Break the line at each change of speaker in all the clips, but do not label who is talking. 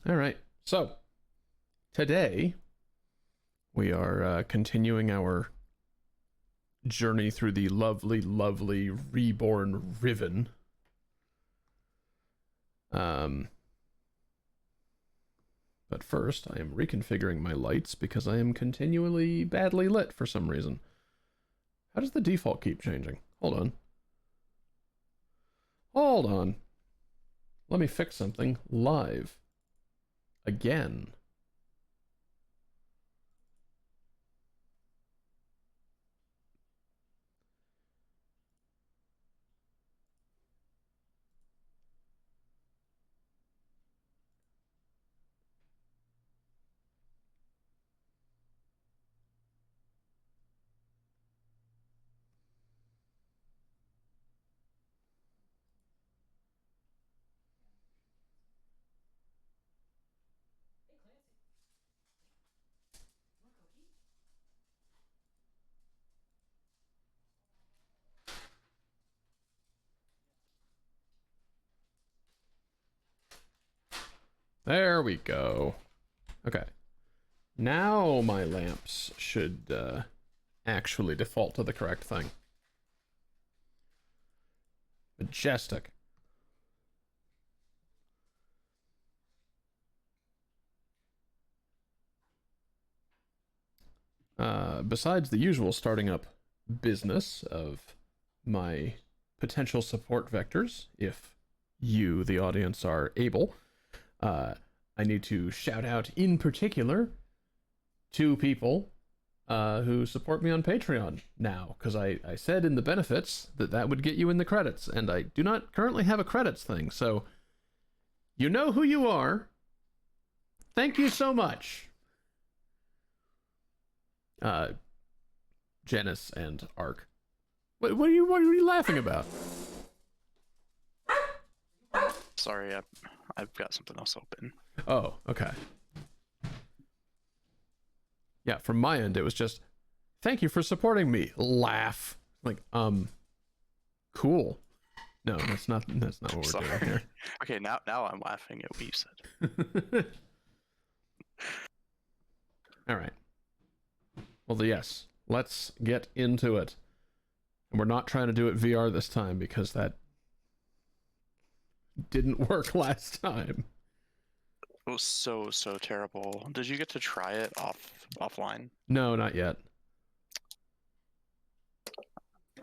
All right. So, today we are continuing our journey through the lovely, lovely reborn Riven. But first, I am reconfiguring my lights because I am continually badly lit for some reason. How does the default keep changing? Hold on. Hold on. Let me fix something live. Again. There we go. Okay. Now my lamps should actually default to the correct thing. Majestic. Besides the usual starting up business of my potential support vectors, if you, the audience, are able, I need to shout out in particular two people who support me on Patreon now, because I said in the benefits that would get you in the credits, and I do not currently have a credits thing, so you know who you are. Thank you so much. Janice and Ark. What are you laughing about?
Sorry, I've got something else open.
Oh, okay. Yeah, from my end, it was just, thank you for supporting me. Laugh. Like, cool. No, that's not what we're
Sorry.
doing here.
Okay, now I'm laughing at what you said.
All right. Well, yes, let's get into it. And we're not trying to do it VR this time because that didn't work last time.
It was so terrible. Did you get to try it offline?
No, not yet.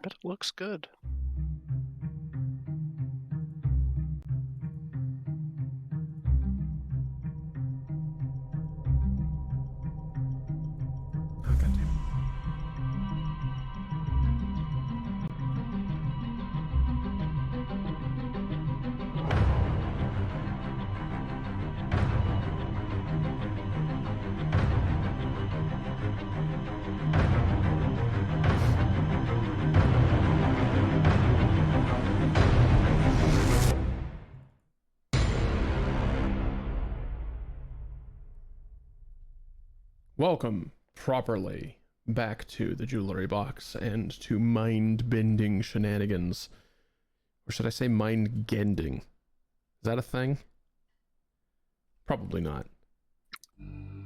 But it looks good.
Oh, God damn it. Welcome properly back to the jewelry box and to mind-bending shenanigans. Or should I say mind-gending? Is that a thing? Probably not.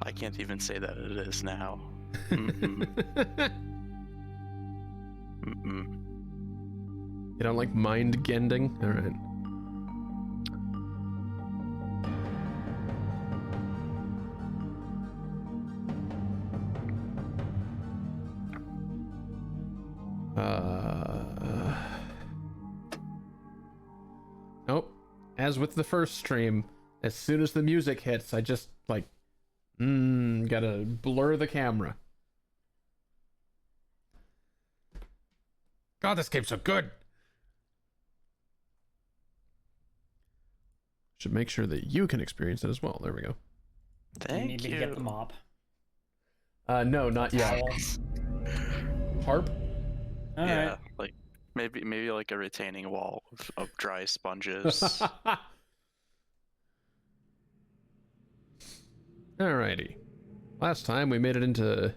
I can't even say that it is now. Mm-mm. Mm-mm.
You don't like mind-gending? Alright. Nope. As with the first stream, as soon as the music hits, I just, like, gotta blur the camera. God, this game's so good! Should make sure that you can experience it as well. There we go.
Thank
you need me to get the mop?
No, not yet. Harp?
All
yeah,
right.
like maybe like a retaining wall of dry sponges.
Alrighty. Last time we made it into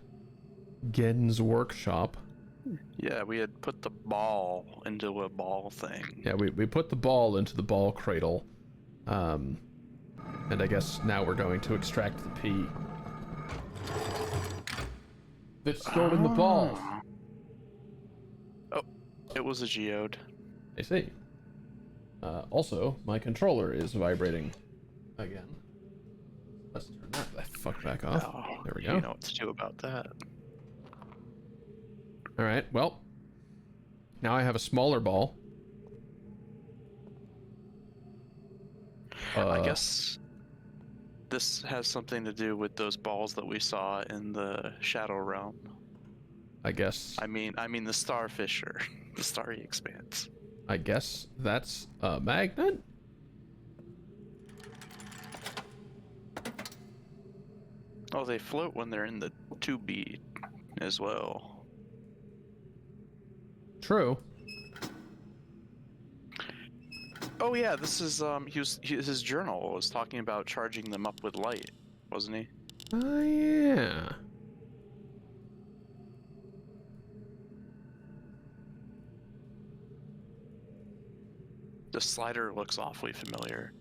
Gen's workshop.
Yeah, we had put the ball into a ball thing.
Yeah, we put the ball into the ball cradle. And I guess now we're going to extract the P that's stored in the ball.
Oh, it was a geode.
I see. Also, my controller is vibrating again. Let's turn that the fuck back off.
Oh,
There we go.
You know what to do about that.
Alright, well. Now I have a smaller ball.
I guess this has something to do with those balls that we saw in the Shadow Realm.
I guess.
I mean the Starfisher, the Starry Expanse.
I guess that's a magnet?
Oh, they float when they're in the 2B as well.
True.
Oh yeah, this is his journal was talking about charging them up with light, wasn't he?
Oh, yeah.
The slider looks awfully familiar.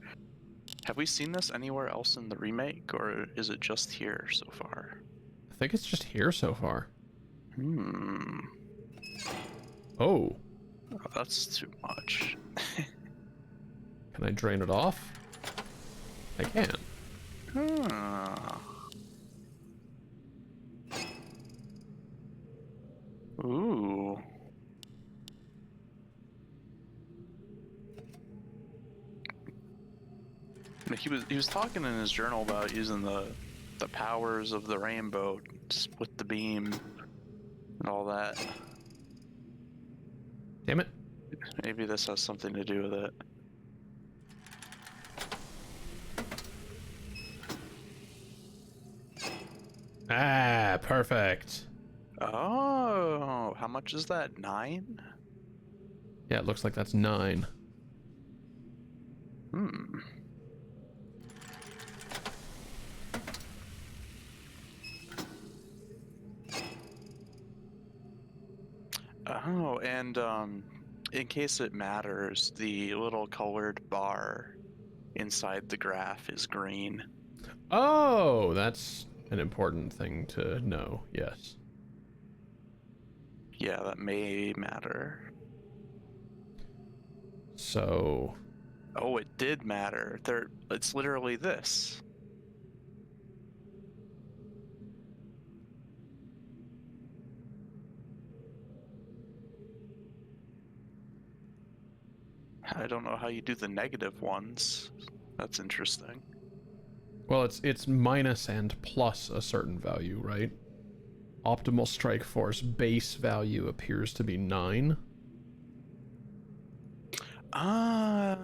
Have we seen this anywhere else in the remake, or is it just here so far?
I think it's just here so far.
Oh,
Oh.
that's too much.
Can I drain it off? I can.
Ooh. He was talking in his journal about using the powers of the rainbow to split the beam and all that.
Damn it.
Maybe this has something to do with it.
Ah, perfect.
Oh, how much is that? 9?
Yeah, it looks like that's 9.
Oh, and in case it matters, the little colored bar inside the graph is green.
Oh, that's an important thing to know, yes.
Yeah, that may matter.
So...
Oh, it did matter. It's literally this. I don't know how you do the negative ones. That's interesting.
Well, it's minus and plus a certain value, right? Optimal strike force base value appears to be 9.
Oh.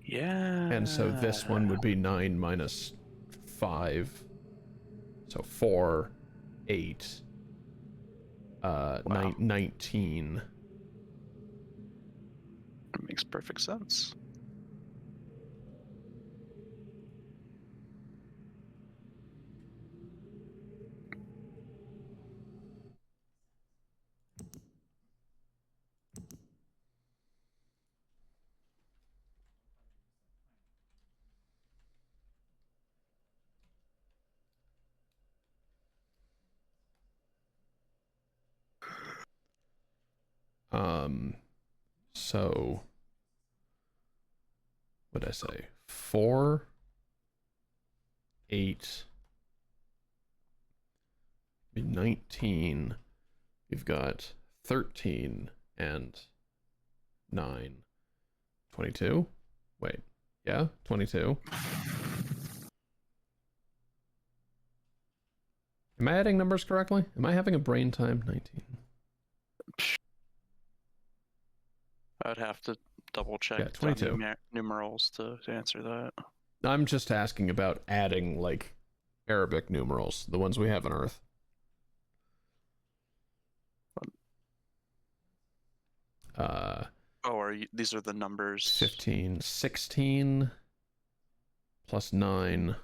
Yeah.
And so this one would be 9 minus 5. So 4, 8,
Wow.
19.
That makes perfect sense.
So what did I say? 4, 8, 19. You've got 13 and 9. 22? Wait. Yeah, 22. Am I adding numbers correctly? Am I having a brain time? 19.
I'd have to double check
Yeah, 22.
numerals to answer that.
I'm just asking about adding, like, Arabic numerals, the ones we have on Earth.
These are the numbers?
15, 16, plus 9.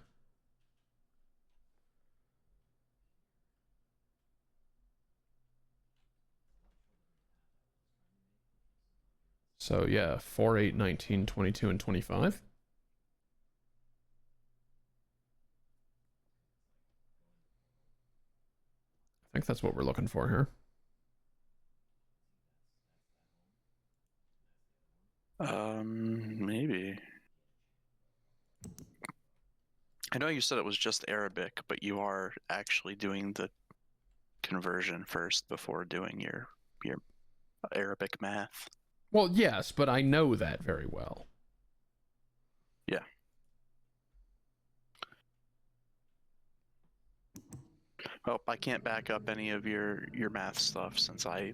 So, yeah, 4, 8, 19, 22, and 25. think that's what we're looking for here.
Maybe. I know you said it was just Arabic, but you are actually doing the conversion first before doing your Arabic math.
Well, yes, but I know that very well.
Yeah. Oh, I can't back up any of your math stuff since I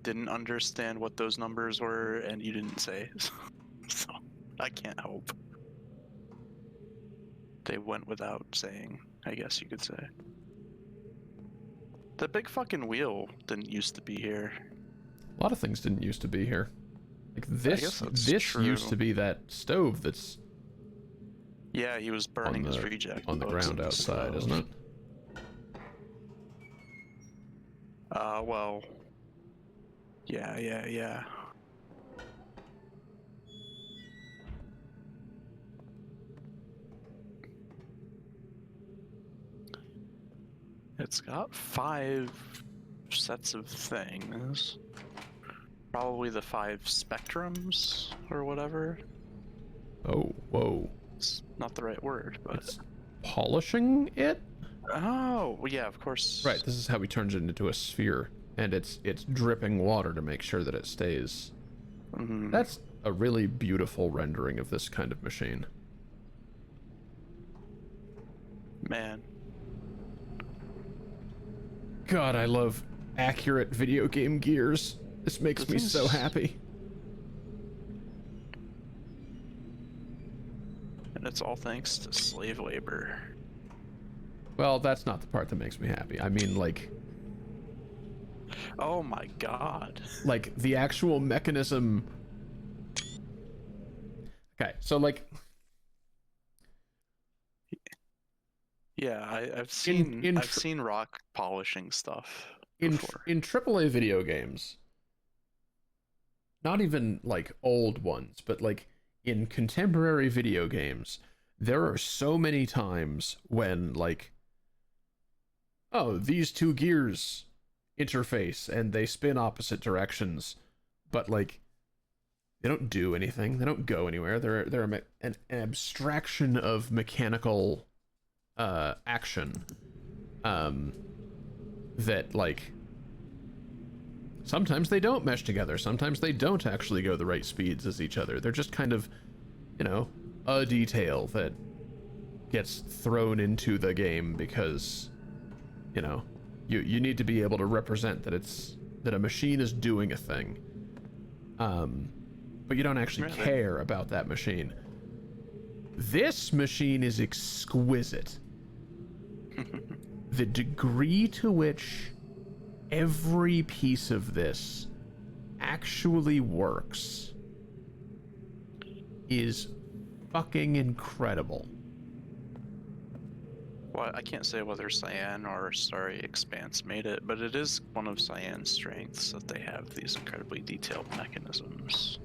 didn't understand what those numbers were and you didn't say. So I can't help. They went without saying, I guess you could say. The big fucking wheel didn't used to be here.
A lot of things didn't used to be here. Like this
true.
used to be that stove that's
Yeah, he was burning his reject
on the ground outside, isn't it?
Well, yeah. It's got 5 sets of things. Probably the 5 spectrums or whatever.
Oh, whoa.
It's not the right word, but
it's polishing it?
Oh, well, yeah, of course.
Right, this is how he turns it into a sphere, and it's dripping water to make sure that it stays.
Mm-hmm.
That's a really beautiful rendering of this kind of machine.
Man.
God, I love accurate video game gears. This makes me so happy.
And it's all thanks to slave labor.
Well, that's not the part that makes me happy. I mean, like...
Oh my god.
Like, the actual mechanism... Okay, so, like...
Yeah, I've seen rock polishing stuff before.
In AAA video games, not even, like, old ones, but, like, in contemporary video games, there are so many times when, like... Oh, these 2 gears interface and they spin opposite directions, but like they don't do anything. They don't go anywhere. They're an abstraction of mechanical action that like sometimes they don't mesh together. Sometimes they don't actually go the right speeds as each other. They're just kind of, you know, a detail that gets thrown into the game because you know, you need to be able to represent that a machine is doing a thing. But you don't actually care about that machine. This machine is exquisite. The degree to which every piece of this actually works is fucking incredible.
Well, I can't say whether Cyan or Starry Expanse made it, but it is one of Cyan's strengths that they have these incredibly detailed mechanisms.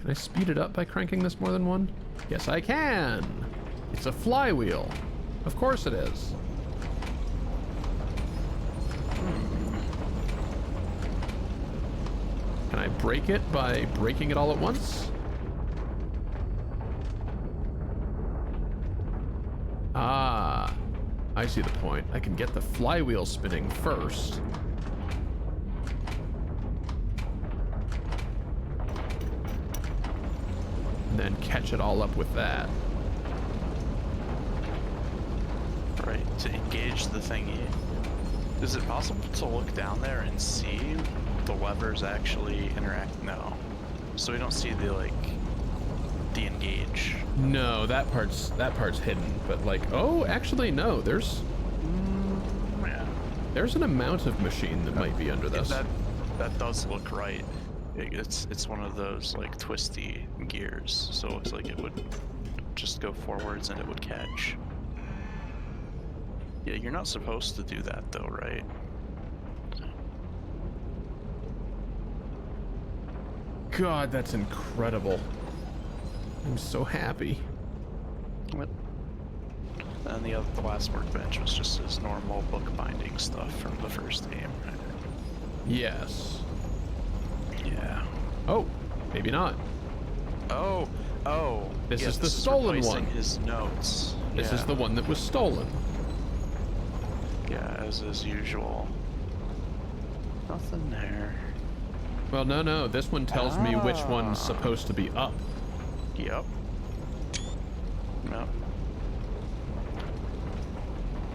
Can I speed it up by cranking this more than one? Yes, I can! It's a flywheel. Of course it is. Can I break it by breaking it all at once? Ah, I see the point. I can get the flywheel spinning first. And then catch it all up with that.
Right, to engage the thingy. Is it possible to look down there and see the levers actually interact? No. So we don't see the, like, the engage.
No, that part's hidden, but like, oh, actually no, there's there's an amount of machine that might be under this.
That does look right. It's one of those like twisty gears, so it looks like it would just go forwards and it would catch. Yeah, you're not supposed to do that though, right?
God, that's incredible. I'm so happy.
What? And the last workbench was just his normal bookbinding stuff from the first game.
Yes.
Yeah.
Oh, maybe not.
Oh.
This
yeah,
is the
this
stolen
replacing
one.
His notes.
This is the one that was stolen.
Yeah, as usual. Nothing there.
Well, no. This one tells me which one's supposed to be up.
Yep. Yep.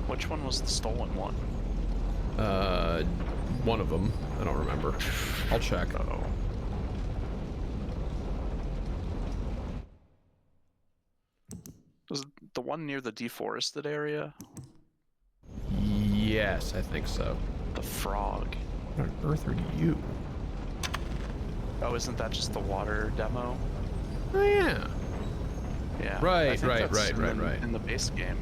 Which one was the stolen one?
One of them. I don't remember. I'll check.
Uh-oh. Was it the one near the deforested area?
Yes, I think so.
The frog.
What on earth are you?
Oh, isn't that just the water demo?
Oh, yeah.
Yeah.
Right,
I think
right,
that's
right.
in the base game.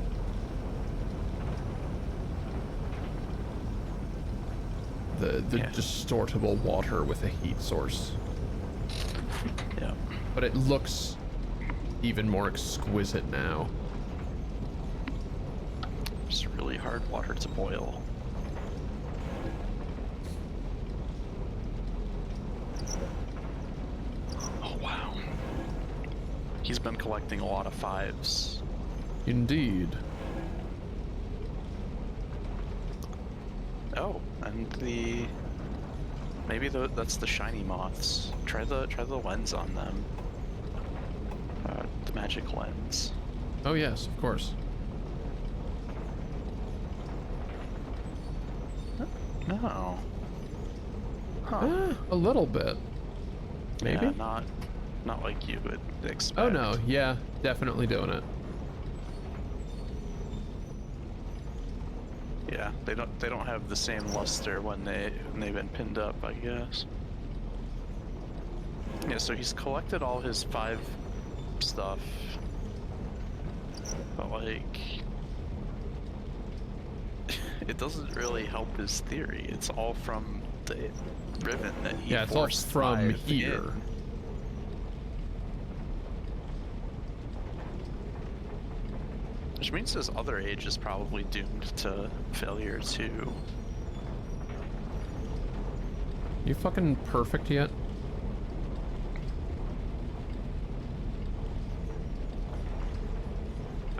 The
Yeah.
distortable water with a heat source.
Yeah.
But it looks even more exquisite now.
Just really hard water to boil. Oh, wow. He's been collecting a lot of 5s.
Indeed.
Oh, and that's the shiny moths. Try the lens on them. The magic lens.
Oh yes, of course.
No. Huh.
A little bit. Maybe?
Yeah, not like you would expect.
Oh no, yeah, definitely doing it.
Yeah, they don't have the same luster when they've been pinned up, I guess. Yeah, so he's collected all his 5 stuff. But like it doesn't really help his theory. It's all from the Riven that he
Yeah, it's all
forced
from
5
here.
in. Which means his other age is probably doomed to failure too.
You fucking perfect yet?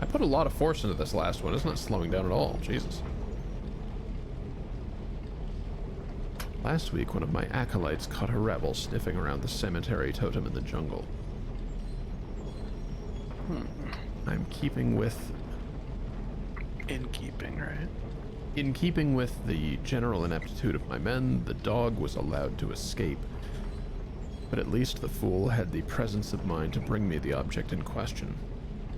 I put a lot of force into this last one. It's not slowing down at all. Jesus. Last week, one of my acolytes caught a rebel sniffing around the cemetery totem in the jungle. I'm keeping with...
In keeping, right?
In keeping with the general ineptitude of my men, the dog was allowed to escape. But at least the fool had the presence of mind to bring me the object in question.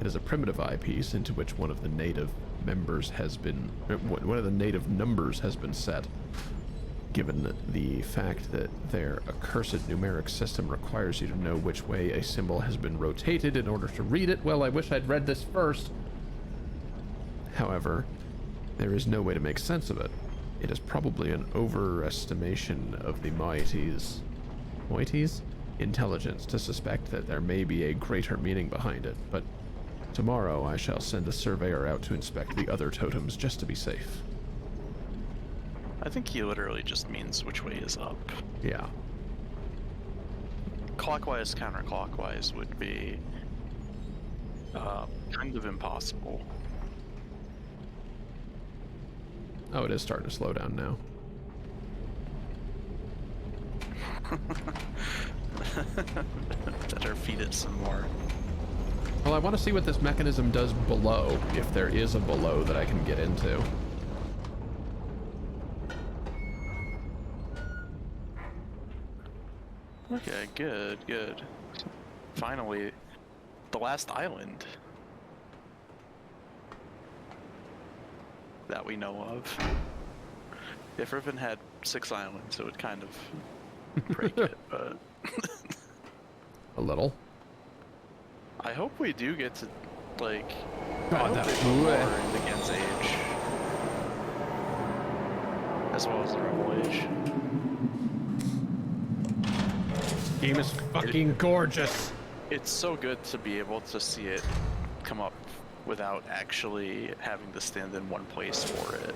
It is a primitive eyepiece into which one of the native numbers has been set. Given the fact that their accursed numeric system requires you to know which way a symbol has been rotated in order to read it, well, I wish I'd read this first. However, there is no way to make sense of it. It is probably an overestimation of the moiety's intelligence to suspect that there may be a greater meaning behind it, but tomorrow I shall send a surveyor out to inspect the other totems just to be safe.
I think he literally just means which way is up.
Yeah.
Clockwise, counterclockwise would be kind of impossible.
Oh, it is starting to slow down now.
Better feed it some more.
Well, I want to see what this mechanism does below, if there is a below that I can get into.
Okay, good. Finally, the last island that we know of. If Riven had 6 islands, it would kind of break it, but...
A little.
I hope we do get to, like...
God,
I
that
hope they put more into Gen's age. As well as the Rebel age.
Game is fucking gorgeous.
It's so good to be able to see it come up without actually having to stand in one place for it.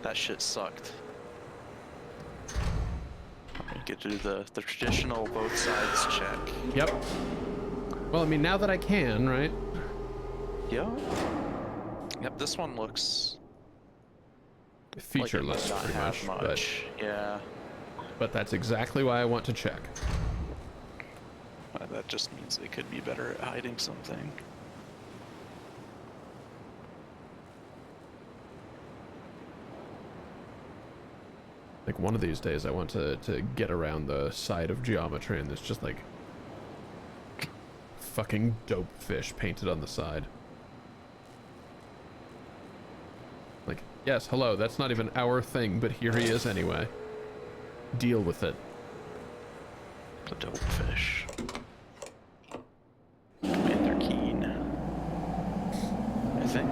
That shit sucked. You get to do the traditional both sides check.
Yep. Well, I mean, now that I can, right?
Yeah. Yep, this one looks
Featureless,
like it might not
pretty
have
much.
Yeah.
But that's exactly why I want to check.
That just means they could be better at hiding something.
Like one of these days I want to get around the side of geometry and there's just like fucking dope fish painted on the side. Like, yes, hello, that's not even our thing, but here he is anyway. Deal with it.
The dope fish. Commander Keen. I think.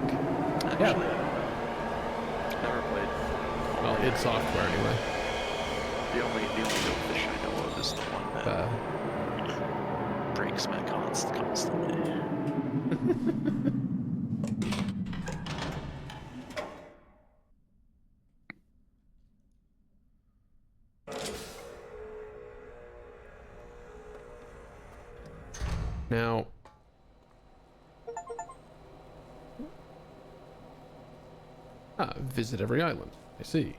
Actually, never played.
Well, it's software anyway.
The only dope fish I know of is the one that breaks my constantly.
Now, visit every island. I see.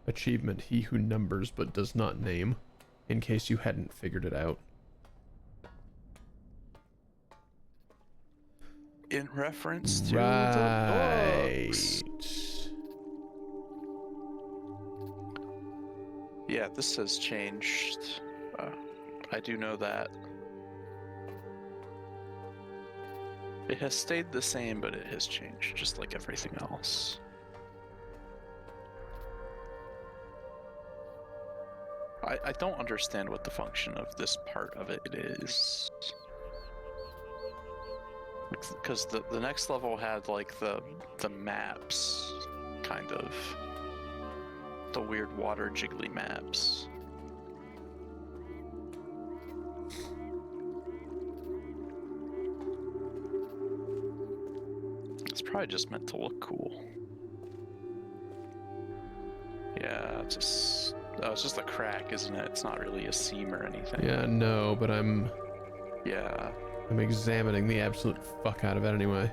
Achievement, he who numbers but does not name, in case you hadn't figured it out.
In reference to
Right.
the books. Yeah, this has changed. I do know that. It has stayed the same, but it has changed, just like everything else. I don't understand what the function of this part of it is. Because the next level had like the maps, kind of. The weird water jiggly maps. It's probably just meant to look cool. Yeah, it's just a crack, isn't it? It's not really a seam or anything.
Yeah, no, but I'm
Yeah.
I'm examining the absolute fuck out of it anyway.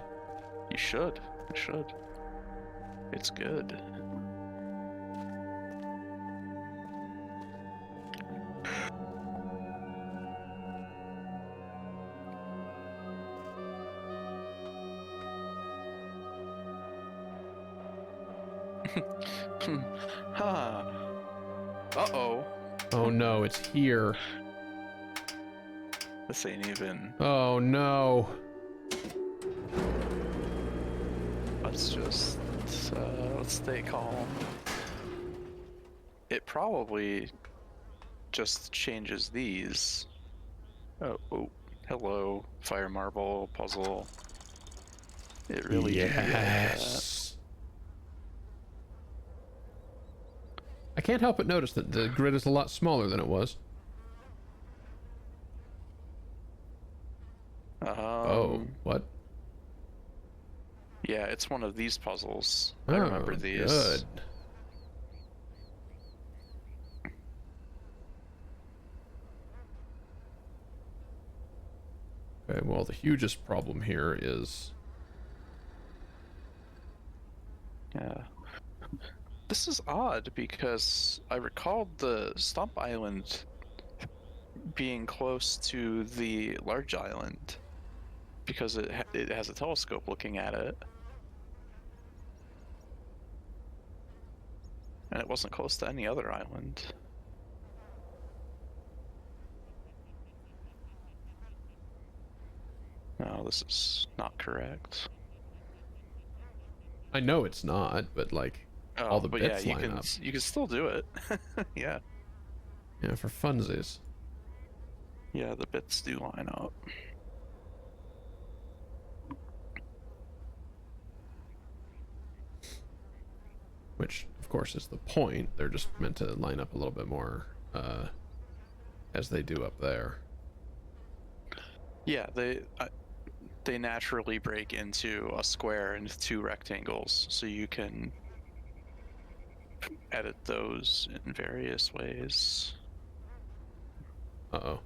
You should. You should. It's good. Huh. Uh-oh.
Oh no, it's here.
This ain't even...
Oh no.
Let's just... let's stay calm. It probably just changes these. Oh, hello, fire marble puzzle. It really
yes. I can't help but notice that the grid is a lot smaller than it was. Oh, what?
Yeah, it's one of these puzzles.
Oh,
I remember these.
Good. Okay, well, the hugest problem here is...
Yeah. This is odd because I recalled the Stump Island being close to the large island because it has a telescope looking at it. And it wasn't close to any other island. No, this is not correct.
I know it's not, but like...
Oh,
all the
but
bits
yeah,
line up.
You can still do it. Yeah.
Yeah, for funsies.
Yeah, the bits do line up.
Which, of course, is the point. They're just meant to line up a little bit more, as they do up there.
Yeah, they naturally break into a square and 2 rectangles, so you can edit those in various ways.
Uh-oh.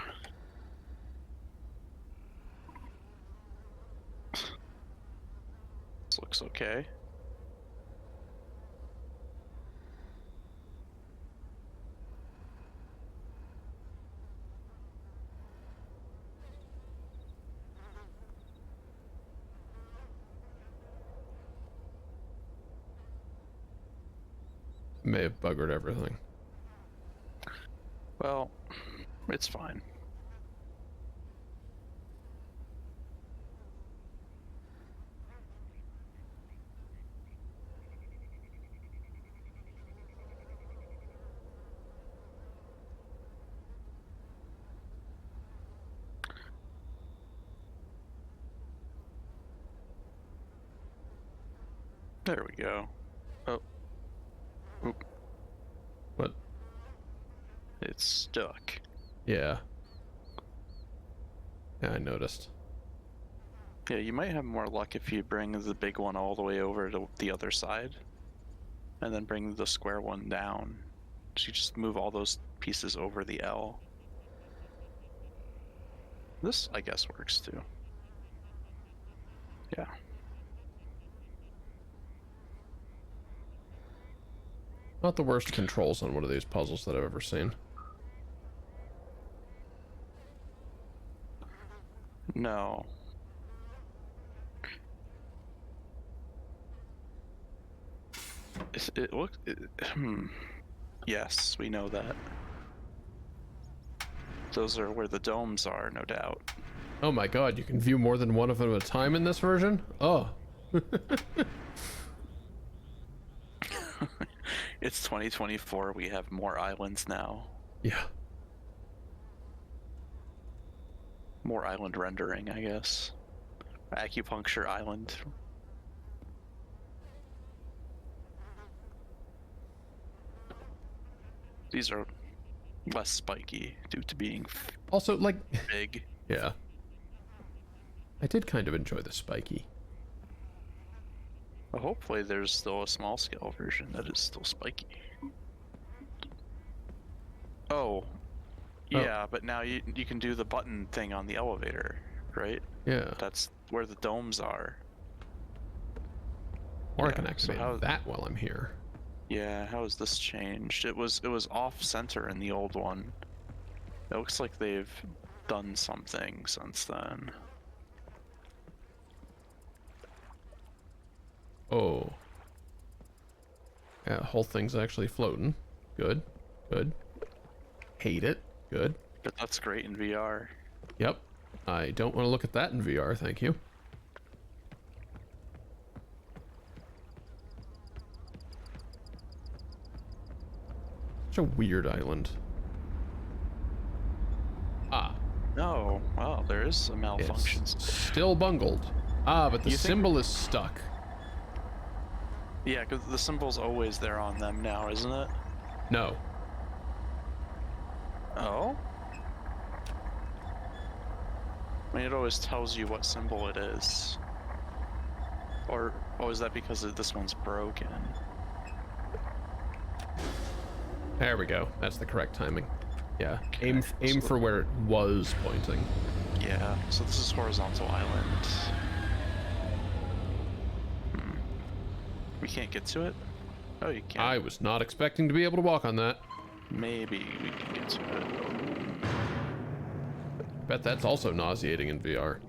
This looks okay.
May have buggered everything.
Well, it's fine. There we go. Oh. Oop.
What?
It's stuck.
Yeah. Yeah, I noticed.
Yeah, you might have more luck if you bring the big one all the way over to the other side, and then bring the square one down. So you just move all those pieces over the L. This, I guess, works too. Yeah.
Not the worst controls on one of these puzzles that I've ever seen.
No. It looks... Yes, we know that. Those are where the domes are, no doubt.
Oh my god, you can view more than one of them at a time in this version? Oh.
It's 2024, we have more islands now.
Yeah.
More island rendering, I guess. Acupuncture island. These are less spiky due to being
Also, like...
big.
Yeah. I did kind of enjoy the spiky.
Well, hopefully there's still a small scale version that is still spiky. Oh. Yeah, but now you can do the button thing on the elevator, right?
Yeah.
That's where the domes are.
Or I
Yeah,
can
so
activate
how-
that while I'm here.
Yeah, how has this changed? It was off center in the old one. It looks like they've done something since then.
Oh. Yeah, the whole thing's actually floating. Good. Good. Hate it. Good.
But that's great in VR.
Yep. I don't want to look at that in VR, thank you. Such a weird island. Ah.
No, wow, there is a malfunction.
It's still bungled. Ah, but the
You think-
symbol is stuck.
Yeah, because the symbol's always there on them now, isn't it?
No.
Oh? I mean, it always tells you what symbol it is. Or, oh, is that because this one's broken?
There we go. That's the correct timing. Yeah.
Okay,
Aim
so-
for where it was pointing.
Yeah, so this is horizontal island. We can't get to it? Oh, you can.
I was not expecting to be able to walk on that.
Maybe we can get to it.
Bet that's also nauseating in VR.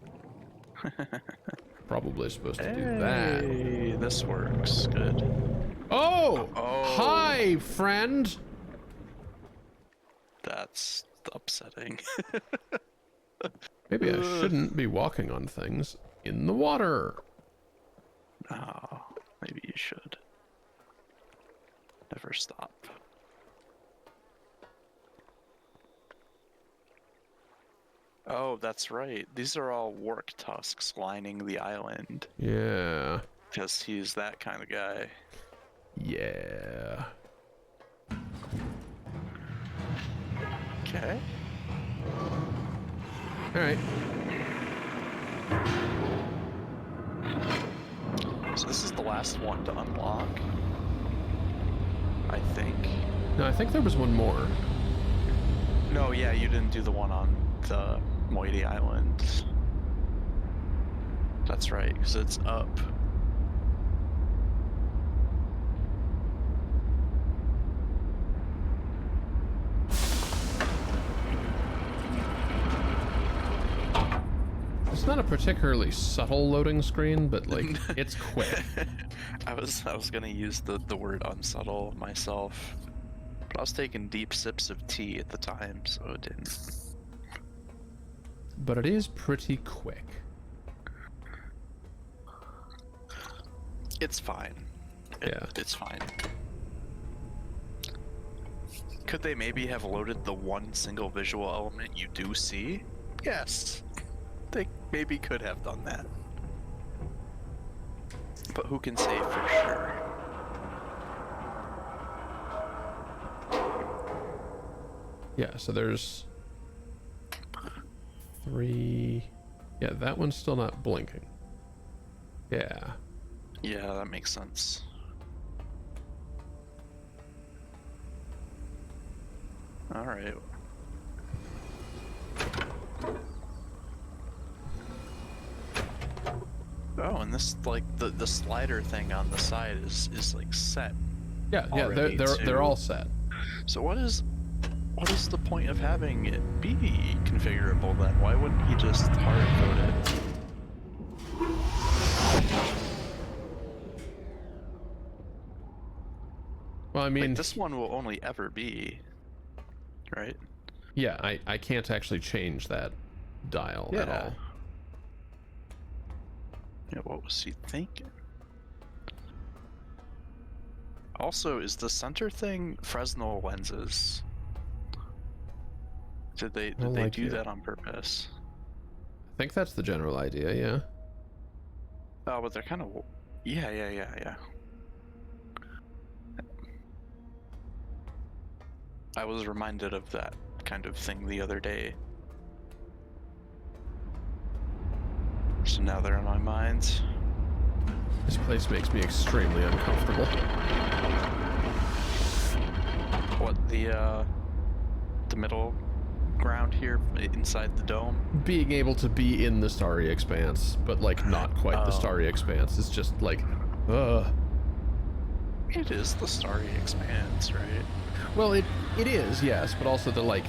Probably supposed to do
Hey, this works. Good.
that. Oh!
Oh.
Hi, friend!
That's upsetting.
Maybe I shouldn't be walking on things in the water.
Oh, maybe you should. Never stop. Oh, that's right. These are all work tusks lining the island.
Yeah.
Because he's that kind of guy.
Yeah.
Okay.
Alright.
So this is the last one to unlock, I think.
No, I think there was one more.
No, yeah, you didn't do the one on the Moiti Island. That's right, because it's up.
It's not a particularly subtle loading screen, but like it's quick.
I was gonna use the word unsubtle myself, but I was taking deep sips of tea at the time, so it didn't.
But it is pretty quick.
It's fine.
Yeah.
It's fine. Could they maybe have loaded the one single visual element you do see? Yes. They maybe could have done that. But who can say for sure?
Yeah, so there's 3. Yeah, that one's still not blinking. Yeah.
Yeah, that makes sense. Alright. Oh, and this, like, the slider thing on the side is like set.
Yeah, yeah,
already,
they're all set.
So what is the point of having it be configurable then? Why wouldn't he just hard code it?
Well, I mean,
Like, this one will only ever be, right?
yeah, I can't actually change that dial at all.
Yeah, what was he thinking? Also, is the center thing Fresnel lenses? Did they do that on purpose?
I think that's the general idea, yeah.
Oh, but they're kind of... Yeah. I was reminded of that kind of thing the other day. So now they're in my mind.
This place makes me extremely uncomfortable.
What, the middle ground here inside the dome?
Being able to be in the starry expanse, but like not quite the starry expanse, is just like,
It is the starry expanse, right?
Well, it is, yes, but also the like,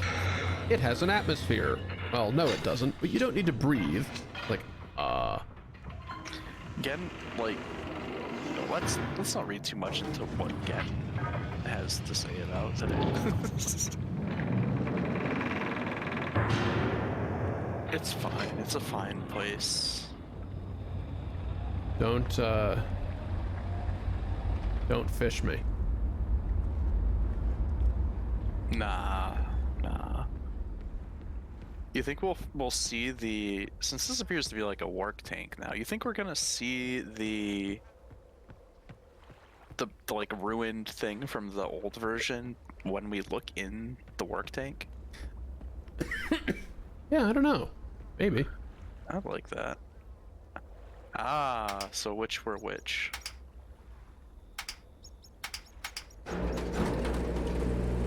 it has an atmosphere. Well, no, it doesn't, but you don't need to breathe. Like,
Again, like, let's not read too much into what Gen has to say about it. It's fine. It's a fine place.
Don't fish me.
Nah. You think we'll see the, since this appears to be like a work tank now, you think we're gonna see the like ruined thing from the old version when we look in the work tank?
Yeah, I don't know. Maybe.
I like that. Ah, so which were which?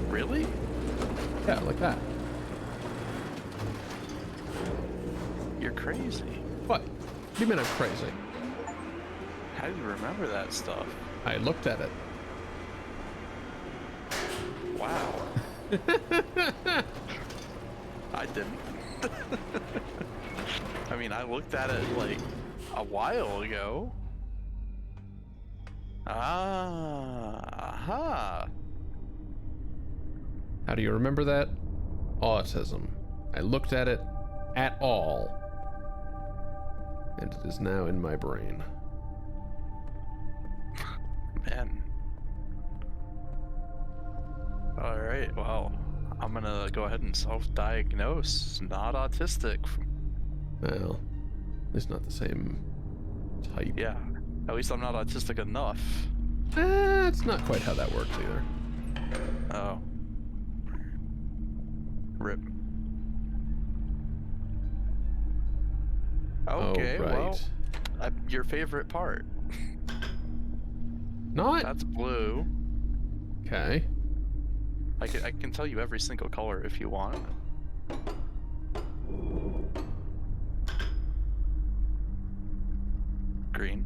Really?
Yeah, like that.
You're crazy.
What? What do you mean I'm crazy?
How do you remember that stuff?
I looked at it.
Wow. I didn't. I mean, I looked at it like a while ago. Aha.
How do you remember that? Autism. I looked at it at all, and it is now in my brain.
Man. Alright, well, I'm gonna go ahead and self-diagnose. Not autistic.
Well, at least not the same type.
Yeah, at least I'm not autistic enough.
It's not quite how that works either.
Oh. Rip. Okay,
oh, right.
well, your favorite part.
Not?
That's blue.
Okay.
I can tell you every single color if you want. Green.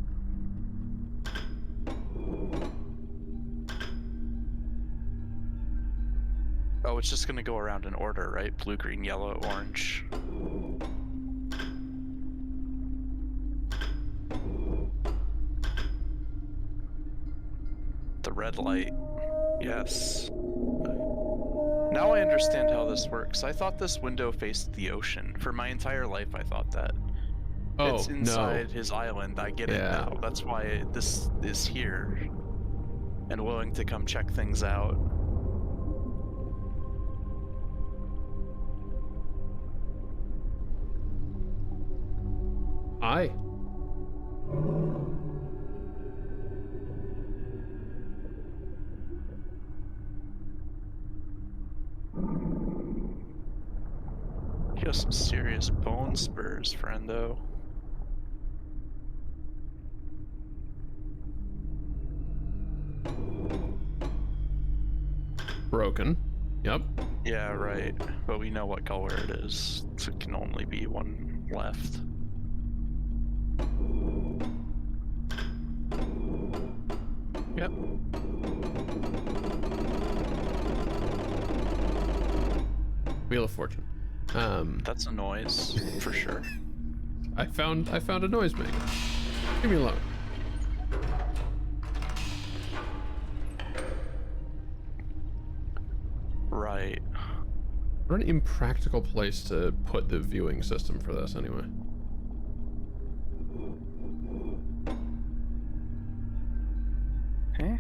Oh, it's just gonna go around in order, right? Blue, green, yellow, orange. The red light. Yes. Now I understand how this works. I thought this window faced the ocean. For my entire life, I thought that. It's
Oh, no.
inside his island. I get it
Yeah.
now. That's why this is here and willing to come check things out.
Hi.
You have some serious bone spurs, friendo.
Broken. Yep.
Yeah, right. But we know what color it is, so it can only be one left. Yep.
Wheel of Fortune.
That's a noise, for sure.
I found a noisemaker. Leave me alone.
Right.
What an impractical place to put the viewing system for this, anyway.
Eh?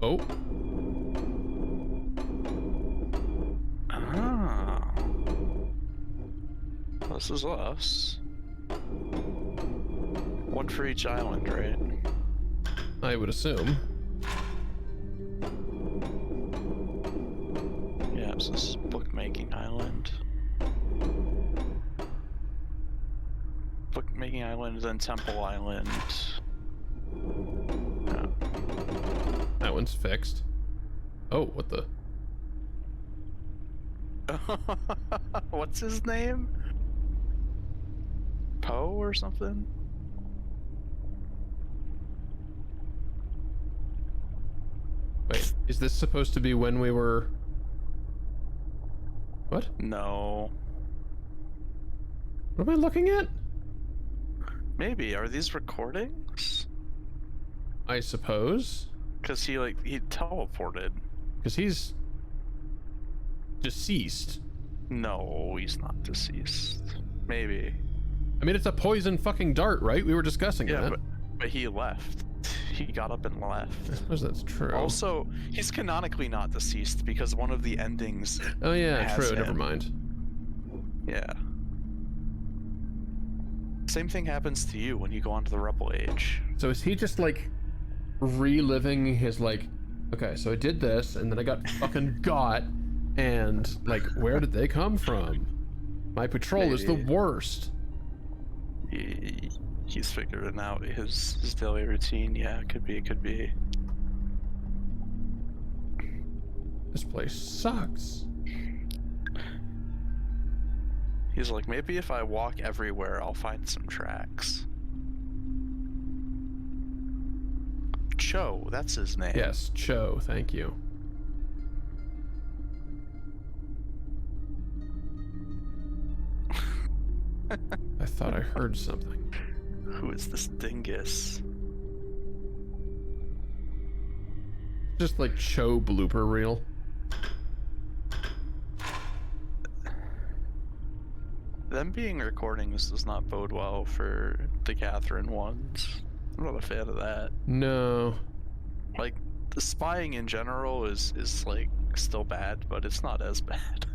Oh.
Ah. This is us. One for each island, right?
I would assume.
Yeah, this is bookmaking island. Bookmaking island, then Temple Island. Yeah.
That one's fixed. Oh, what the?
What's his name? Poe or something?
Wait, is this supposed to be when we were... What?
No.
What am I looking at?
Maybe. Are these recordings?
I suppose.
Because he teleported.
Because he's... deceased.
No, he's not deceased. Maybe.
I mean, it's a poison fucking dart, right? We were discussing
Yeah,
that.
but he left. He got up and left.
I suppose that's true.
Also, he's canonically not deceased because one of the endings.
Oh yeah,
has
true.
him.
Never mind.
Yeah. Same thing happens to you when you go onto the Rebel Age.
So is he just like reliving his like, okay, so I did this and then I got fucking got, and like, where did they come from? My patrol is the
Maybe.
worst.
He's figuring out his daily routine. Yeah, it could be.
This place sucks.
He's like, maybe if I walk everywhere, I'll find some tracks. Cho, that's his name.
Yes, Cho, thank you. I thought I heard something.
Who is this dingus?
Just like Cho blooper reel.
Them being recordings does not bode well for the Catherine ones. I'm not a fan of that.
No.
Like, the spying in general is like still bad, but it's not as bad.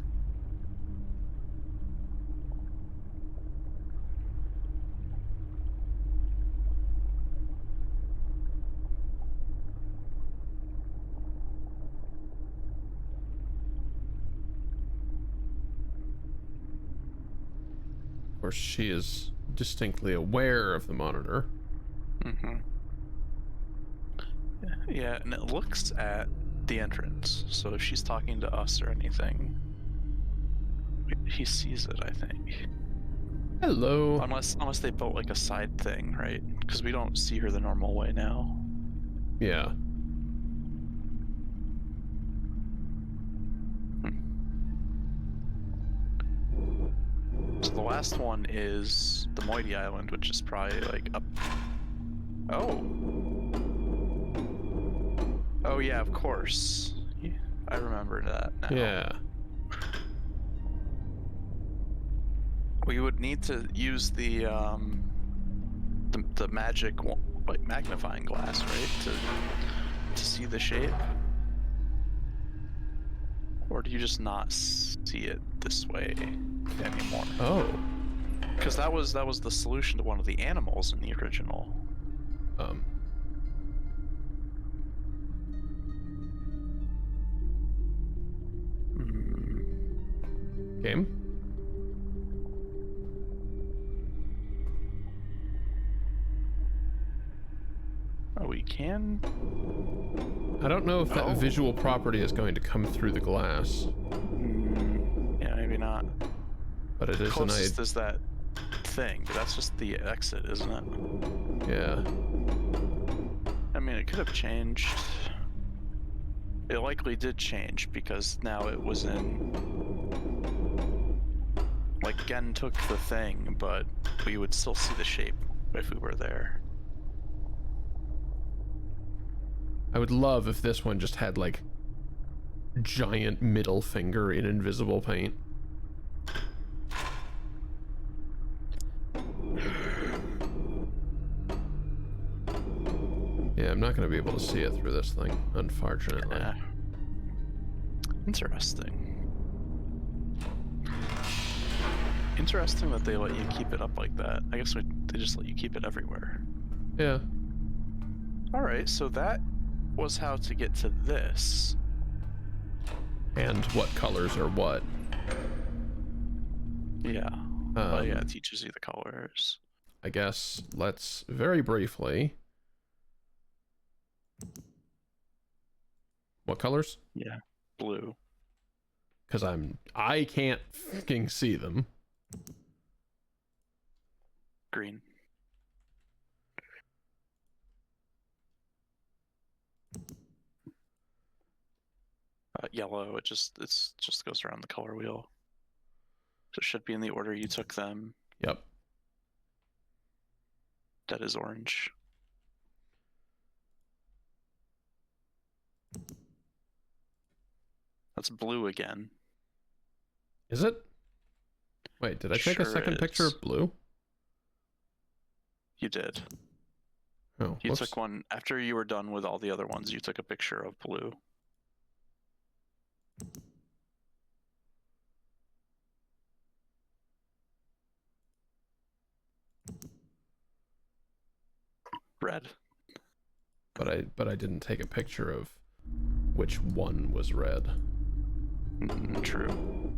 Of course, she is distinctly aware of the monitor.
Mm-hmm. Yeah, and it looks at the entrance. So if she's talking to us or anything, he sees it, I think.
Hello.
Unless they built like a side thing, right? Because we don't see her the normal way now.
Yeah.
So the last one is the Moiety Island, which is probably like up. Oh. Oh yeah, of course. Yeah, I remember that now.
Yeah.
We would need to use the magic like magnifying glass, right, to see the shape. Or do you just not see it this way anymore?
Oh.
Because that was the solution to one of the animals in the original.
Game?
Oh, we can.
I don't know if that visual property is going to come through the glass.
Yeah, maybe not.
But it is
Closest is that thing, but that's just the exit, isn't it?
Yeah.
I mean, it could have changed. It likely did change because now it was in. Like, Gen took the thing, but we would still see the shape if we were there.
I would love if this one just had, like, giant middle finger in invisible paint. Yeah, I'm not going to be able to see it through this thing, unfortunately.
Yeah. Interesting. Interesting that they let you keep it up like that. I guess they just let you keep it everywhere.
Yeah.
Alright, so that was how to get to this.
And what colors are what.
Yeah. Oh yeah, it teaches you the colors.
I guess let's very briefly... What colors?
Yeah, blue.
Because I can't fucking see them.
Green. Yellow. It just goes around the color wheel. So it should be in the order you took them.
Yep.
That is orange. That's blue again.
Is it? Wait, did I take a second picture of blue?
You did.
Oh,
you took one after you were done with all the other ones. You took a picture of blue. Red.
But I didn't take a picture of which one was red.
True.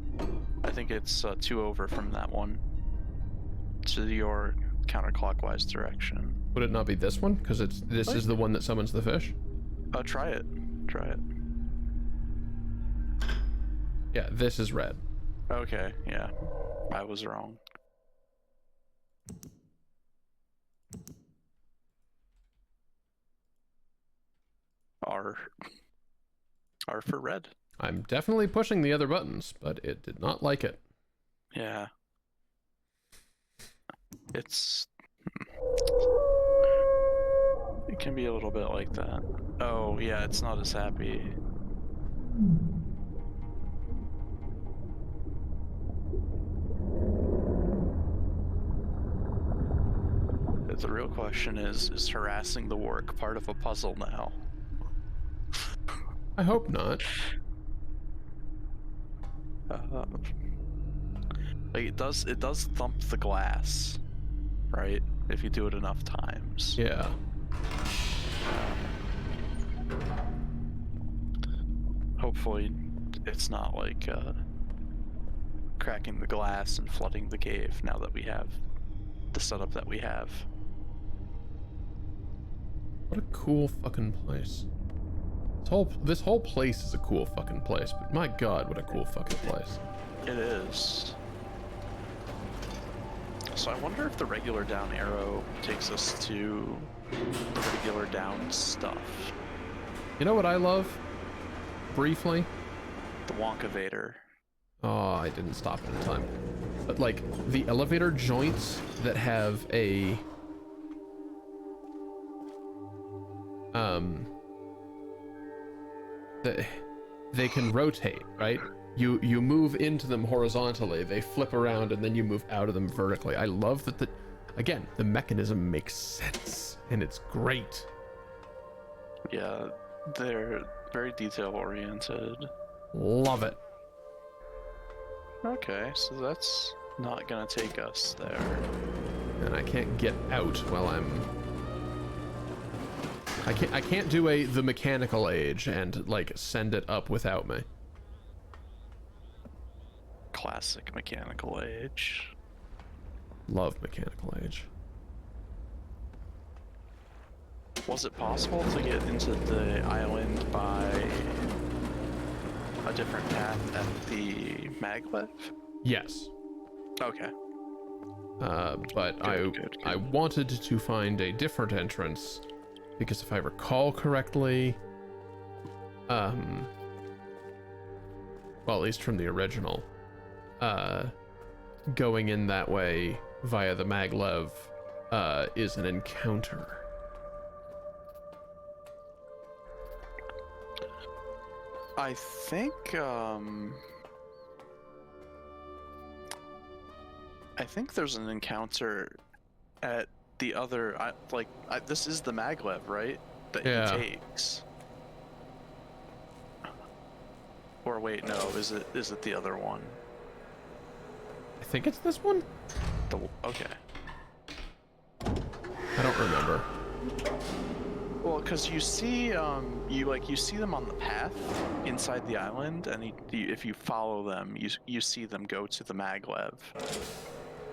I think it's 2 over from that one to your counterclockwise direction.
Would it not be this one? Because this is the one that summons the fish?
Try it. Try it.
Yeah, this is red.
Okay, yeah. I was wrong. R for red.
I'm definitely pushing the other buttons, but it did not like it.
Yeah. It can be a little bit like that. Oh, yeah, it's not as happy. The real question is harassing the work part of a puzzle now?
I hope not.
Like it does thump the glass, right? If you do it enough times.
Yeah.
Hopefully it's not like cracking the glass and flooding the cave now that we have the setup that we have.
What a cool fucking place. This whole place is a cool fucking place, but my god, what a cool fucking place.
It is. So I wonder if the regular down arrow takes us to the regular down stuff.
You know what I love? Briefly?
The Wonkavator.
Oh, I didn't stop in time. But like the elevator joints that have a they can rotate, right? You move into them horizontally, they flip around, and then you move out of them vertically. I love that again, the mechanism makes sense and it's great.
Yeah, they're very detail oriented.
Love it.
Okay, so that's not gonna take us there.
And I can't get out while I can't do the mechanical age and like send it up without me.
Classic mechanical age.
Love mechanical age.
Was it possible to get into the island by a different path at the maglev?
Yes.
Okay.
But
Good.
I wanted to find a different entrance because if I recall correctly, well, at least from the original, going in that way via the maglev is an encounter.
I think there's an encounter at the other. This is the maglev, right? That
Yeah.
he takes. Or wait, no. Is it the other one?
I think it's this one?
Okay.
I don't remember.
Well, because you see, you see them on the path inside the island, and if you follow them, you see them go to the maglev.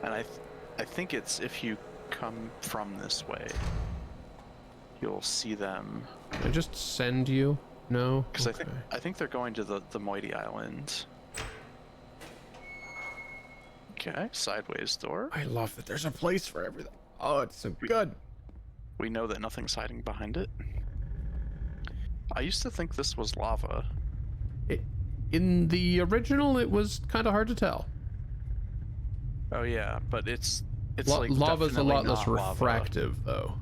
And I think it's if you come from this way, you'll see them.
Can I just send you? No.
Because
Okay.
I think they're going to the Moiti Island. Okay, sideways door.
I love that there's a place for everything. Oh, it's so good.
We know that nothing's hiding behind it. I used to think this was lava.
In the original, it was kind of hard to tell.
Oh yeah, but it's like
lava's a lot less
definitely not
refractive, though.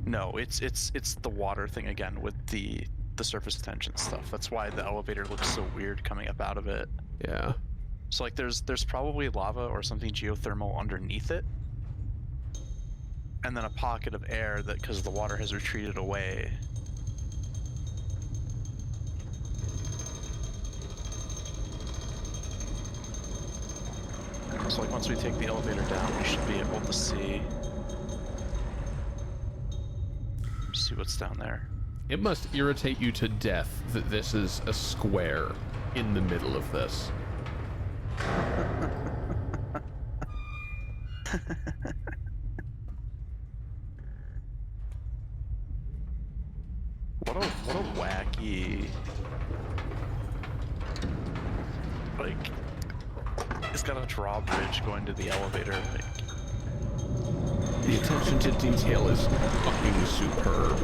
No, it's the water thing again with the surface tension stuff. That's why the elevator looks so weird coming up out of it.
Yeah.
So like there's probably lava or something geothermal underneath it. And then a pocket of air that, because the water has retreated away. So like once we take the elevator down, we should be able to see what's down there.
It must irritate you to death that this is a square in the middle of this.
What a wacky, like, it's got a drawbridge going to the elevator. Like,
The attention to detail is fucking superb.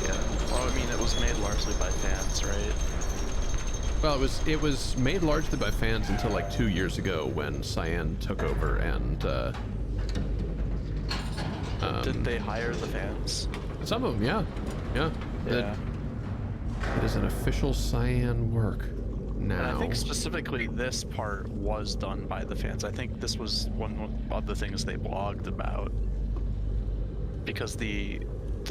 yeah. Well, I mean, it was made largely by fans, right?
Well, it was made largely by fans until like 2 years ago when Cyan took over and
Did they hire the fans?
some of them, yeah. It is an official Cyan work now.
And I think specifically this part was done by the fans. I think this was one of the things they blogged about, because the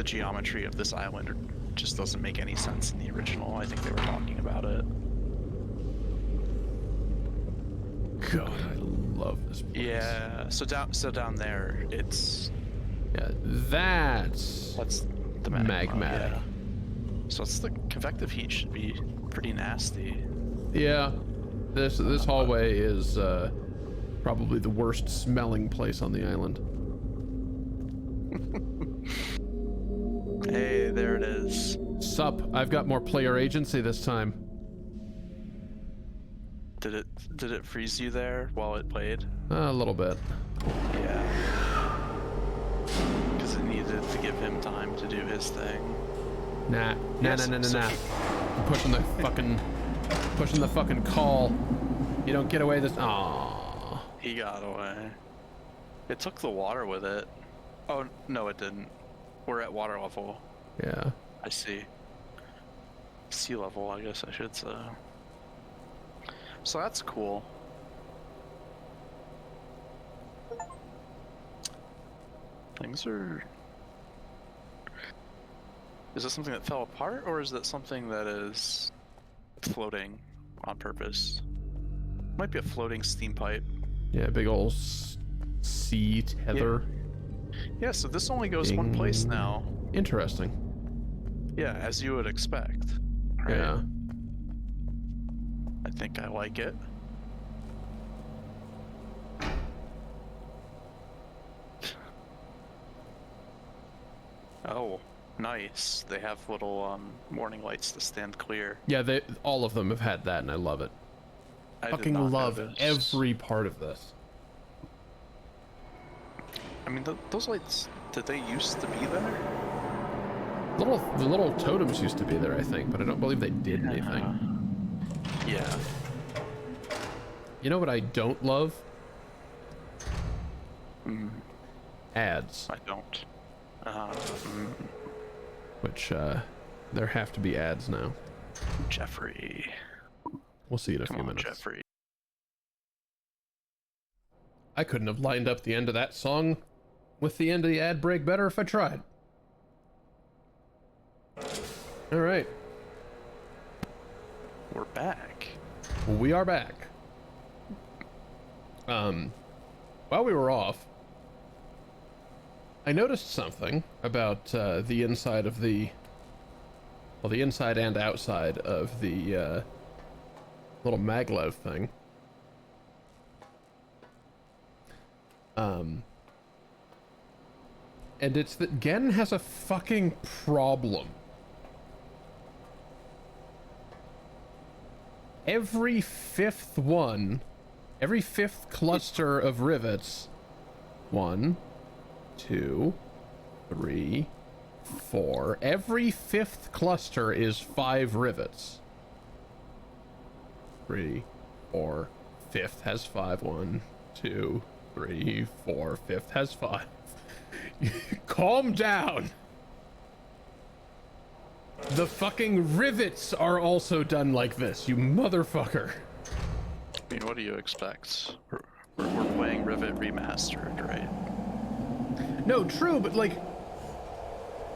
geometry of this island just doesn't make any sense in the original. I think they were talking about it.
God, I love this place.
Yeah. So down there,
Yeah, that's
the magma.
magmatic.
Yeah. So it's the convective heat should be pretty nasty.
Yeah, this hallway is probably the worst smelling place on the island.
Hey, there it is.
Sup, I've got more player agency this time.
Did it freeze you there while it played?
A little bit.
Yeah. Because it needed to give him time to do his thing.
Nah.
Yes, so
I'm pushing the fucking call. You don't get away this. Aww.
he got away. It took the water with it. Oh, no, it didn't. We're at water level.
Yeah.
I see. Sea level, I guess I should say. So that's cool. Things are... Is this something that fell apart, or is that something that is floating on purpose? Might be a floating steam pipe.
Yeah, big ol' sea tether.
Yeah, so this only goes one place now.
Interesting.
Yeah, as you would expect. Right?
Yeah.
I think I like it. Oh, nice. They have little warning lights to stand clear.
Yeah, all of them have had that, and I love it.
I did
Fucking
not
love
notice.
every part of this.
I mean, those lights, did they used to be there?
The little totems used to be there, I think, but I don't believe they did anything.
Yeah.
You know what I don't love? Ads.
I don't.
Which, there have to be ads now.
Jeffrey.
We'll see in a
Come
few
on,
minutes.
Jeffrey.
I couldn't have lined up the end of that song with the end of the ad break better if I tried. Alright.
We're back.
We are back. While we were off, I noticed something about the inside of the inside and outside of the little maglev thing. And it's that Gen has a fucking problem. Every fifth cluster of rivets, 1, 2, 3, 4. Every fifth cluster is 5 rivets. 3, 4. Fifth has 5. 1, 2, 3, 4. Fifth has 5. Calm down. The fucking rivets are also done like this, you motherfucker.
I mean, what do you expect? We're playing Rivet Remastered, right?
No, true, but like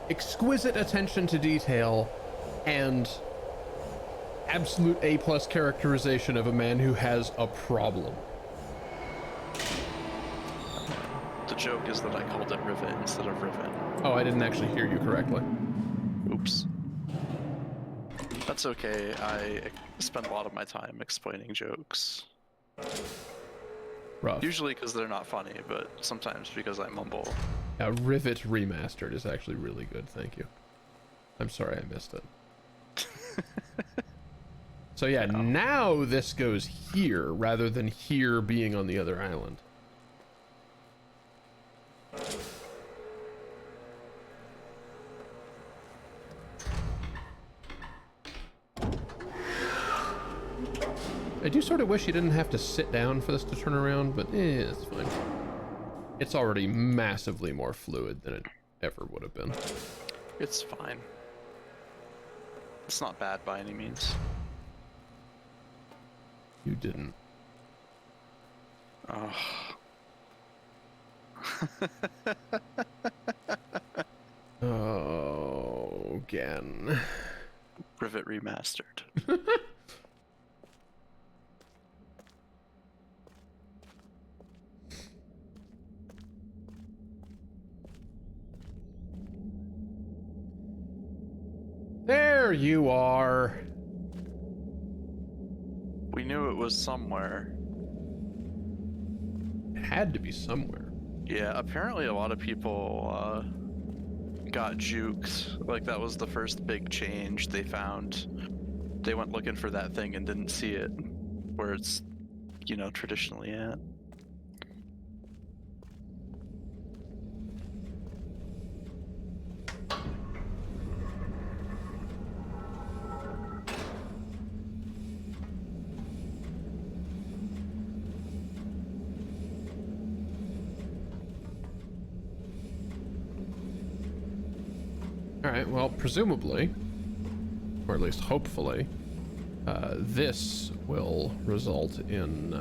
exquisite attention to detail and absolute A+ characterization of a man who has a problem.
The joke is that I called it Rivet instead of Riven.
Oh, I didn't actually hear you correctly.
Oops. That's okay. I spend a lot of my time explaining jokes.
Rough.
Usually because they're not funny, but sometimes because I mumble.
Yeah, Rivet Remastered is actually really good, thank you. I'm sorry I missed it. So yeah, now this goes here rather than here being on the other island. I do sort of wish you didn't have to sit down for this to turn around, but it's fine. It's already massively more fluid than it ever would have been.
It's fine. It's not bad by any means.
You didn't.
Oh.
Oh, again.
Rivet Remastered.
There you are.
We knew it was somewhere.
It had to be somewhere.
Yeah, apparently a lot of people got juked. Like, that was the first big change they found. They went looking for that thing and didn't see it where it's, you know, traditionally at.
Alright, well, presumably, or at least hopefully, this will result in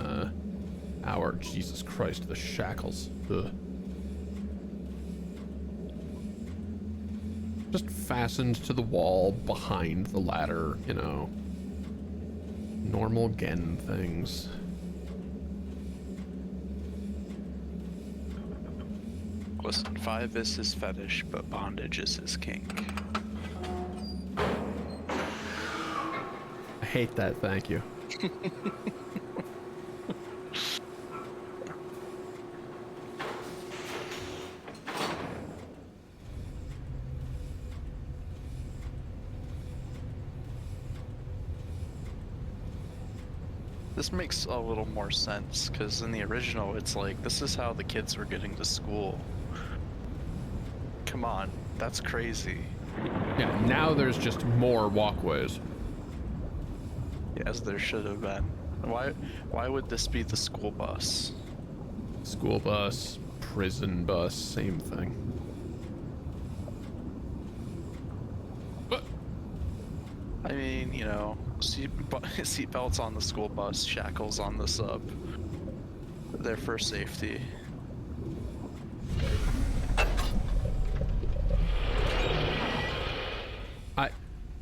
our, Jesus Christ, the shackles. Ugh. Just fastened to the wall behind the ladder, you know. Normal Gen things.
Listen, 5 is his fetish, but bondage is his kink.
I hate that, thank you.
This makes a little more sense, because in the original, it's like, this is how the kids were getting to school. Come on, that's crazy.
Yeah, now there's just more walkways.
As there should have been. Why would this be the school bus?
School bus, prison bus, same thing. But
I mean, you know, seat belts on the school bus, shackles on the sub. They're for safety.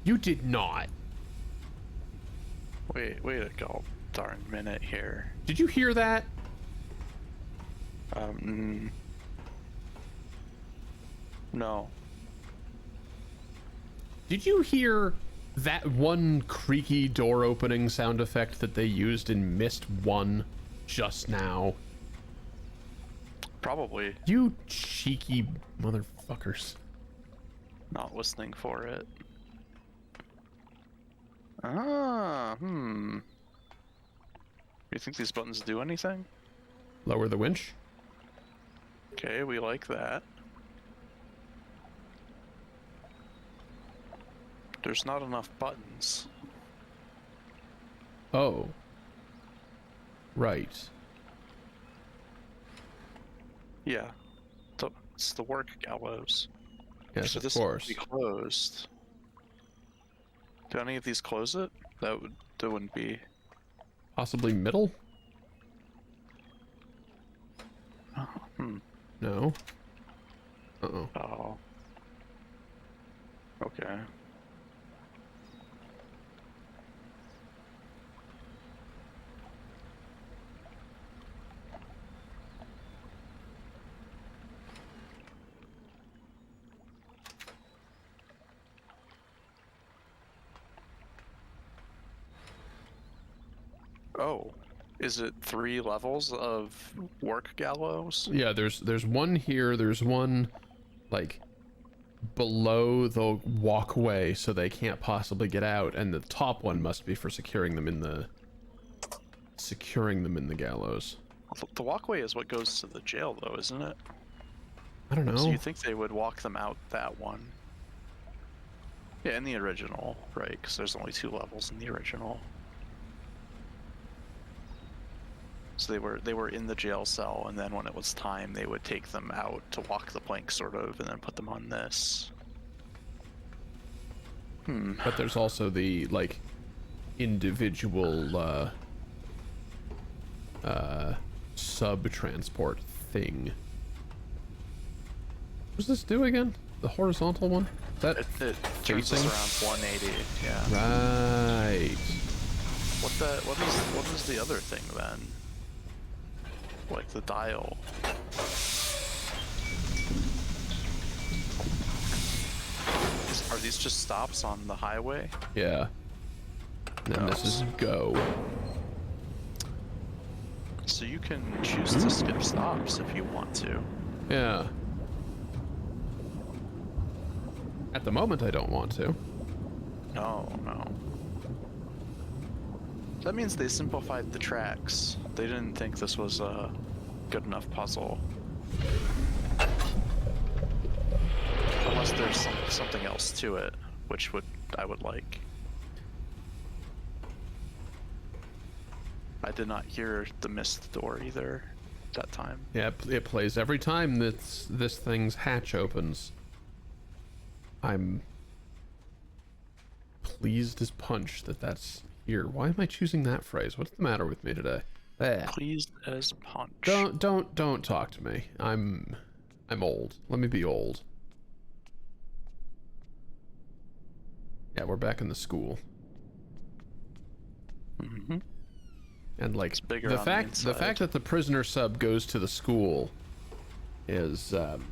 You did not.
Wait a darn minute here.
Did you hear that?
No.
Did you hear that one creaky door opening sound effect that they used in Myst 1 just now?
Probably.
You cheeky motherfuckers.
Not listening for it. You think these buttons do anything?
Lower the winch.
Okay, we like that. There's not enough buttons.
Oh. Right.
Yeah. It's the work gallows.
Yes,
so
of
this
course.
would be closed. Do any of these close it? That wouldn't be.
Possibly middle? No. Uh-oh.
Oh. Okay. Oh, is it 3 levels of work gallows?
Yeah, there's one here, there's one like below the walkway so they can't possibly get out, and the top one must be for securing them in the gallows.
The walkway is what goes to the jail though, isn't it?
I don't know.
So you think they would walk them out that one? Yeah, in the original, right? Because there's only 2 levels in the original. So they were in the jail cell, and then when it was time, they would take them out to walk the plank, sort of, and then put them on this.
But there's also the like individual sub-transport thing. What does this do again? The horizontal one? Is that
It turns us around 180. Yeah.
Right.
What is the other thing then? Like the dial. Are these just stops on the highway?
Yeah. And then this is go.
So you can choose to skip stops if you want to.
Yeah. At the moment, I don't want to.
No, no. That means they simplified the tracks. They didn't think this was a good enough puzzle. Unless there's something else to it, which I would like. I did not hear the missed door either that time.
Yeah, it plays every time this thing's hatch opens. I'm pleased as punch that that's here. Why am I choosing that phrase? What's the matter with me today?
Pleased as punch.
Don't talk to me. I'm old. Let me be old. Yeah, we're back in the school.
Mm-hmm.
And like
bigger
the
on
fact that the prisoner sub goes to the school is
And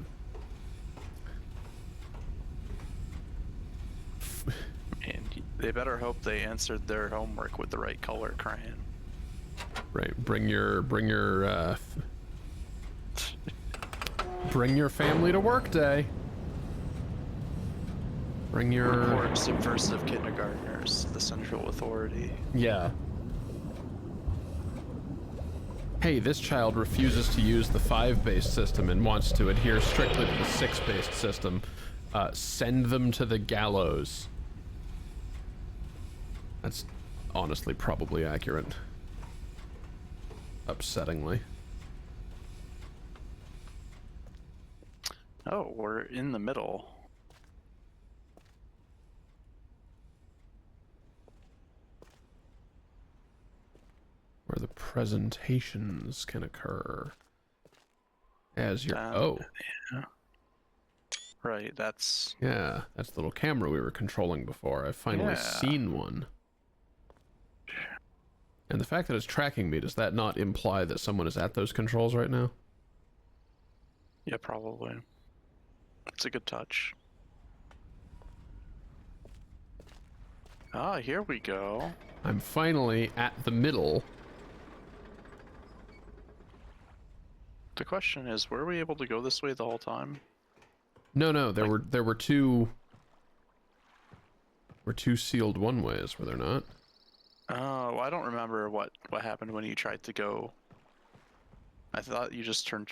they better hope they answered their homework with the right color crayon.
right. Bring your family to work day. Bring your
Report subversive kindergartners, the central authority.
yeah. Hey, this child refuses to use the 5-based system and wants to adhere strictly to the 6-based system. Send them to the gallows. That's honestly probably accurate. Upsettingly.
Oh, we're in the middle.
Where the presentations can occur. As your
Yeah. Right, that's...
Yeah, that's the little camera we were controlling before. I've finally seen one. And the fact that it's tracking me, does that not imply that someone is at those controls right now?
Yeah, probably. It's a good touch. Ah, here we go.
I'm finally at the middle.
The question is, were we able to go this way the whole time?
No, there were two sealed one ways, were there not?
Oh, I don't remember what happened when you tried to go. I thought you just turned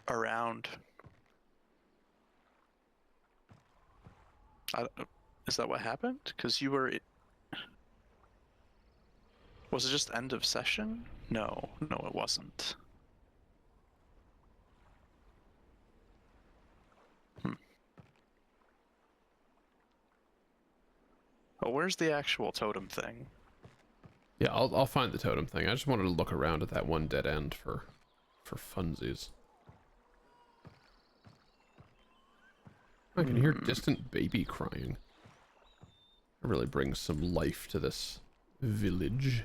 around. Is that what happened? Because you were... Was it just end of session? No, it wasn't. Oh, where's the actual totem thing?
Yeah, I'll find the totem thing. I just wanted to look around at that one dead end for funsies. I can hear distant baby crying. It really brings some life to this village.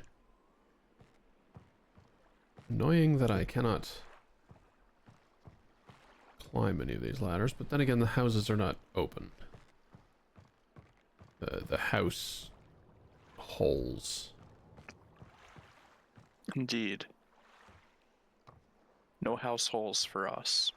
Annoying that I cannot climb any of these ladders, but then again the houses are not open. The house holes.
Indeed. No house holes for us.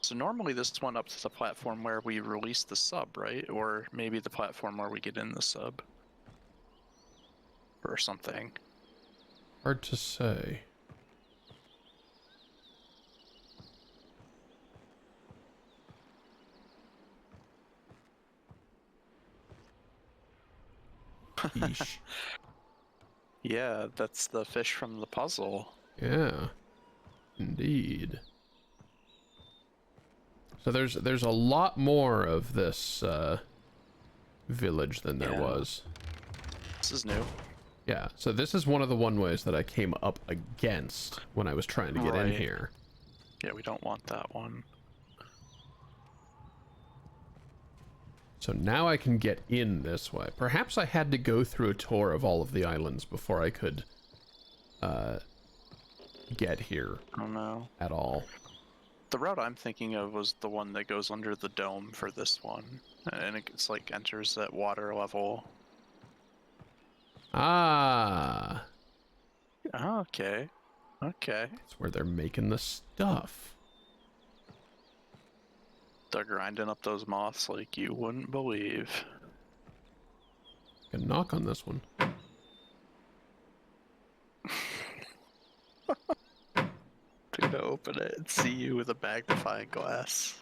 So normally this one up to the platform where we release the sub, right? Or maybe the platform where we get in the sub. Or something.
Hard to say. Yeesh.
Yeah, that's the fish from the puzzle.
Yeah, indeed. So there's a lot more of this village than there was.
This is new.
Yeah, so this is one of the one ways that I came up against when I was trying to get in here.
Yeah, we don't want that one.
So now I can get in this way. Perhaps I had to go through a tour of all of the islands before I could get here.
Oh no.
At all.
The route I'm thinking of was the one that goes under the dome for this one, and it's like enters at water level.
Ah,
Oh, okay. Okay.
that's where they're making the stuff.
They're grinding up those moths like you wouldn't believe.
Can knock on this one.
To go open it and see you with a magnifying glass.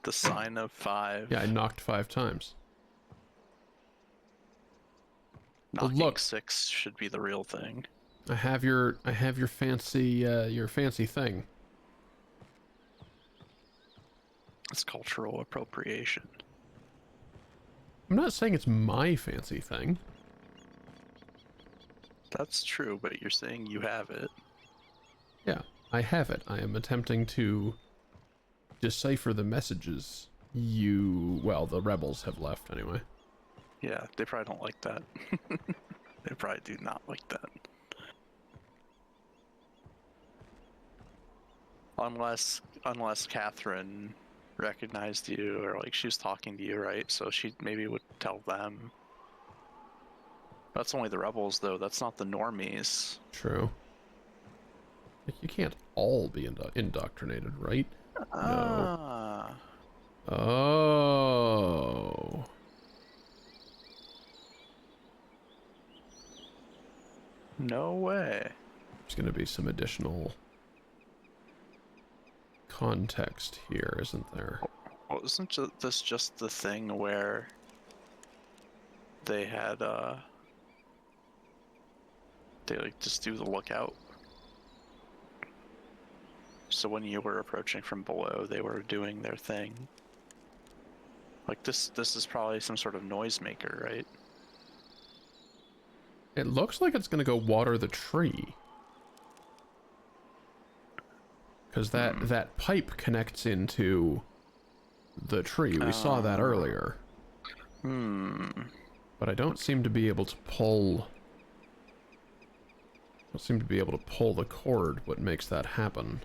The sign of 5.
Yeah, I knocked 5 times.
Knocking
look.
6 should be the real thing.
I have your fancy thing.
It's cultural appropriation.
I'm not saying it's my fancy thing.
That's true, but you're saying you have it.
Yeah, I have it. I am attempting to decipher the messages the rebels have left anyway.
Yeah, they probably don't like that. They probably do not like that. Unless Catherine recognized you, or like she was talking to you, right? So she maybe would tell them. That's only the rebels, though. That's not the normies.
True. You can't all be indoctrinated, right?
Ah.
No. Oh.
No way.
There's going to be some additional context here, isn't there?
Well, isn't this just the thing where they had, they like just do the lookout? So when you were approaching from below, they were doing their thing. Like this is probably some sort of noisemaker, right?
It looks like it's going to go water the tree. Because that pipe connects into the tree. We saw that earlier. But I don't seem to be able to pull... I don't seem to be able to pull the cord. What makes that happen?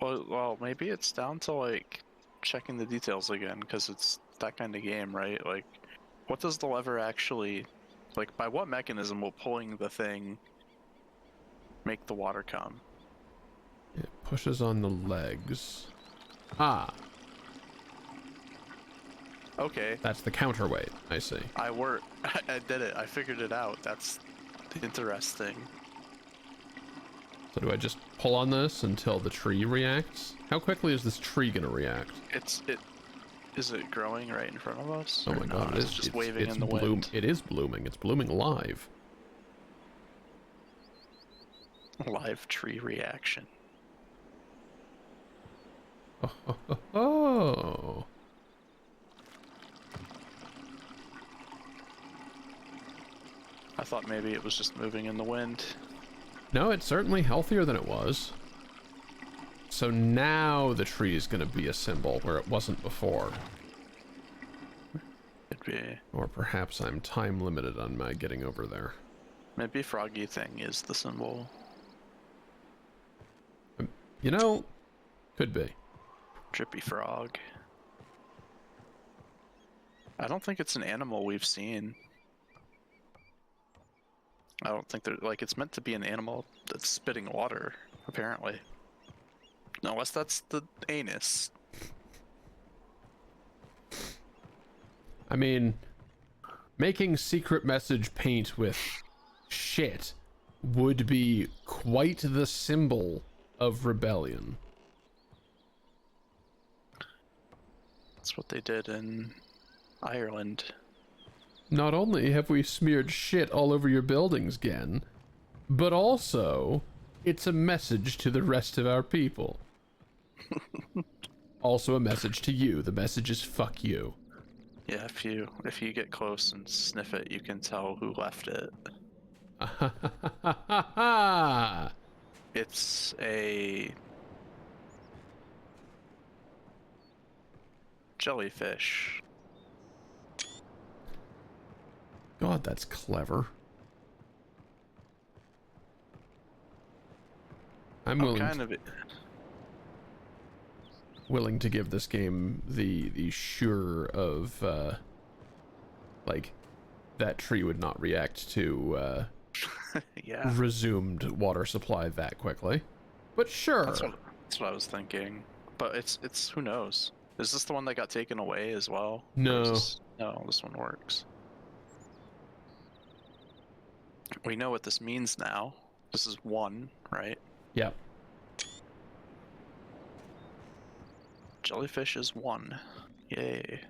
Well, maybe it's down to like checking the details again, because it's that kind of game, right? Like, what does the lever actually, like, by what mechanism will pulling the thing make the water come?
It pushes on the legs. Ah.
Okay.
That's the counterweight, I see.
I did it. I figured it out. That's interesting.
So do I just pull on this until the tree reacts? How quickly is this tree gonna react?
Is it growing right in front of us?
Oh my god, it is.
It's just waving in the wind.
It is blooming. It's blooming live.
Live tree reaction.
Oh.
I thought maybe it was just moving in the wind.
No, it's certainly healthier than it was. So now the tree is going to be a symbol where it wasn't before.
Could be.
Or perhaps I'm time limited on my getting over there.
Maybe froggy thing is the symbol.
You know, could be.
Drippy frog. I don't think it's an animal we've seen. I don't think like, it's meant to be an animal that's spitting water, apparently. Unless that's the anus.
I mean, making secret message paint with shit would be quite the symbol of rebellion.
That's what they did in Ireland.
Not only have we smeared shit all over your buildings, Gen, but also it's a message to the rest of our people. Also a message to you. The message is fuck you.
Yeah, if you get close and sniff it, you can tell who left it. It's a jellyfish.
God, that's clever. I'm
I'm
willing to give this game the sure of like that tree would not react to
yeah.
resumed water supply that quickly. But sure.
That's what I was thinking. But it's who knows? Is this the one that got taken away as well?
No.
No, this one works. We know what this means now. This is 1, right?
Yep.
Jellyfish is 1. Yay.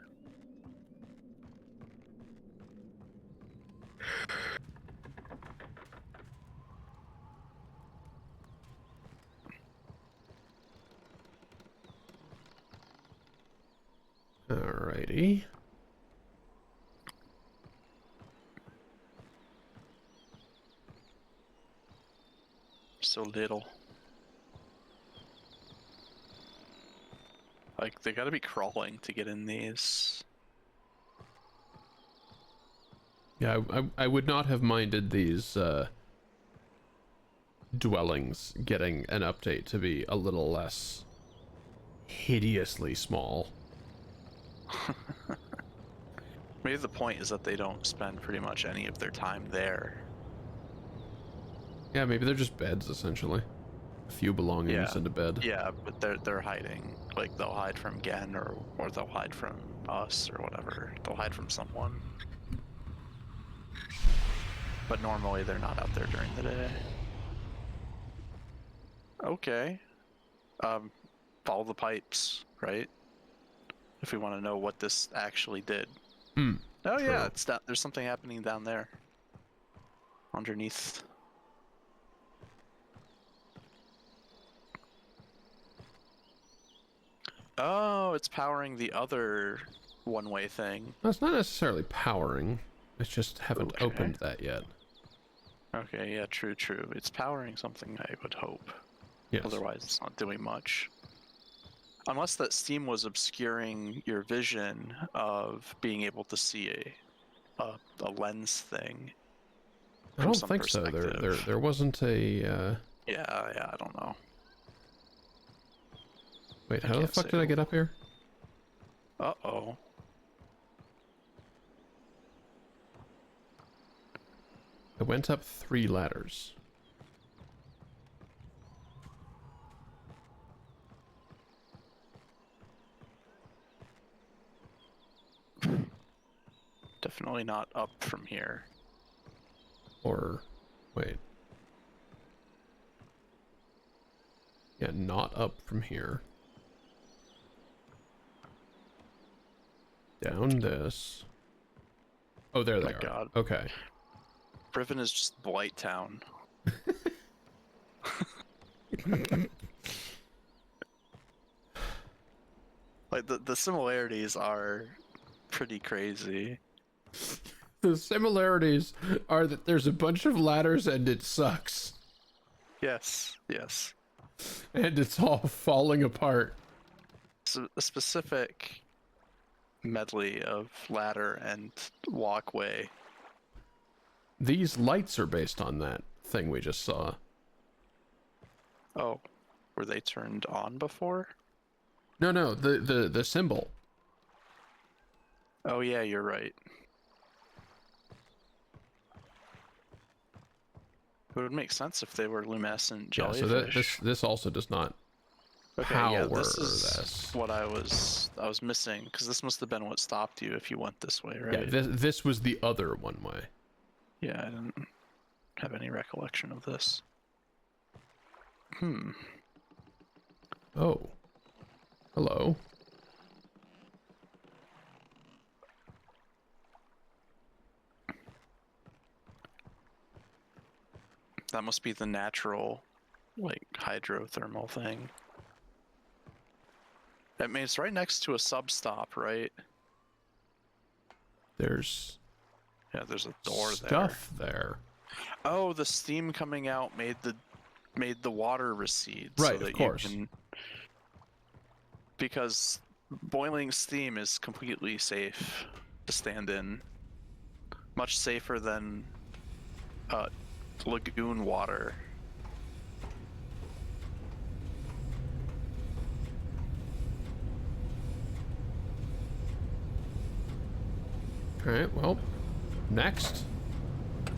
Alrighty.
So little. Like, they gotta be crawling to get in these.
Yeah, I would not have minded these dwellings getting an update to be a little less hideously small.
Maybe the point is that they don't spend pretty much any of their time there.
Yeah, maybe they're just beds, essentially. A few belongings and a bed.
Yeah, but they're hiding. Like, they'll hide from Gen, or they'll hide from us, or whatever. They'll hide from someone. But normally they're not out there during the day. Okay. Follow the pipes, right? If we want to know what this actually did.
Hmm.
Oh
True.
yeah, it's down, there's something happening down there. Underneath. Oh, it's powering the other one-way thing.
Well, it's not necessarily powering. It's just haven't opened that yet.
Okay, yeah, true. It's powering something, I would hope.
Yes.
Otherwise, it's not doing much. Unless that steam was obscuring your vision of being able to see a lens thing.
I don't think so. There wasn't a.
Yeah, I don't know.
Wait, how the fuck did I get up here?
Uh-oh.
I went up 3 ladders.
Definitely not up from here.
Or, wait. Yeah, not up from here. Down this. Oh, there they are.
God.
Okay.
Riven is just Blight Town. Like, the similarities are pretty crazy.
The similarities are that there's a bunch of ladders and it sucks.
Yes.
And it's all falling apart.
So a specific medley of ladder and walkway.
These lights are based on that thing we just saw.
Oh, were they turned on before?
No, the symbol.
Oh yeah, you're right. It would make sense if they were luminescent jellyfish.
Yeah, so this also does not power
yeah, this is what I was missing, because this must have been what stopped you if you went this way, right?
Yeah, this was the other one way.
Yeah, I didn't have any recollection of this.
Oh. Hello.
That must be the natural, like, hydrothermal thing. I mean, it's right next to a sub-stop, right?
There's
a door
stuff there.
Oh, the steam coming out made the water recede.
Right,
so that
of course.
Because boiling steam is completely safe to stand in. Much safer than lagoon water.
Alright, well, next.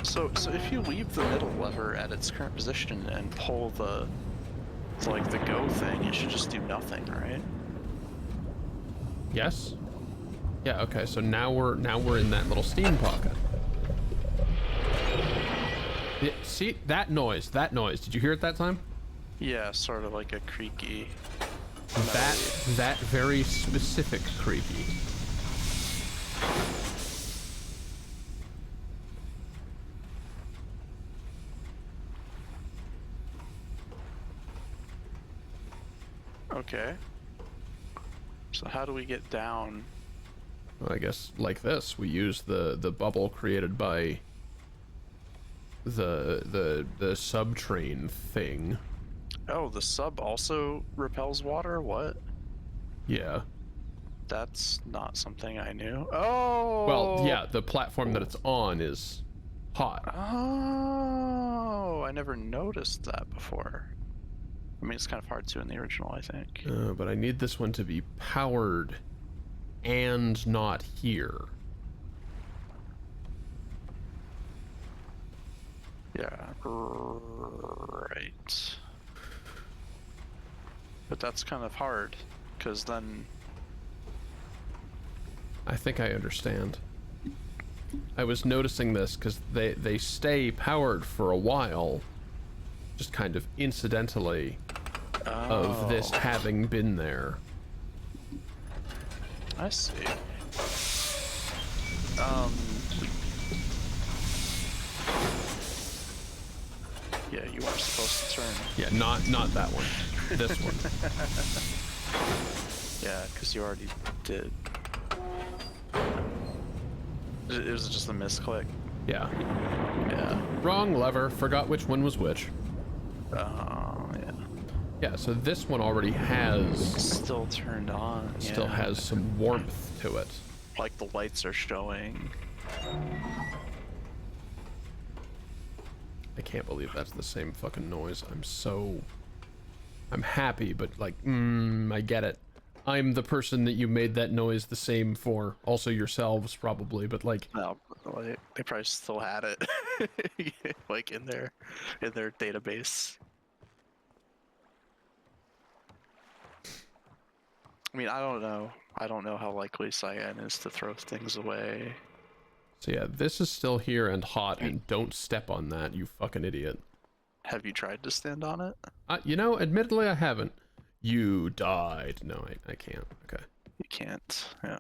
So if you leave the middle lever at its current position and pull the go thing, it should just do nothing, right?
Yes? Yeah, okay, so now we're in that little steam pocket. Yeah, see, that noise, did you hear it that time?
Yeah, sort of like a creaky.
That very specific creaky.
Okay. So how do we get down?
Well, I guess like this, we use the bubble created by the subtrain thing.
Oh, the sub also repels water? What?
Yeah.
That's not something I knew. Oh!
Well, yeah, the platform that it's on is hot.
Oh, I never noticed that before. I mean, it's kind of hard to in the original, I think.
But I need this one to be powered and not here.
Yeah, right. But that's kind of hard, because then...
I think I understand. I was noticing this because they stay powered for a while, just kind of incidentally, of this having been there.
I see. Yeah, you weren't supposed to turn.
Yeah, not that one. This one.
Yeah, because you already did. It was just a misclick.
Yeah.
Yeah.
Wrong lever. Forgot which one was which.
Yeah.
Yeah, so this one already has...
Still turned on.
Still has some warmth to it.
Like the lights are showing.
I can't believe that's the same fucking noise. I'm happy, but like, I get it. I'm the person that you made that noise the same for. Also yourselves, probably, but like...
No, they probably still had it. Like in their database. I mean, I don't know. I don't know how likely Cyan is to throw things away.
So yeah, this is still here and hot, and don't step on that, you fucking idiot.
Have you tried to stand on it?
You know, admittedly I haven't. You died. No, I can't. Okay.
You can't. Yeah.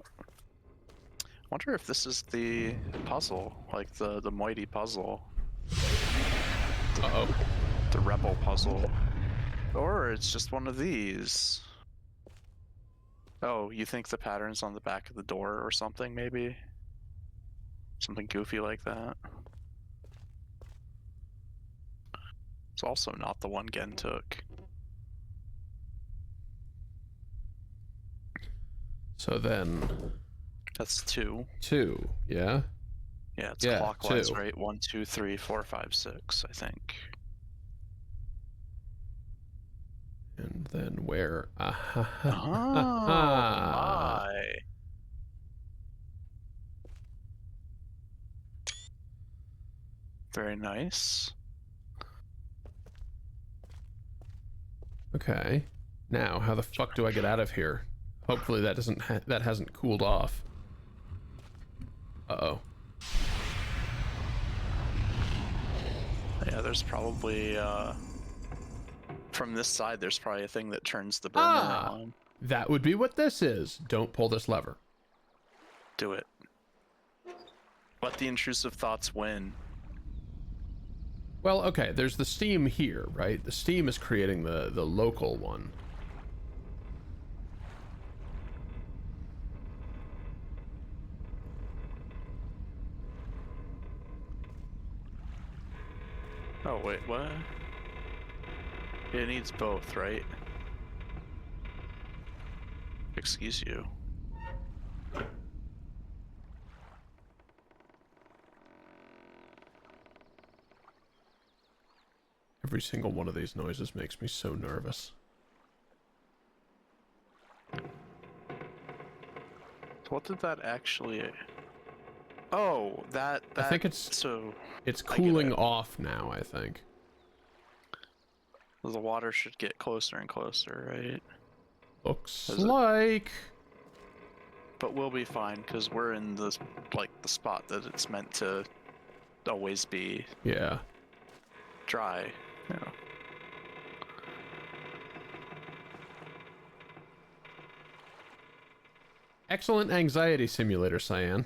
Wonder if this is the puzzle, like the mighty puzzle.
Uh-oh.
The rebel puzzle. Or it's just one of these. Oh, you think the pattern's on the back of the door or something, maybe? Something goofy like that. It's also not the one Gen took.
So then...
That's 2.
2, yeah?
Yeah, it's
Yeah,
clockwise,
2.
right? 1, 2, 3, 4, 5, 6, I think.
And then where?
Oh my. Very nice.
Okay. Now, how the fuck do I get out of here? Hopefully that that hasn't cooled off. Uh-oh.
Yeah, there's probably, from this side, there's probably a thing that turns the burner on.
That would be what this is. Don't pull this lever.
Do it. Let the intrusive thoughts win.
Well, okay, there's the steam here, right? The steam is creating the local one.
Oh, wait, what? It needs both, right? Excuse you.
Every single one of these noises makes me so nervous.
What did that actually... Oh, that
I think it's
so
it's
I get
cooling
it.
off now, I think.
The water should get closer and closer, right?
Looks
Is it?
like.
But we'll be fine because we're in the spot that it's meant to always be
Yeah.
dry. Yeah.
Excellent anxiety simulator, Cyan.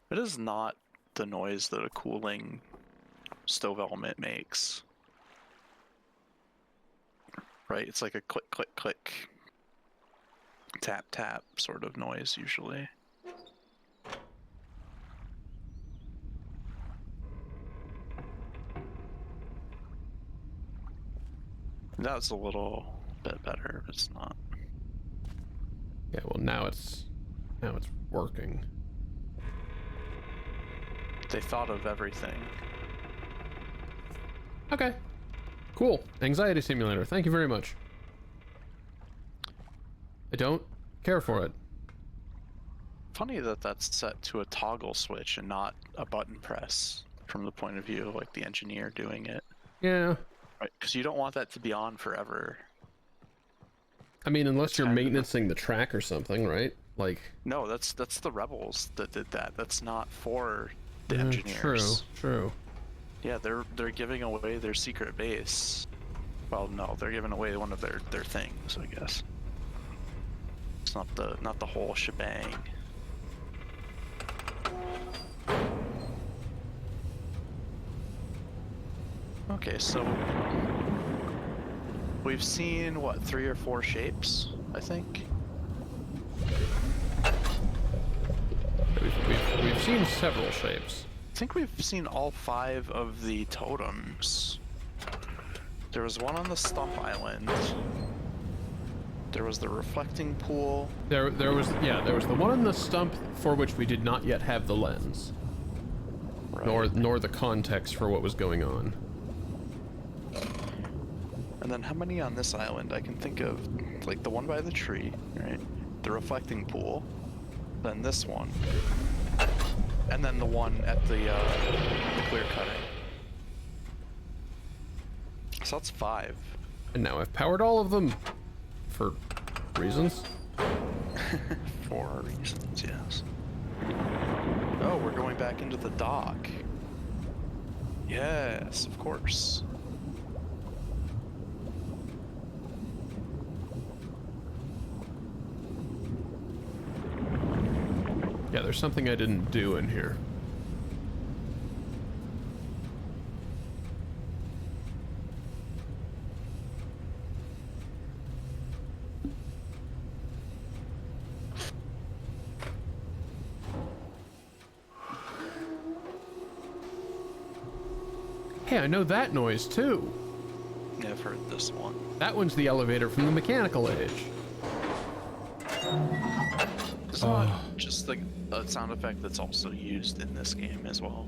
It is not the noise that a cooling stove element makes. Right? It's like a click, click, click, tap, tap sort of noise usually. That's a little bit better, but it's not.
Yeah, well now it's working.
They thought of everything.
Okay. Cool. Anxiety simulator. Thank you very much. I don't care for it.
Funny that that's set to a toggle switch and not a button press from the point of view of like the engineer doing it.
Yeah.
Right, because you don't want that to be on forever.
I mean, unless
It's
you're
kind of
maintaining the track or something, right? Like.
No, that's the rebels that did that. That's not for the engineers.
True.
Yeah, they're giving away their secret base. Well, no, they're giving away one of their things, I guess. It's not the whole shebang. Okay, so we've seen what, 3 or 4 shapes, I think.
We've seen several shapes.
I think we've seen all 5 of the totems. There was one on the Stump Island. There was the reflecting pool.
There was the one on the stump for which we did not yet have the lens,
Right.
nor the context for what was going on.
And then how many on this island? I can think of, like the one by the tree, right? The reflecting pool. Then this one. And then the one at the clear cutting. So that's 5.
And now I've powered all of them for reasons.
For reasons, yes. Oh, we're going back into the dock. Yes, of course.
Yeah, there's something I didn't do in here. Hey, I know that noise too.
Yeah, I've heard this one.
That one's the elevator from the mechanical age.
It's not just like a sound effect that's also used in this game as well.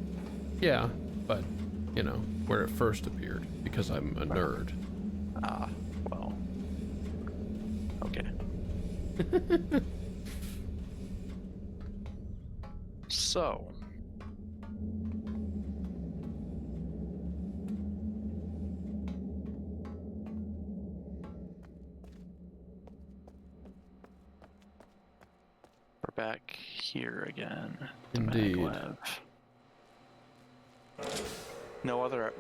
Yeah, but, you know, where it first appeared, because I'm a nerd.
Ah, well. Okay. So. We're back here again. The
Indeed.
maglev. No other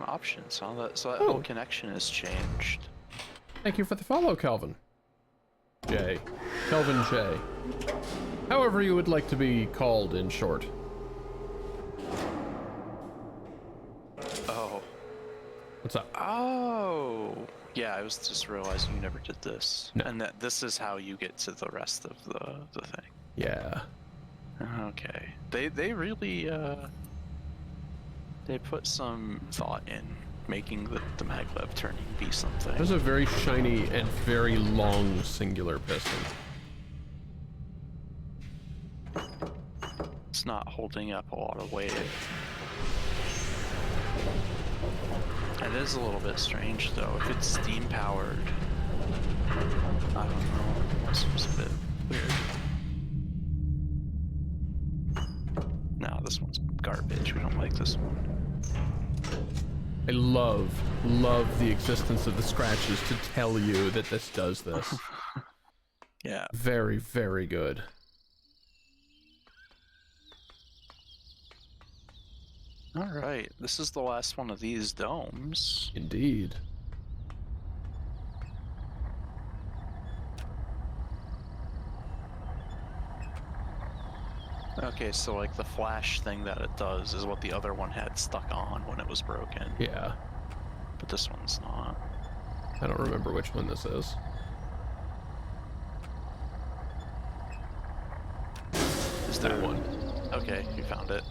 options, huh? So that whole connection has changed.
Thank you for the follow, Calvin. J. Kelvin J. However you would like to be called in short.
Oh.
What's up?
Oh. Yeah, I was just realizing you never did this.
No.
And that this is how you get to the rest of the thing.
Yeah.
Okay. They really they put some thought in making the maglev turning be something.
There's a very shiny and very long singular piston.
It's not holding up a lot of weight. It is a little bit strange though. If it's steam powered, I don't know. It seems a bit weird.
I love the existence of the scratches to tell you that this does this.
Yeah.
Very, very good.
Alright, this is the last one of these domes.
Indeed.
Okay, so like the flash thing that it does is what the other one had stuck on when it was broken.
Yeah.
But this one's not.
I don't remember which one this is.
Is
That
there
one.
Okay, you found it.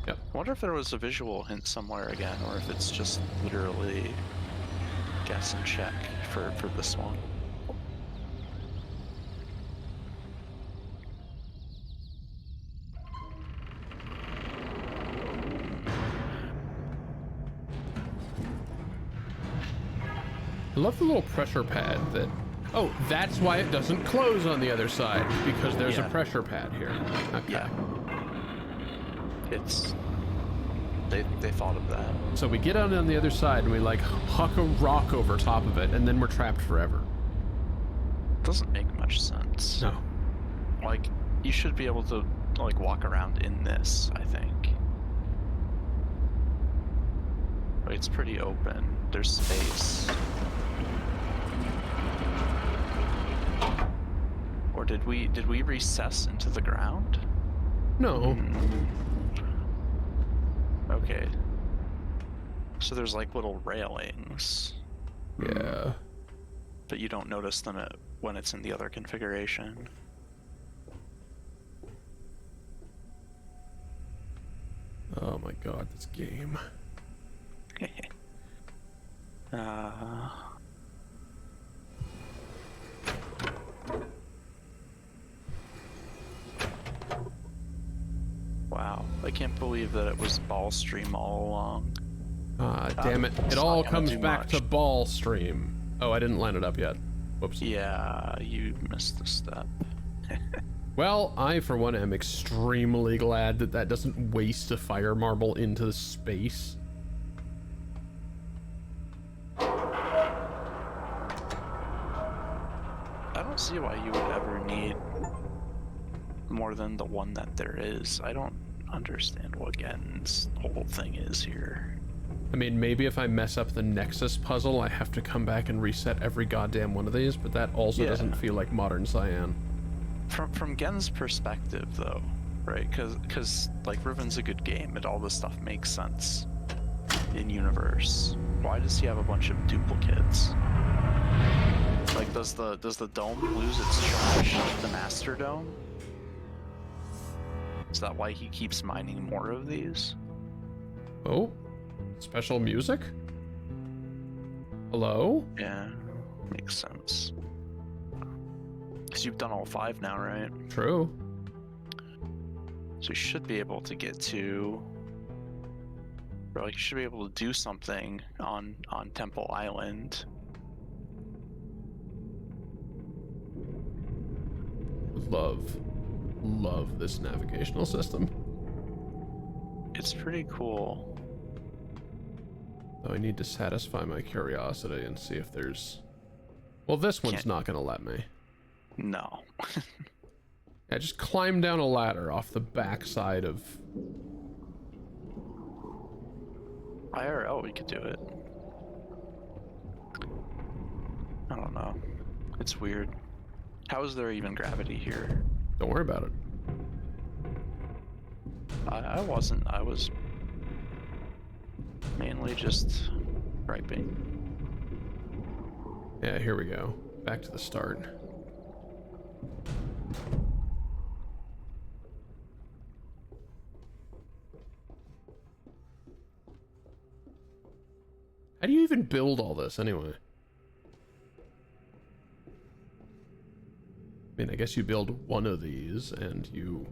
Yep.
I wonder if there was a visual hint somewhere again, or if it's just literally guess and check for this one.
I love the little pressure pad that... Oh, that's why it doesn't close on the other side, because there's a pressure pad here. Okay.
Yeah. It's... They thought of that.
So we get on the other side and we like huck a rock over top of it, and then we're trapped forever.
Doesn't make much sense.
No.
Like, you should be able to, like, walk around in this, I think. Like, it's pretty open. There's space. Or did we recess into the ground?
No.
Okay. So there's like little railings.
Yeah.
But you don't notice them when it's in the other configuration.
Oh my god, this game.
Wow, I can't believe that it was ball stream all along.
Ah, damn it. It all comes back to ball stream. Oh, I didn't line it up yet. Whoops.
Yeah, you missed a step.
Well, I, for one, am extremely glad that that doesn't waste a fire marble into space.
I don't see why you would ever need more than the one that there is. I don't understand what Gen's whole thing is here.
I mean, maybe if I mess up the Nexus puzzle, I have to come back and reset every goddamn one of these, but that also doesn't feel like modern Cyan.
From Gen's perspective, though, right? Because like Riven's a good game, and all this stuff makes sense in universe. Why does he have a bunch of duplicates? Like, does the dome lose its charge? The master dome? Is that why he keeps mining more of these?
Oh, special music? Hello?
Yeah, makes sense. Because you've done all 5 now, right?
True.
So you should be able to get to... Or like, you should be able to do something on Temple Island.
Love this navigational system.
It's pretty cool.
Though I need to satisfy my curiosity and see if there's... Well, this one's not gonna let me.
No.
Yeah, just climb down a ladder off the backside of...
IRL, we could do it. I don't know. It's weird. How is there even gravity here?
Don't worry about it.
I wasn't. I was mainly just griping.
Yeah, here we go. Back to the start. How do you even build all this anyway? I mean, I guess you build one of these and you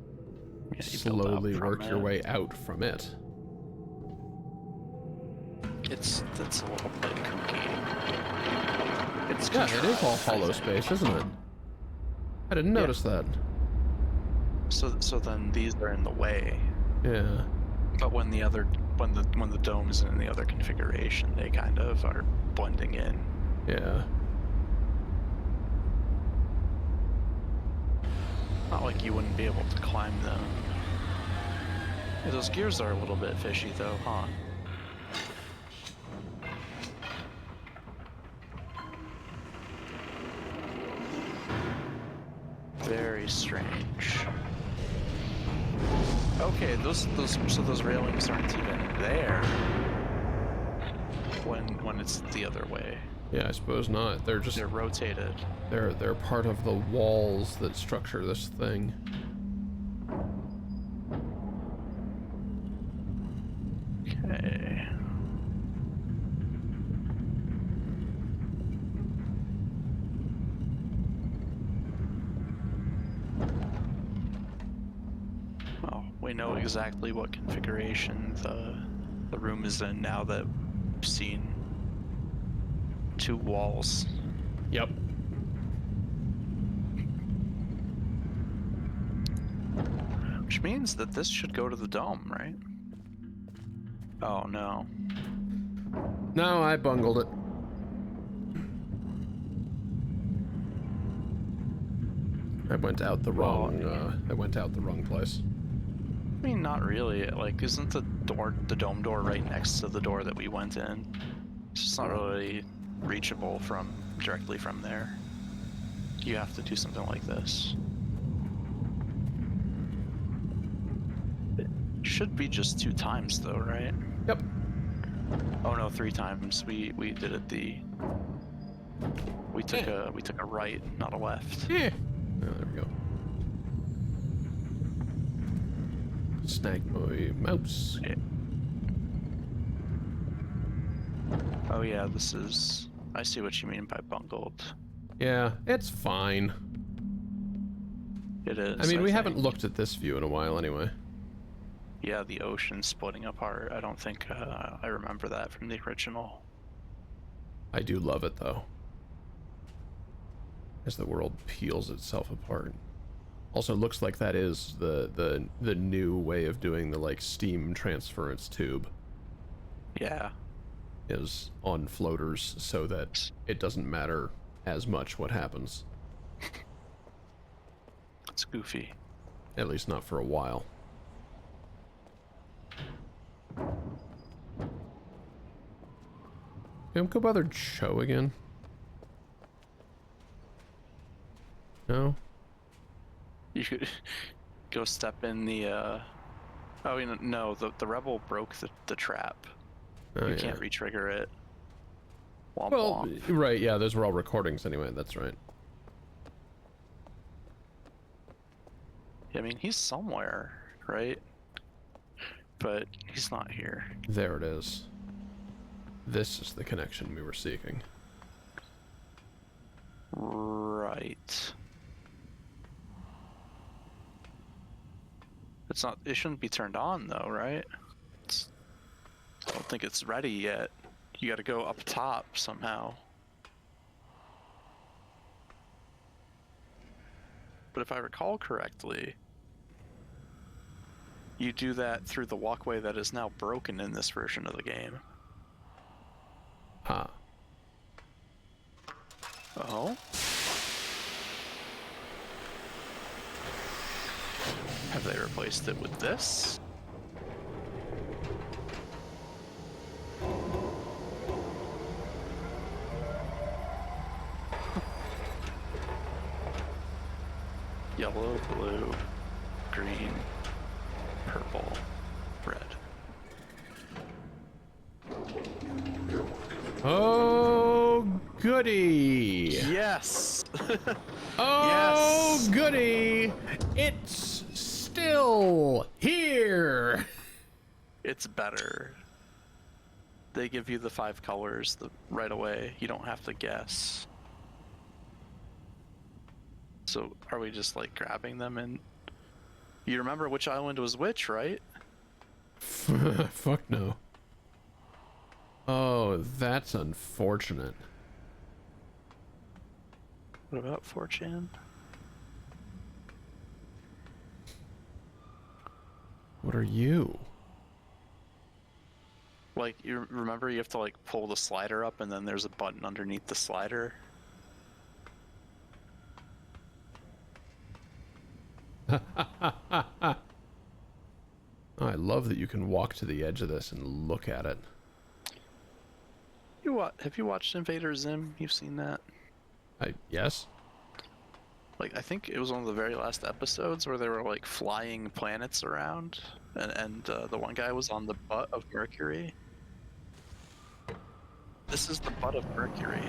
slowly work your way out from it.
That's a little bit kooky. It's
Yeah, it is all hollow space, isn't it? I didn't notice that.
So then these are in the way.
Yeah.
But when the other when the dome is in the other configuration, they kind of are blending in.
Yeah.
Not like you wouldn't be able to climb them. Yeah, those gears are a little bit fishy though, huh? Very strange. Okay, those railings aren't even there when it's the other way.
Yeah, I suppose not. They're
rotated.
They're part of the walls that structure this thing.
Okay. Well, we know exactly what configuration the room is in now that we've seen 2 walls.
Yep.
Which means that this should go to the dome, right? Oh no.
No, I bungled it. I went out the wrong place.
I mean, not really. Like, isn't the dome door right next to the door that we went in? It's just not really reachable directly from there. You have to do something like this. It should be just 2 times though, right?
Yep.
Oh no, 3 times. We did it we took a right, not a left.
Yeah. Oh, there we go. Snag my mouse.
Yeah. Oh yeah, this is... I see what you mean by bungled.
Yeah, it's fine.
It is.
I mean, we haven't looked at this view in a while anyway.
Yeah, the ocean splitting apart. I don't think I remember that from the original.
I do love it though. As the world peels itself apart. Also looks like that is the new way of doing the like steam transference tube.
Yeah.
Is on floaters so that it doesn't matter as much what happens.
It's goofy.
At least not for a while. Can go bother Cho again? No?
You could go step in the oh no, the rebel broke the trap.
Oh,
you
yeah.
can't re-trigger it. Womp
Well,
womp.
right, yeah, those were all recordings anyway, that's right.
I mean, he's somewhere, right? But he's not here.
There it is. This is the connection we were seeking.
Right. It shouldn't be turned on though, right? I don't think it's ready yet. You gotta go up top somehow. But if I recall correctly, you do that through the walkway that is now broken in this version of the game.
Ah.
Oh? Have they replaced it with this? Yellow, blue, green, purple, red.
Oh, goody!
Yes!
Oh,
Yes!
goody! It's still here!
It's better. They give you the 5 colors right away. You don't have to guess. So are we just like grabbing them and... You remember which island was which, right?
Fuck no. Oh, that's unfortunate.
What about 4chan?
What are you?
Like, you remember you have to, like, pull the slider up and then there's a button underneath the slider?
I love that you can walk to the edge of this and look at it.
Have you watched Invader Zim? You've seen that?
Yes?
Like, I think it was one of the very last episodes where they were, like, flying planets around, and the one guy was on the butt of Mercury. This is the butt of Mercury.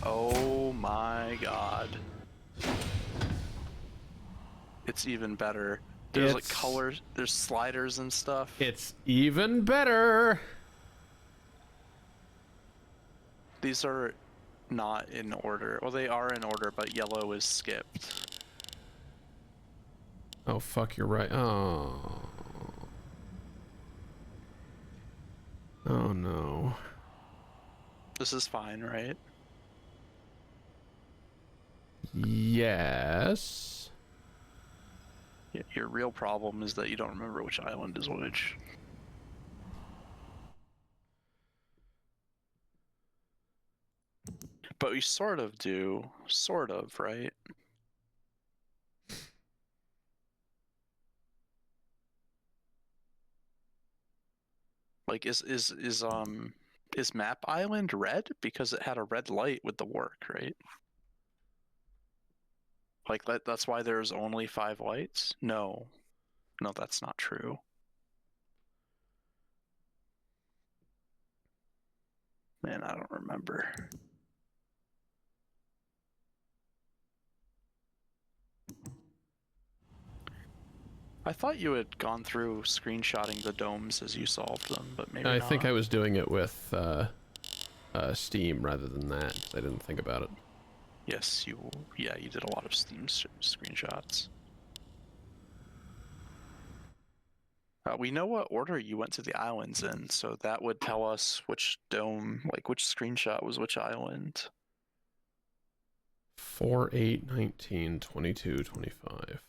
Oh my god. It's even better. There's like colors, there's sliders and stuff.
It's even better.
These are not in order. Well, they are in order, but yellow is skipped.
Oh, fuck, you're right. Oh. Oh, no.
This is fine, right?
Yes.
Your real problem is that you don't remember which island is which. But we sort of do. Sort of, right? Like, is Map Island red? Because it had a red light with the work, right? Like, that's why there's only 5 lights? No. No, that's not true. Man, I don't remember. I thought you had gone through screenshotting the domes as you solved them, but maybe
I
not.
think I was doing it with Steam rather than that, 'cause I didn't think about it.
Yes, you did a lot of Steam screenshots. We know what order you went to the islands in, so that would tell us which dome, like which screenshot was which island.
4, 8, 19, 22, 25.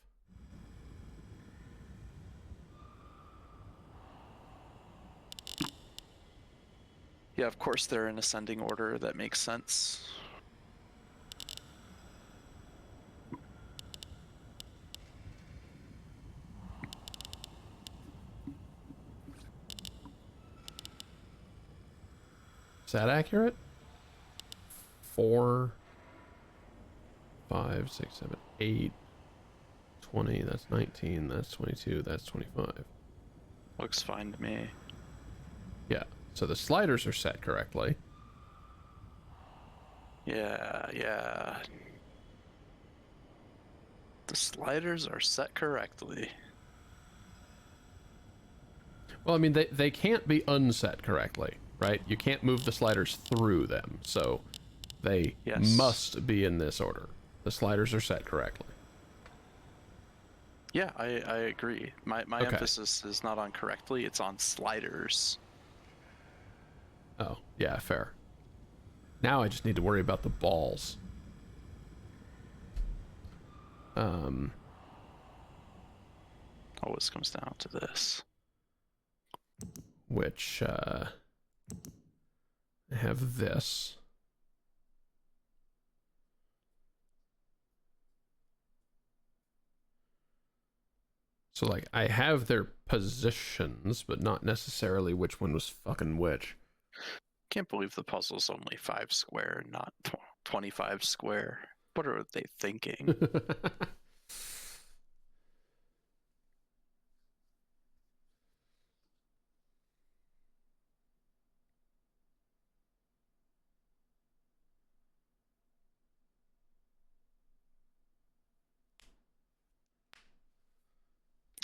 Yeah, of course they're in ascending order. That makes sense.
Is that accurate? 4, 5, 6, 7, 8, 20, that's 19, that's 22, that's 25.
Looks fine to me.
Yeah, so the sliders are set correctly.
Yeah. The sliders are set correctly.
Well, I mean, they can't be unset correctly, right? You can't move the sliders through them, so they must be in this order. The sliders are set correctly.
Yeah, I agree. My emphasis is not on correctly, it's on sliders.
Oh, yeah, fair. Now I just need to worry about the balls.
Always comes down to this.
Which, I have this. So, like, I have their positions, but not necessarily which one was fucking which.
Can't believe the puzzle's only 5 square, not 25 square. What are they thinking?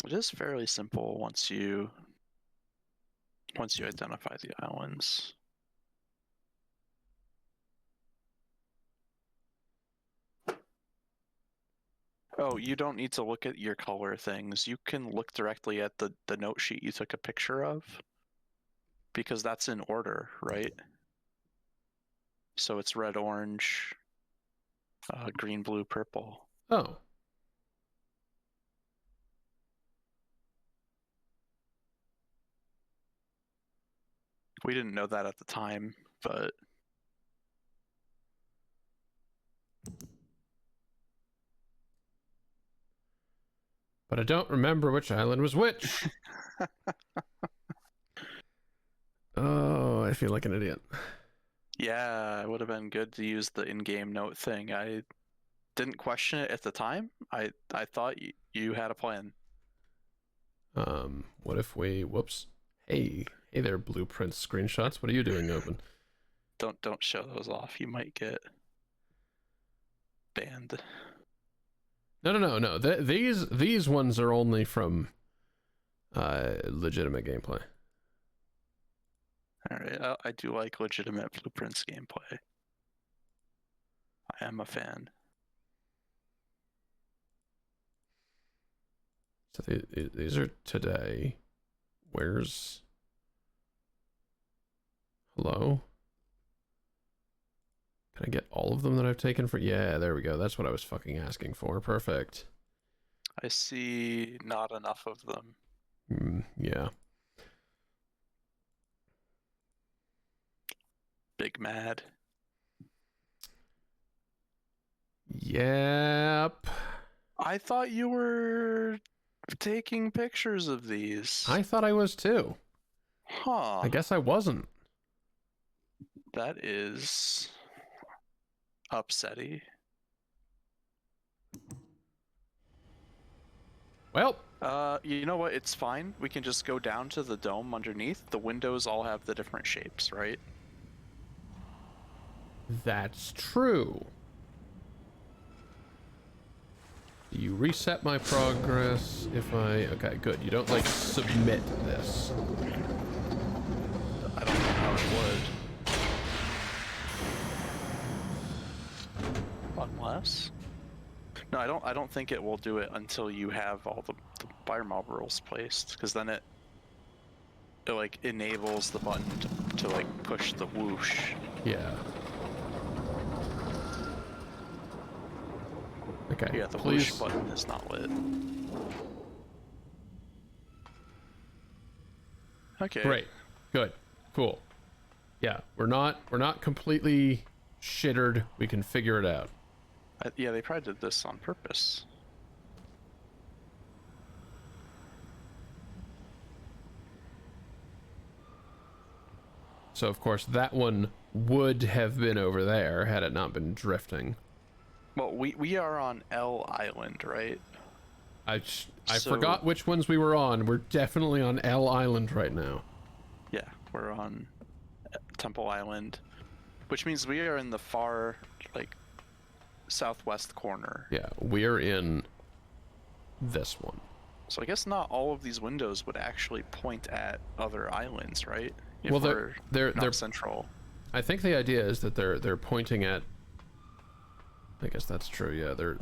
It is fairly simple once you identify the islands. Oh, you don't need to look at your color things. You can look directly at the note sheet you took a picture of, because that's in order, right? So it's red, orange, green, blue, purple.
Oh.
We didn't know that at the time, but
But I don't remember which island was which. Oh, I feel like an idiot.
yeah, it would have been good to use the in-game note thing. I didn't question it at the time. I thought you had a plan.
What if we, whoops. Hey there, blueprint screenshots. What are you doing open?
Don't show those off. You might get banned.
No. These ones are only from legitimate gameplay.
All right, I do like legitimate blueprints gameplay. I am a fan.
So these are today. Where's... Hello? Can I get all of them that I've taken for... Yeah, there we go. That's what I was fucking asking for. Perfect.
I see not enough of them.
Yeah.
Big mad.
Yep.
I thought you were taking pictures of these.
I thought I was too.
Huh.
I guess I wasn't.
That is upsetting.
Well,
you know what? It's fine. We can just go down to the dome underneath. The windows all have the different shapes, right?
that's true. Do you reset my progress if I... Okay, good. You don't, like, submit this.
I don't know how it would. Unless... No, I don't think it will do it until you have all the fire mob rules placed, because then it like enables the button to like push the whoosh.
Yeah. Okay.
Yeah, the
please.
whoosh button is not lit. Okay.
Great. Good. Cool. Yeah, we're not completely shittered. We can figure it out.
Yeah, they probably did this on purpose.
So of course that one would have been over there had it not been drifting.
Well, we are on L Island, right?
I
So-
forgot which ones we were on. We're definitely on L Island right now.
Yeah, we're on Temple Island, which means we are in the far, like, southwest corner.
Yeah, we're in this one.
So I guess not all of these windows would actually point at other islands, right? If
Well,
we're
they're
not central.
I think the idea is that they're pointing at... I guess that's true. Yeah, they're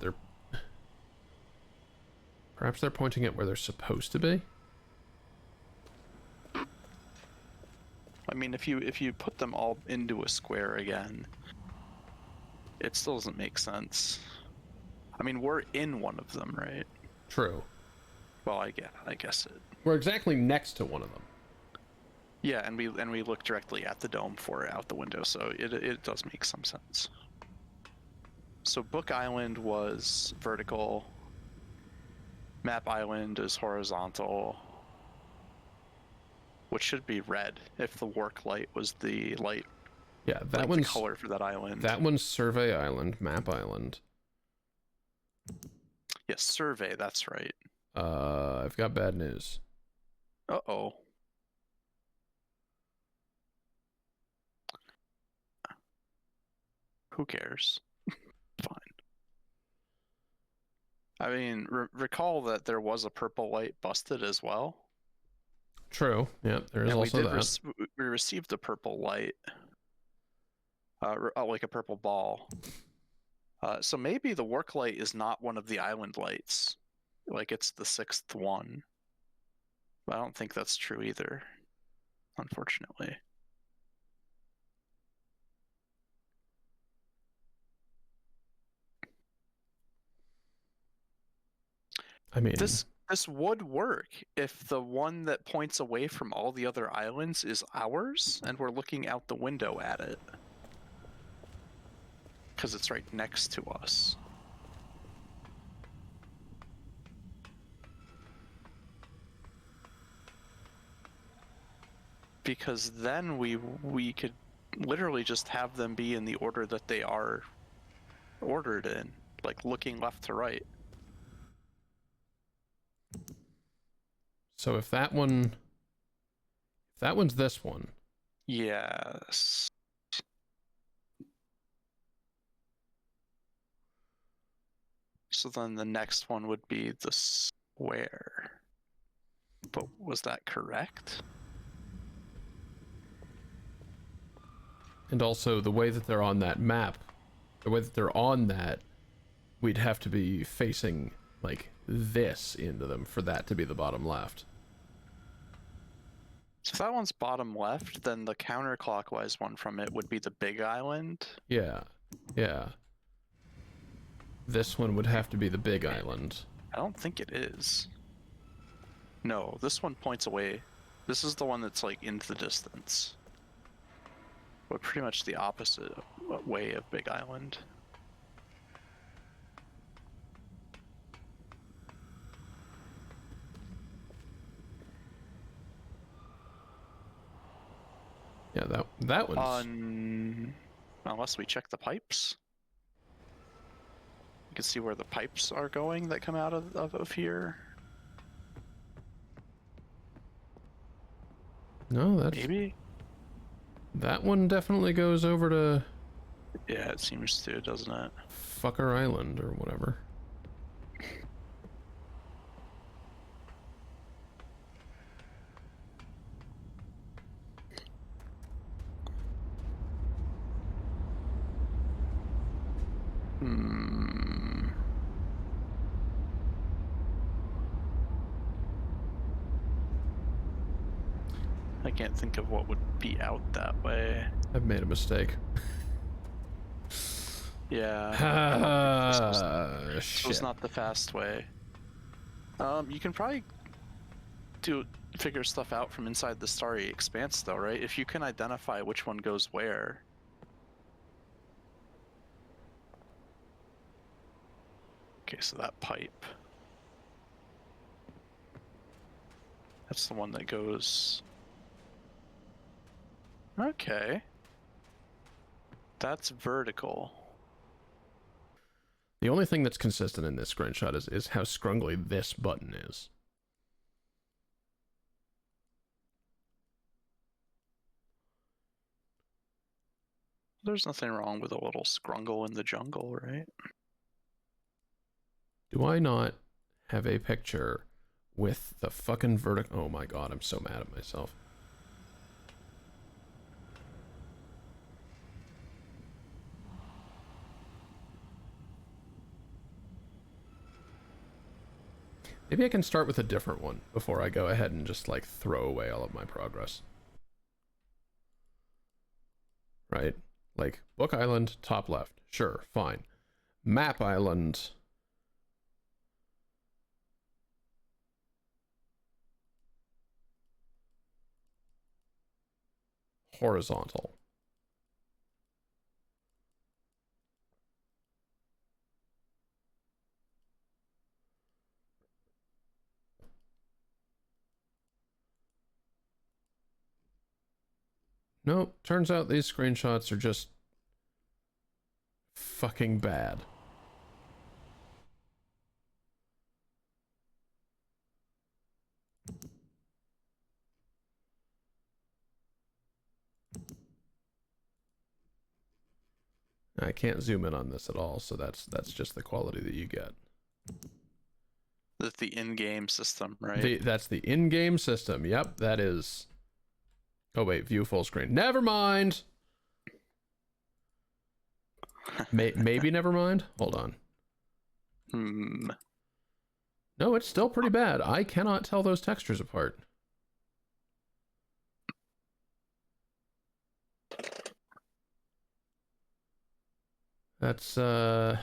perhaps they're pointing at where they're supposed to be.
I mean, if you put them all into a square again, it still doesn't make sense. I mean, we're in one of them, right?
True.
Well, I guess it.
We're exactly next to one of them.
Yeah, and we look directly at the dome for it out the window, so it does make some sense. So Book Island was vertical. Map Island is horizontal, which should be red if the work light was the light.
Yeah, that
like
one's
the color for that island.
That one's Survey Island, Map Island.
Yes, survey. That's right.
I've got bad news.
Uh-oh. Who cares? Fine. I mean, recall that there was a purple light busted as well.
True. Yeah, there is
And
also that.
we received a purple light. Like a purple ball. So maybe the work light is not one of the island lights. Like it's the sixth one. But I don't think that's true either, unfortunately.
I mean,
This This would work if the one that points away from all the other islands is ours, and we're looking out the window at it. Because it's right next to us. Because then we could literally just have them be in the order that they are ordered in, like looking left to right.
So if that one's this one.
Yes. So then the next one would be the square. But was that correct?
And also the way that they're on that map, the way that they're on that, we'd have to be facing like this into them for that to be the bottom left.
So if that one's bottom left, then the counterclockwise one from it would be the big island.
Yeah, yeah. This one would have to be the big island.
I don't think it is. No, this one points away. This is the one that's like into the distance. But pretty much the opposite way of Big Island.
Yeah, that one's...
Unless we check the pipes. You can see where the pipes are going that come out of here.
No, that's...
Maybe?
That one definitely goes over to...
Yeah, it seems to, doesn't it?
Fucker Island or whatever.
I can't think of what would be out that way.
I've made a mistake.
Yeah. This
Shit.
was not the fast way. You can probably figure stuff out from inside the starry expanse though, right? If you can identify which one goes where. Okay, so that pipe. That's the one that goes... Okay. That's vertical.
The only thing that's consistent in this screenshot is how scrungly this button is.
There's nothing wrong with a little scrungle in the jungle, right?
Do I not have a picture with the fucking vertical... Oh my god, I'm so mad at myself. Maybe I can start with a different one before I go ahead and just, like, throw away all of my progress. Right? Like, Book Island, top left. Sure, fine. Map Island... horizontal. Nope, turns out these screenshots are just fucking bad. I can't zoom in on this at all, so that's just the quality that you get.
That's the in-game system, right?
That's the in-game system. Yep, that is... Oh wait, view full screen. Never mind! Maybe never mind? Hold on. No, it's still pretty bad. I cannot tell those textures apart. That's, some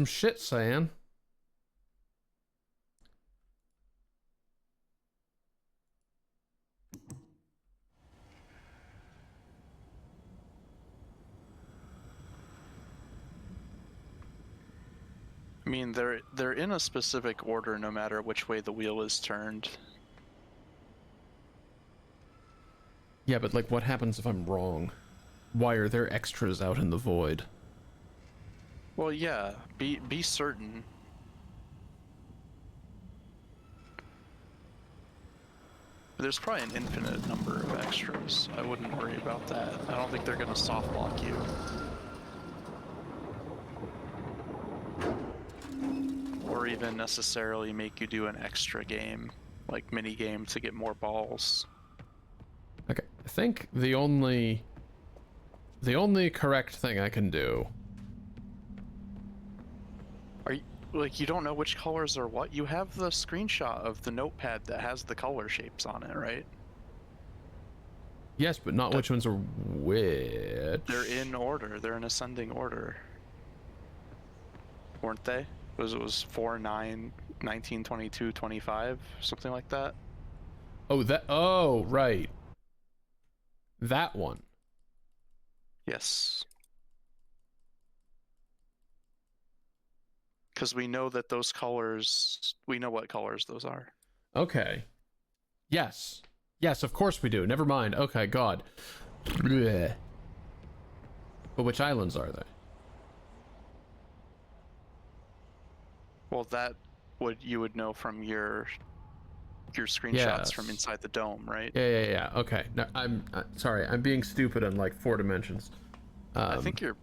shit, Cyan.
I mean, they're in a specific order no matter which way the wheel is turned.
Yeah, but like, what happens if I'm wrong? Why are there extras out in the void?
Well, yeah, be certain. There's probably an infinite number of extras. I wouldn't worry about that. I don't think they're gonna soft lock you. Or even necessarily make you do an extra game, like mini game to get more balls.
Okay, I think the only correct thing I can do.
Are you, like, you don't know which colors are what? You have the screenshot of the notepad that has the color shapes on it, right?
Yes, but not which ones are which.
They're in order. They're in ascending order. Weren't they? It was 4, 9, 19, 22, 25, something like that.
Oh, that. Oh, right. That one.
Yes. Because we know that those colors, we know what colors those are.
Okay. Yes. Yes, of course we do. Never mind. Okay, God. Blech. But which islands are they?
Well, that you would know from your screenshots
Yes.
from inside the dome, right?
Yeah. Okay. No, I'm sorry. I'm being stupid on like 4 dimensions.
I think you're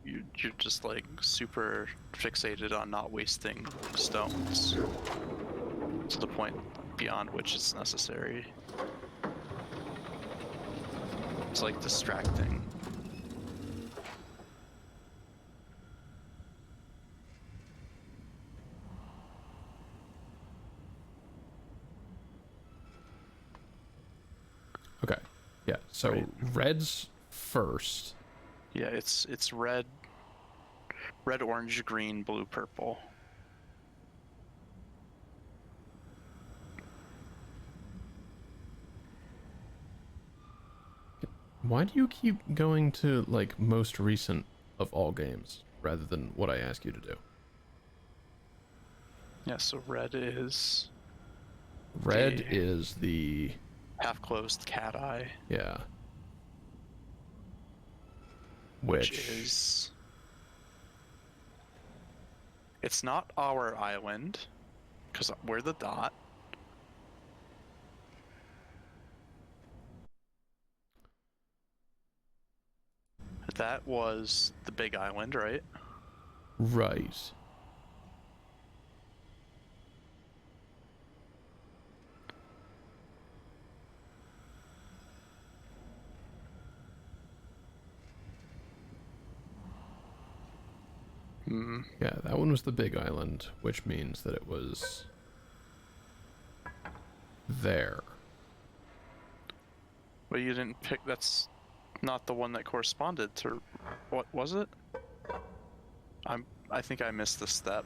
just like super fixated on not wasting stones to the point beyond which it's necessary. It's like distracting.
Okay. Yeah. So
Right.
red's first.
Yeah, it's red, orange, green, blue, purple.
Why do you keep going to like most recent of all games rather than what I ask you to do?
Yeah, so red is
the
half-closed cat eye.
yeah.
Which is... It's not our island, because we're the dot. That was the big island, right?
Right.
Hmm.
Yeah, that one was the big island, which means that it was there.
But you didn't pick... That's not the one that corresponded to... What was it? I think I missed the step.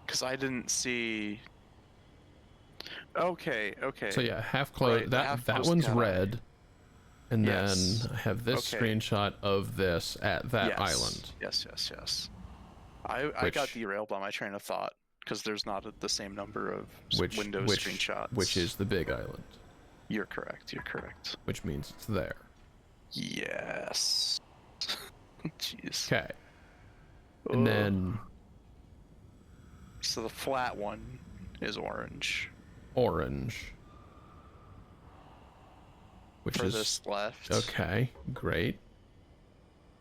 Because I didn't see... Okay.
So yeah, half closed.
Right,
that one's
cat
red. And
Yes.
then I have this
Okay.
screenshot of this at that
Yes.
island.
Yes. I got derailed on my train of thought because there's not the same number of Windows screenshots.
Which is the big island.
You're correct.
Which means it's there.
Yes. Jeez.
Okay. And
Ugh.
then
So the flat one is orange.
orange. Which is
Furthest left.
okay, great.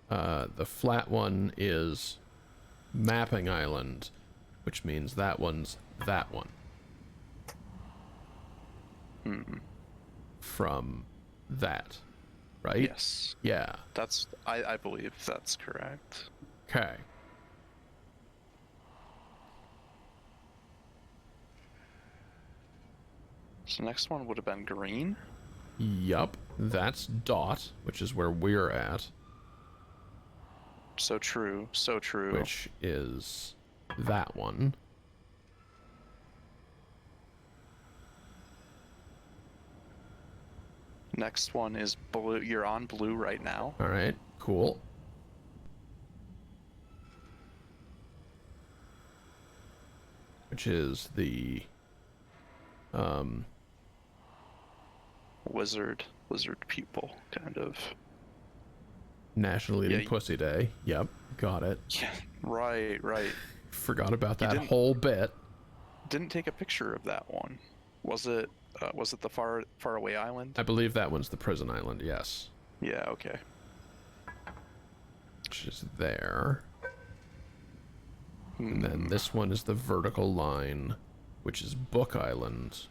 The flat one is mapping island, which means that one's that one. From that, right?
Yes.
Yeah.
That's I believe that's correct.
Okay.
So next one would have been green.
Yup. That's dot, which is where we're at.
So true.
Which is that one.
Next one is blue. You're on blue right now.
All right. Cool. which is the
Wizard people, kind of.
National Eating
Yeah,
Pussy Day. Yep, got it.
Yeah, right.
Forgot about that
didn't-
whole bit.
Didn't take a picture of that one. Was it the far away island?
I believe that one's the prison island, yes.
Yeah, okay.
Which is there. And then
Hmm.
this one is the vertical line, which is Book Island.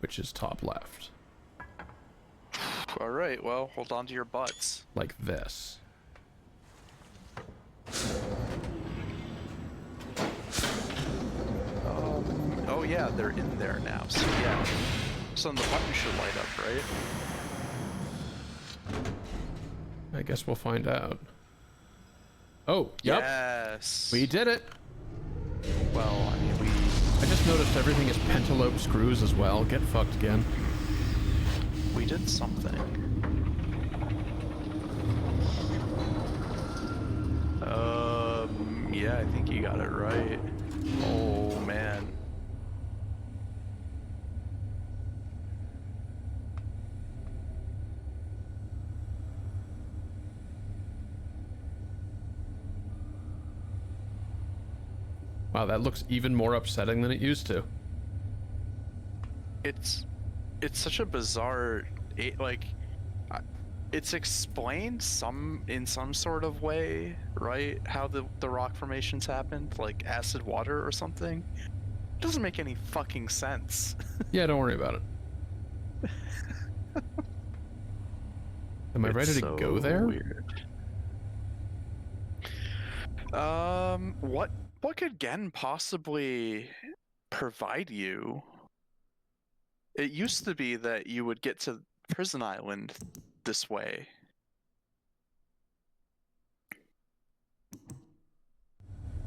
Which is top left.
All right, well, hold on to your butts.
Like this.
Oh yeah, they're in there now. So yeah, so then the button should light up, right?
I guess we'll find out. Oh, yep.
Yes.
We did it.
Well, I mean,
I just noticed everything is pentalobe screws as well. Get fucked again.
we did something. Yeah, I think you got it right. Oh man.
Wow, that looks even more upsetting than it used to.
It's such a bizarre, it's explained in some sort of way, right? How the rock formations happened, like acid water or something. It doesn't make any fucking sense.
Yeah, don't worry about it. Am I ready to go there?
Weird. What could Gen possibly provide you? It used to be that you would get to Prison Island this way.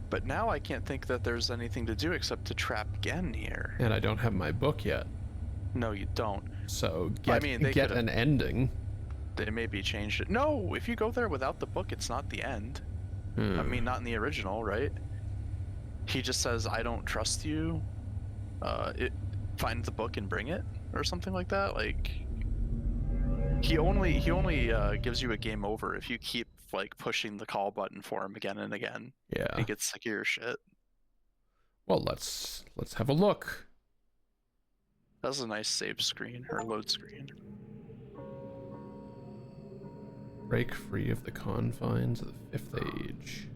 But now I can't think that there's anything to do except to trap Gen here.
And I don't have my book yet.
No, you don't.
So
I
get,
mean, they
get
could've-
an ending.
They maybe changed it. No, if you go there without the book, it's not the end.
Hmm.
I mean, not in the original, right? He just says, "I don't trust you. Find the book and bring it," or something like that. Like, he only gives you a game over if you keep like pushing the call button for him again and again.
Yeah.
He gets sick of your shit.
Well, let's have a look.
That was a nice save screen or load screen.
Break free of the confines of the Fifth Age.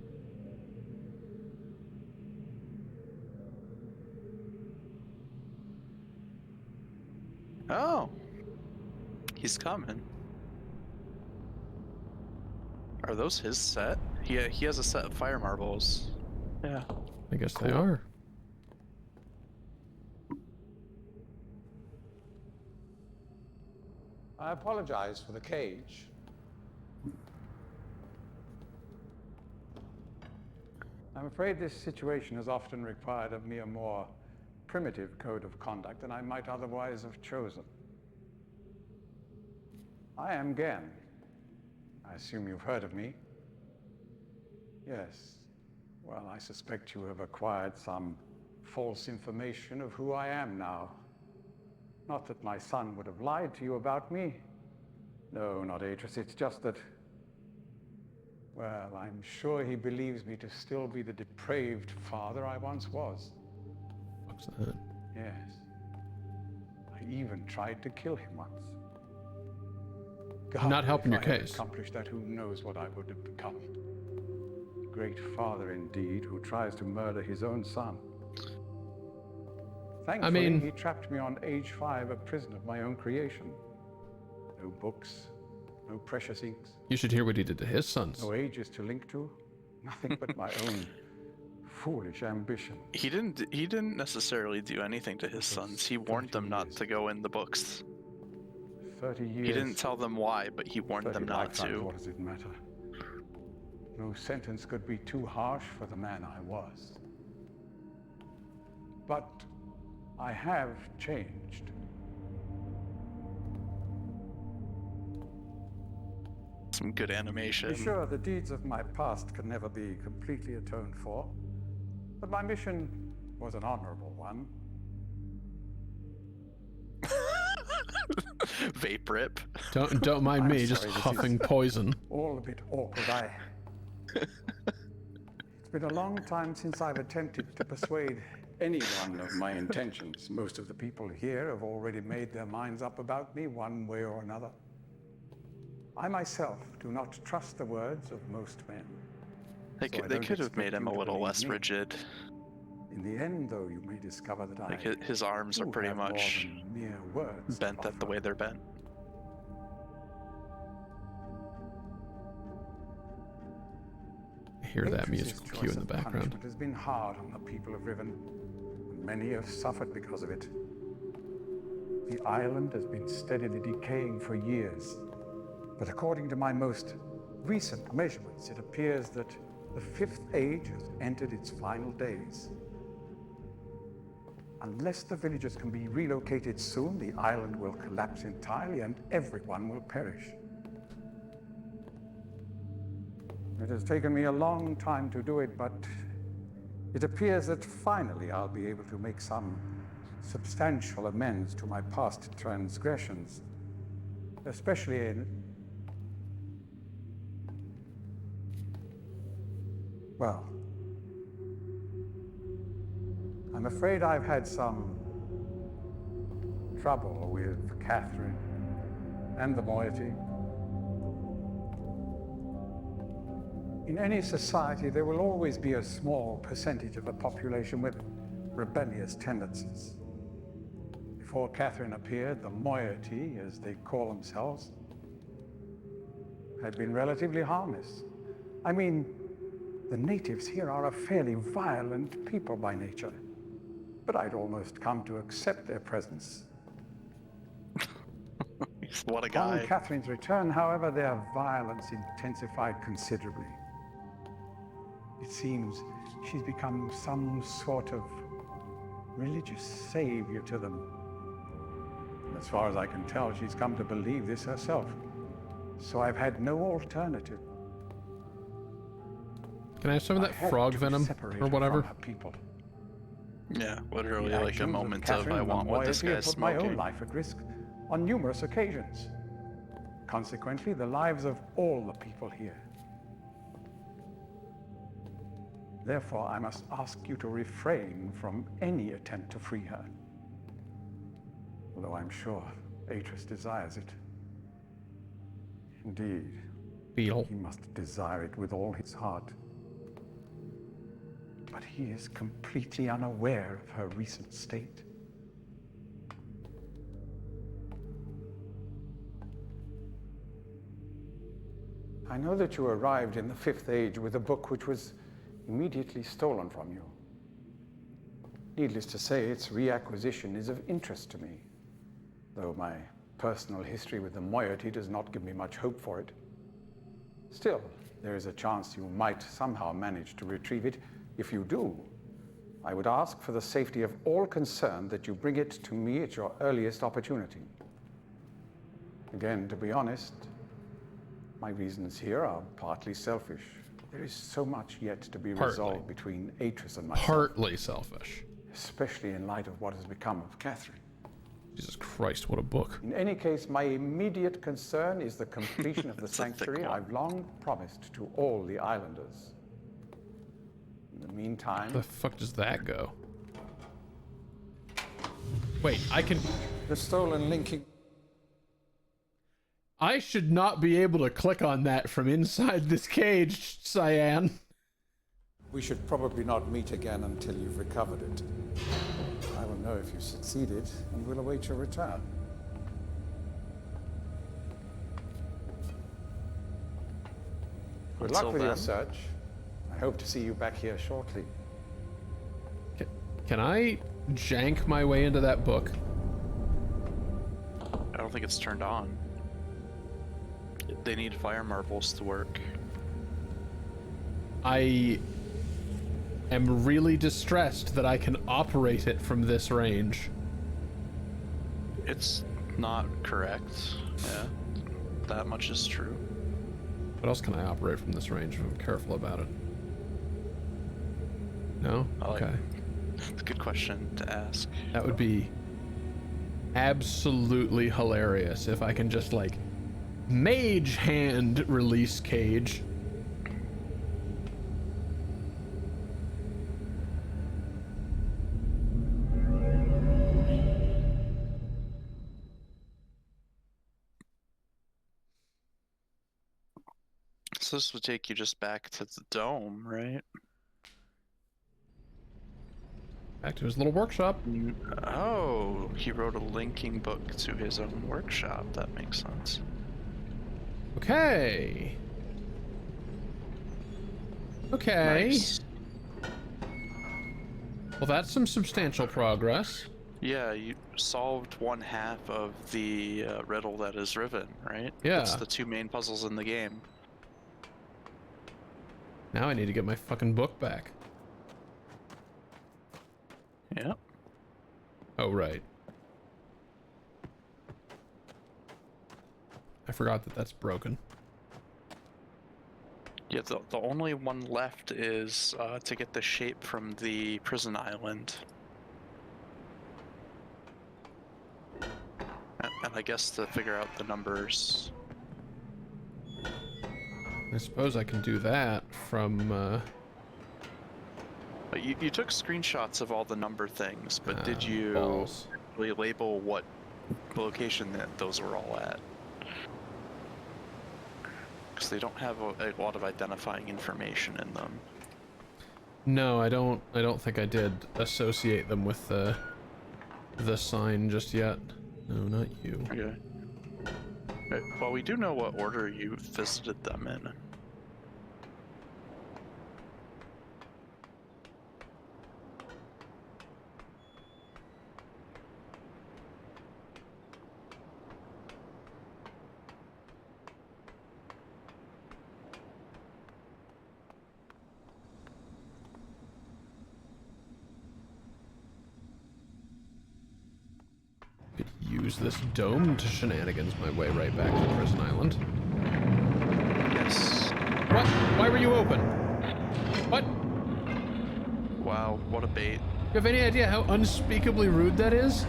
Oh, he's coming. Are those his set? He has a set of fire marbles. Yeah.
I guess they
Cool.
are.
I apologize for the cage. I'm afraid this situation has often required of me a more primitive code of conduct than I might otherwise have chosen. I am Gen. I assume you've heard of me. Yes. Well, I suspect you have acquired some false information of who I am now. Not that my son would have lied to you about me. No, not Atris. It's just that, well, I'm sure he believes me to still be the depraved father I once was.
What's that?
Yes. I even tried to kill him once. God,
Not helping
if
your
I had
case.
accomplished that, who knows what I would have become. Great father indeed, who tries to murder his own son. Thankfully,
mean-
he trapped me on age 5, a prison of my own creation. No books, no precious inks,
You should hear what he did to his sons.
no ages to link to, nothing but my own foolish ambition.
He didn't necessarily do anything to his sons. He warned them not to go in the books.
30 years.
He didn't tell them why, but he warned
30
them not
lifetimes,
to.
what does it matter? No sentence could be too harsh for the man I was. But I have changed.
Some good animation.
Be sure the deeds of my past can never be completely atoned for, but my mission was an honorable one.
Vape rip.
Don't mind
I'm
me, just
sorry, this
huffing
is-
poison.
All a bit awkward. It's been a long time since I've attempted to persuade anyone of my intentions. Most of the people here have already made their minds up about me one way or another. I myself do not trust the words of most men.
They
So I
could
don't
have
expect
made him
you
a
to
little
believe
less
me.
rigid.
In the end, though, you may discover that
Like
I
his arms are
do
pretty
have more
much
than mere words to
bent at the
offer.
way they're bent.
I hear that
Atris's
musical
choice
cue in the
of
background.
punishment has been hard on the people of Riven, and many have suffered because of it. The island has been steadily decaying for years, but according to my most recent measurements, it appears that the Fifth Age has entered its final days. Unless the villagers can be relocated soon, the island will collapse entirely and everyone will perish. It has taken me a long time to do it, but it appears that finally I'll be able to make some substantial amends to my past transgressions, especially in... Well, I'm afraid I've had some trouble with Catherine and the moiety. In any society, there will always be a small percentage of the population with rebellious tendencies. Before Catherine appeared, the moiety, as they call themselves, had been relatively harmless. I mean, the natives here are a fairly violent people by nature, but I'd almost come to accept their presence.
What a
On
guy.
Catherine's return, however, their violence intensified considerably. It seems she's become some sort of religious savior to them. As far as I can tell, she's come to believe this herself. So I've had no alternative.
Can I have some of
I
that
had
frog
to
venom
separate
or
her
whatever?
from her people.
Yeah, literally
The
like a
actions
moment of
Catherine
I
and the
want what this
moiety have
guy's
put my own
smoking.
life at risk on numerous occasions. Consequently, the lives of all the people here. Therefore, I must ask you to refrain from any attempt to free her. Although I'm sure Atris desires it. Indeed,
Beetle.
he must desire it with all his heart. But he is completely unaware of her recent state. I know that you arrived in the Fifth Age with a book which was immediately stolen from you. Needless to say, its reacquisition is of interest to me, though my personal history with the moiety does not give me much hope for it. Still, there is a chance you might somehow manage to retrieve it. If you do, I would ask for the safety of all concerned that you bring it to me at your earliest opportunity. Again, to be honest, my reasons here are partly selfish. There is so much yet to be
Partly.
resolved between Atris and myself,
Partly selfish.
especially in light of what has become of Catherine.
Jesus Christ, what a book.
In any case, my immediate concern is the completion of the
It's a thick
sanctuary
one.
I've long promised to all the islanders. In the meantime,
The fuck does that go? Wait, I can...
the stolen linking...
I should not be able to click on that from inside this cage, Cyan.
We should probably not meet again until you've recovered it. I will know if you succeeded, and will await your return. Good luck
Until
with your
then.
search. I hope to see you back here shortly.
Can I jank my way into that book?
I don't think it's turned on. They need fire marbles to work.
I am really distressed that I can operate it from this range.
It's not correct. Yeah, that much is true.
What else can I operate from this range if I'm careful about it? No? Okay.
It's a good question to ask.
That would be absolutely hilarious if I can just, like, mage hand release Cage.
So this would take you just back to the dome, right?
Back to his little workshop.
Oh, he wrote a linking book to his own workshop. That makes sense.
Okay. Okay.
Nice.
Well, that's some substantial progress.
Yeah, you solved one half of the riddle that is Riven, right?
Yeah.
It's the two main puzzles in the game.
Now I need to get my fucking book back.
Yeah.
Oh, right. I forgot that that's broken.
Yeah, the only one left is to get the shape from the prison island. And I guess to figure out the numbers.
I suppose I can do that from,
But you took screenshots of all the number things, but did you
balls.
really label what location that those were all at? Because they don't have a lot of identifying information in them.
No, I don't think I did associate them with the sign just yet. No, not you.
Okay. Right, well, we do know what order you visited them in.
Could use this dome to shenanigans my way right back to Prison Island.
Yes.
What? Why were you open? What?
Wow, what a bait.
You have any idea how unspeakably rude that is?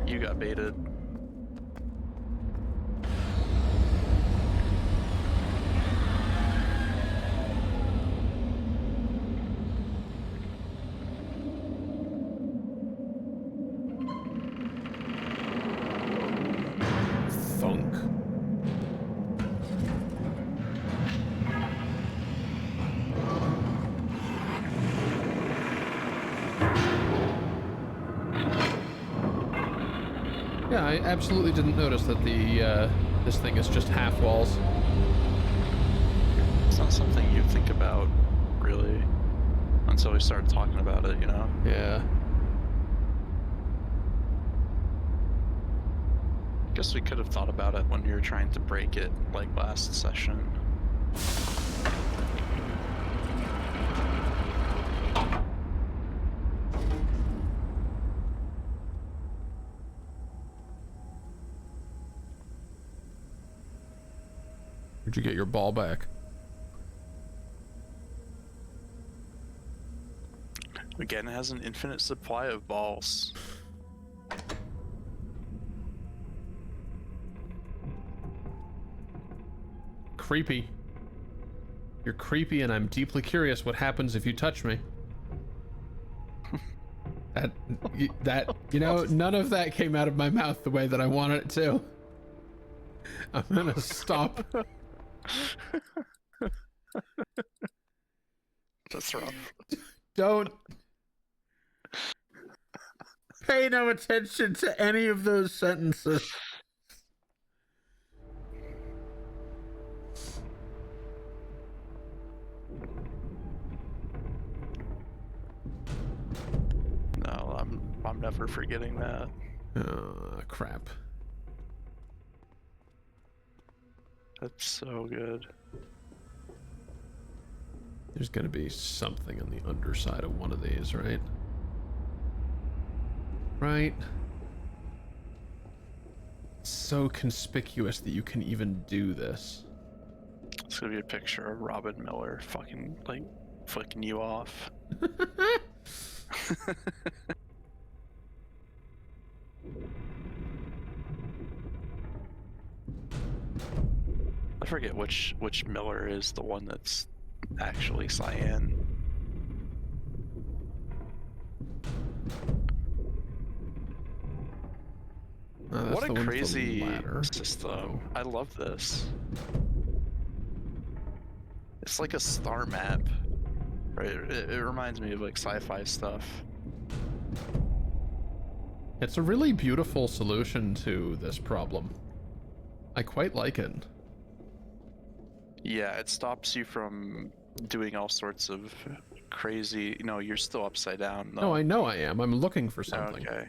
You got baited.
Thunk. Yeah, I absolutely didn't notice that the this thing is just half walls.
It's not something you think about, really, until we start talking about it, you know?
Yeah.
Guess we could have thought about it when we were trying to break it, like last session.
Where'd you get your ball back?
Again, it has an infinite supply of balls.
Creepy. You're creepy, and I'm deeply curious what happens if you touch me. You know, none of that came out of my mouth the way that I wanted it to. I'm gonna stop.
That's rough.
Don't pay no attention to any of those sentences.
No, I'm never forgetting that.
Oh, crap.
That's so good.
There's gonna be something on the underside of one of these, right? Right? It's so conspicuous that you can even do this.
It's gonna be a picture of Robin Miller fucking, like, flicking you off. I forget which Miller is the one that's actually cyan.
That's
What
the
a
one with the
crazy
ladder.
system. I love this. It's like a star map. Right? It reminds me of like sci-fi stuff.
It's a really beautiful solution to this problem. I quite like it.
Yeah, it stops you from doing all sorts of crazy... No, you're still upside down, though.
No, I know I am. I'm looking for something.
Okay.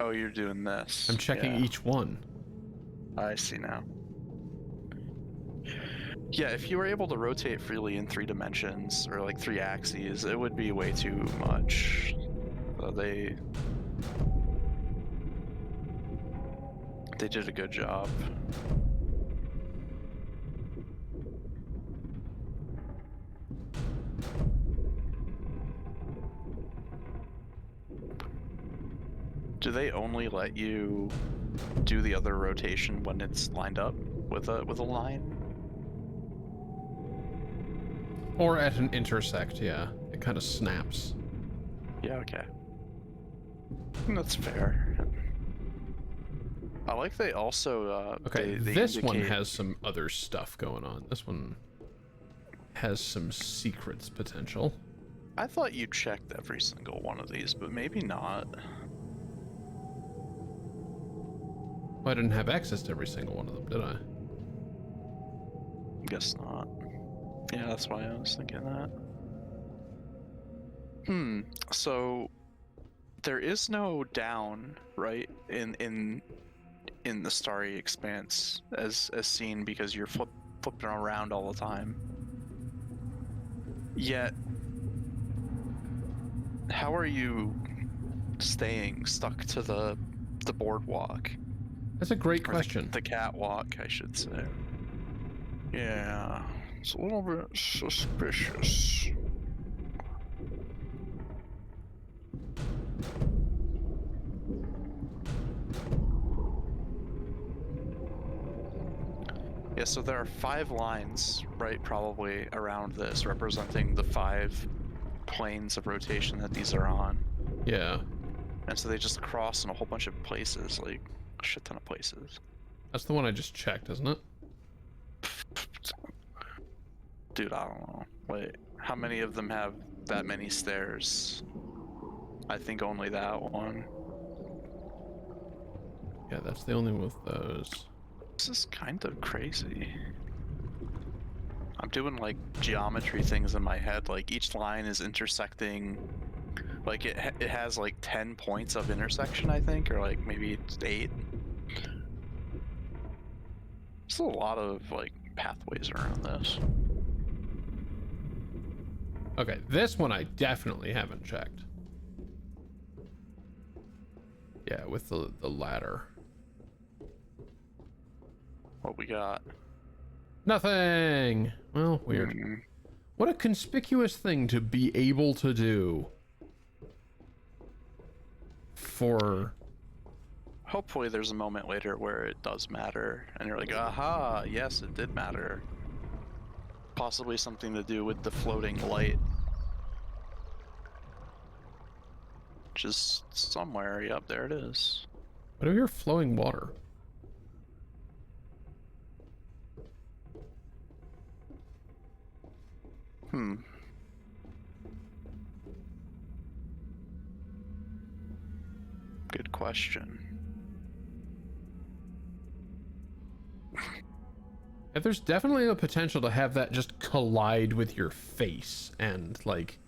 Oh, you're doing this.
I'm checking
Yeah.
each one.
I see now. Yeah, if you were able to rotate freely in 3 dimensions, or like 3 axes, it would be way too much. They did a good job. Do they only let you do the other rotation when it's lined up with a line?
Or at an intersect, yeah. It kind of snaps.
Yeah, okay. That's fair. I like they also
Okay,
they
this one
indicate...
has some other stuff going on. This one has some secrets potential.
I thought you checked every single one of these, but maybe not.
Well, I didn't have access to every single one of them, did I?
Guess not. Yeah, that's why I was thinking that. So there is no down, right? In the starry expanse as seen, because you're flipping around all the time. Yet how are you staying stuck to the boardwalk?
That's a great
Or
question.
the catwalk, I should say. Yeah, it's a little bit suspicious. Yeah, so there are 5 lines, right, probably around this, representing the 5 planes of rotation that these are on.
Yeah.
And so they just cross in a whole bunch of places, like a shit ton of places.
That's the one I just checked, isn't it?
Dude, I don't know. Wait, how many of them have that many stairs? I think only that one.
Yeah, that's the only one with those.
This is kind of crazy. I'm doing like geometry things in my head, like each line is intersecting, like it has like 10 points of intersection, I think, or like maybe it's 8. There's a lot of like pathways around this.
Okay, this one I definitely haven't checked. Yeah, with the ladder.
What we got?
Nothing! Well, weird. What a conspicuous thing to be able to do. For...
Hopefully there's a moment later where it does matter, and you're like, aha, yes, it did matter. Possibly something to do with the floating light. Just somewhere, yep, there it is.
What do we hear flowing water?
Good question.
If there's definitely a potential to have that just collide with your face and, like...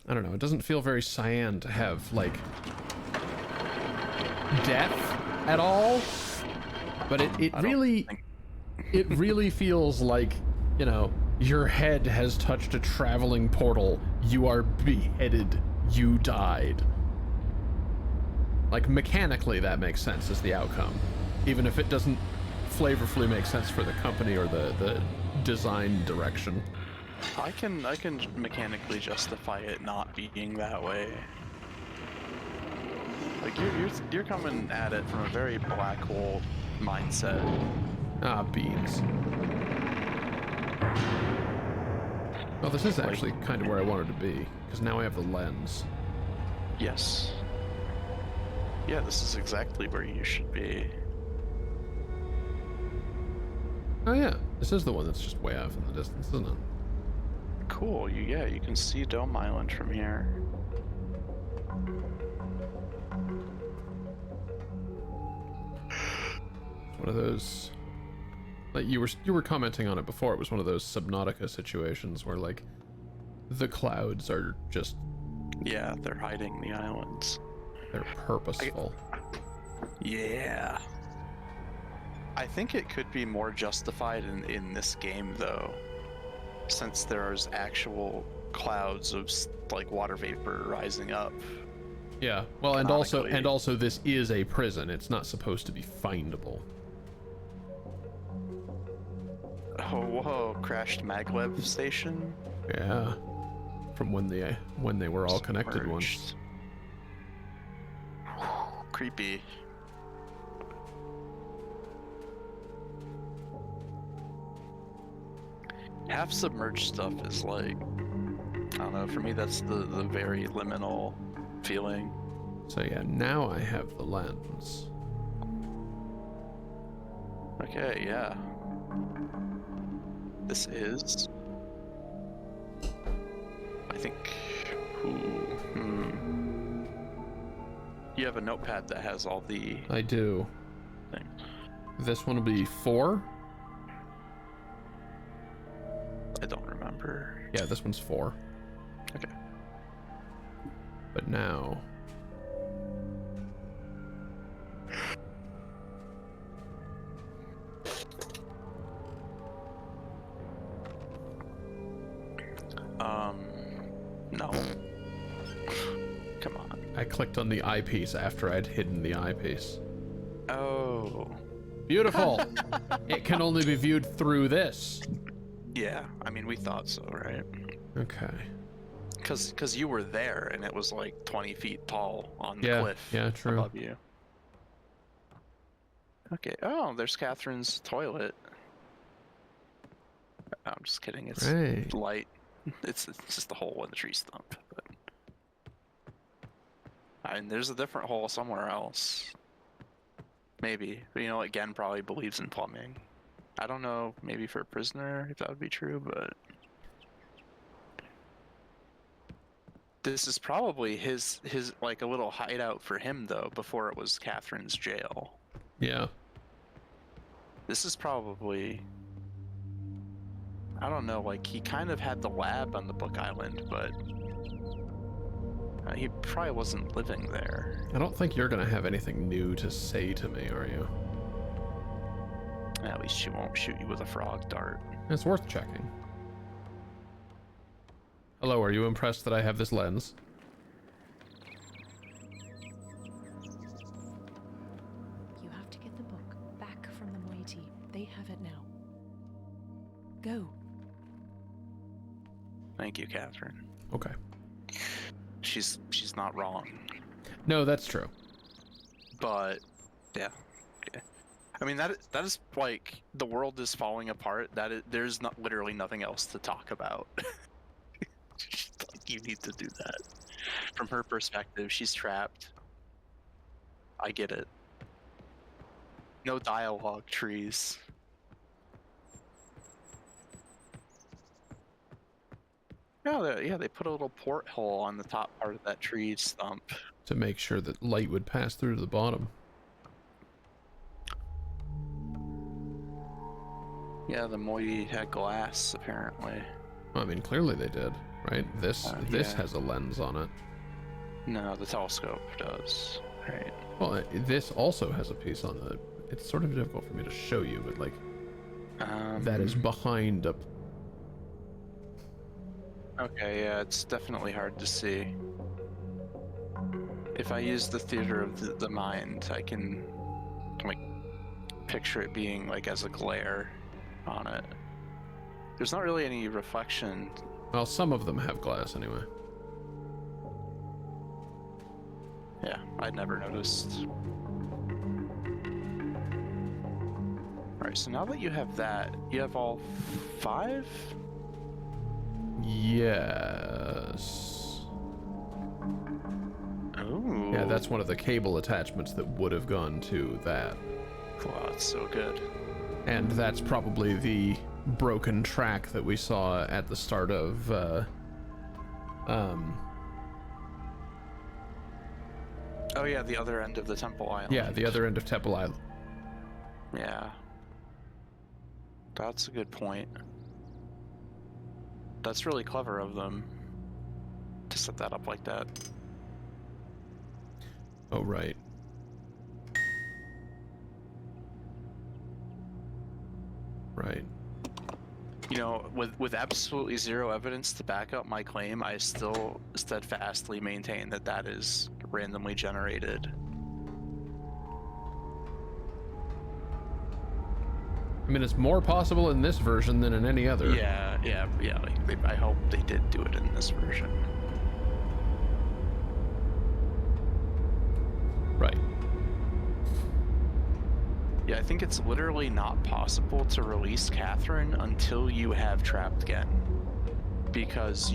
I don't know, it doesn't feel very cyan to have, like... death at all. But it really... It really feels like, you know, your head has touched a traveling portal. You are beheaded you died. Like, mechanically, that makes sense as the outcome. Even if it doesn't flavorfully make sense for the company or the design direction.
I can mechanically justify it not being that way. Like you're coming at it from a very black hole mindset.
Ah, beans. Well, this is actually kind of where I wanted to be, because now I have the lens.
Yes. Yeah, this is exactly where you should be.
Oh yeah, this is the one that's just way off in the distance, isn't it?
Cool. You can see Dome Island from here.
One of those, like you were commenting on it before. It was one of those Subnautica situations where like the clouds are just,
Yeah, they're hiding the islands.
they're purposeful.
Yeah. I think it could be more justified in this game though, since there's actual clouds of like water vapor rising up.
Yeah. Well, and also this is a prison. It's not supposed to be findable.
Oh, whoa, crashed maglev station?
Yeah. From when they were all connected once.
Creepy. Half submerged stuff is like, I don't know, for me that's the very liminal feeling.
So yeah, now I have the lens.
Okay, yeah. This is, I think, You have a notepad that has all the
I do.
things.
This one will be 4.
I don't remember.
Yeah, this one's 4.
Okay.
But now,
No. Come on.
I clicked on the eyepiece after I'd hidden the eyepiece.
Oh.
Beautiful. It can only be viewed through this.
Yeah, I mean, we thought so, right?
Okay.
Because you were there, and it was like 20 feet tall on the cliff
Yeah, true.
above you. Okay. Oh, there's Catherine's toilet. I'm just kidding. It's
Right.
light. It's just a hole in the tree stump. But... I mean, there's a different hole somewhere else. Maybe. But you know what? Gen probably believes in plumbing. I don't know, maybe for a prisoner, if that would be true, but... This is probably his like a little hideout for him, though, before it was Catherine's jail.
Yeah.
This is probably... I don't know, like, he kind of had the lab on the Book Island, but... he probably wasn't living there.
I don't think you're gonna have anything new to say to me, are you?
At least she won't shoot you with a frog dart.
It's worth checking. Hello, are you impressed that I have this lens?
You have to get the book back from the moiety. They have it now. Go.
Thank you, Catherine.
Okay.
She's not wrong.
No, that's true.
But yeah. I mean that is like the world is falling apart. There's not literally nothing else to talk about. Like, you need to do that. From her perspective, she's trapped. I get it. No dialogue trees. Yeah, they put a little porthole on the top part of that tree stump.
To make sure that light would pass through to the bottom.
Yeah, the moiety had glass, apparently.
Well, I mean, clearly they did, right? This
Yeah.
has a lens on it.
No, the telescope does. Right.
Well, this also has a piece on it. It's sort of difficult for me to show you, but like, that is behind a...
Okay, yeah, it's definitely hard to see. If I use the theater of the mind, I can like picture it being like as a glare on it. There's not really any reflection.
Well, some of them have glass anyway.
Yeah, I'd never noticed. Alright, so now that you have that, you have all 5?
Yes.
Oh.
Yeah, that's one of the cable attachments that would have gone to that.
Wow, that's so good.
And that's probably the broken track that we saw at the start of,
Oh yeah, the other end of the Temple Island.
yeah, the other end of Temple Island.
Yeah. That's a good point. That's really clever of them to set that up like that.
Oh, right. Right.
You know, with absolutely zero evidence to back up my claim, I still steadfastly maintain that that is randomly generated.
I mean, it's more possible in this version than in any other.
Yeah. Like, I hope they did do it in this version.
Right.
Yeah, I think it's literally not possible to release Catherine until you have trapped Gen. Because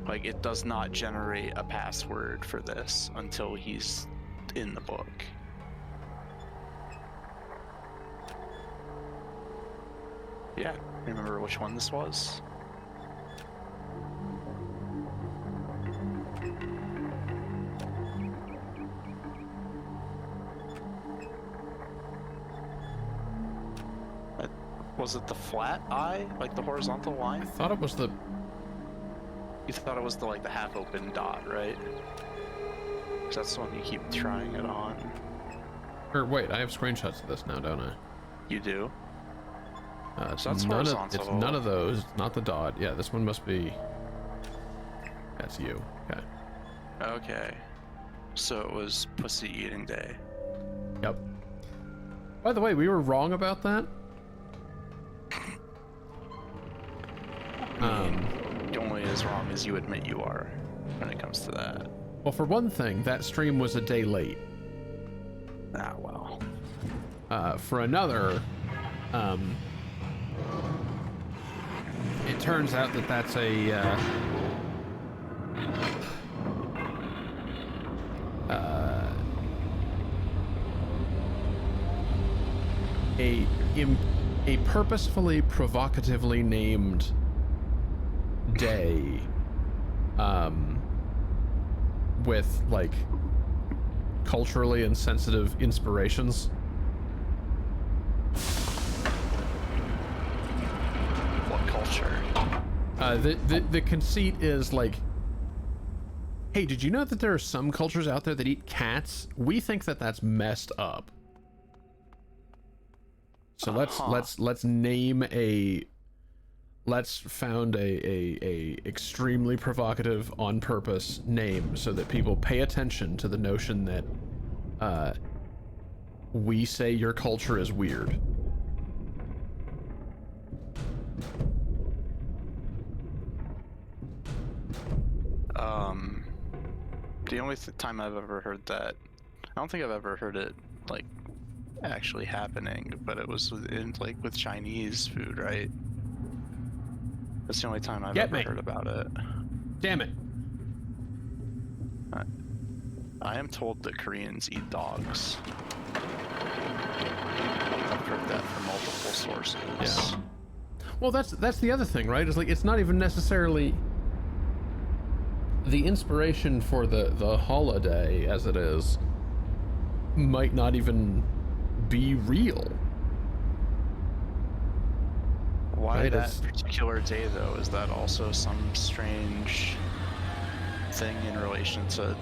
like, it does not generate a password for this until he's in the book. Yeah, remember which one this was? Was it the flat eye, like the horizontal
I
line?
thought it was the...
You thought it was the like the half-open dot, right? 'Cause that's the one you keep trying it on.
Or wait, I have screenshots of this now, don't I?
You do?
It's
So that's
none
horizontal.
it's none of those. Not the dot. Yeah, this one must be... That's you. Okay.
Okay. So it was Pussy Eating Day.
Yep. By the way, we were wrong about that.
You're only as wrong as you admit you are when it comes to that.
Well, for one thing, that stream was a day late.
Ah, well.
For another, it turns out that that's a purposefully provocatively named day, with like culturally insensitive inspirations.
What culture?
The conceit is like, hey, did you know that there are some cultures out there that eat cats? We think that that's messed up. So let's name let's found a extremely provocative on purpose name so that people pay attention to the notion that we say your culture is weird.
The only time I've ever heard that, I don't think I've ever heard it like actually happening, but it was in like with Chinese food, right? That's the only time I've ever heard about it.
Damn it.
I am told that Koreans eat dogs. I've heard that from multiple sources.
Yeah. Well, that's the other thing, right? It's like, it's not even necessarily the inspiration for the holiday as it is might not even be real.
Why
right?
that particular day, though? Is that also some strange thing in relation to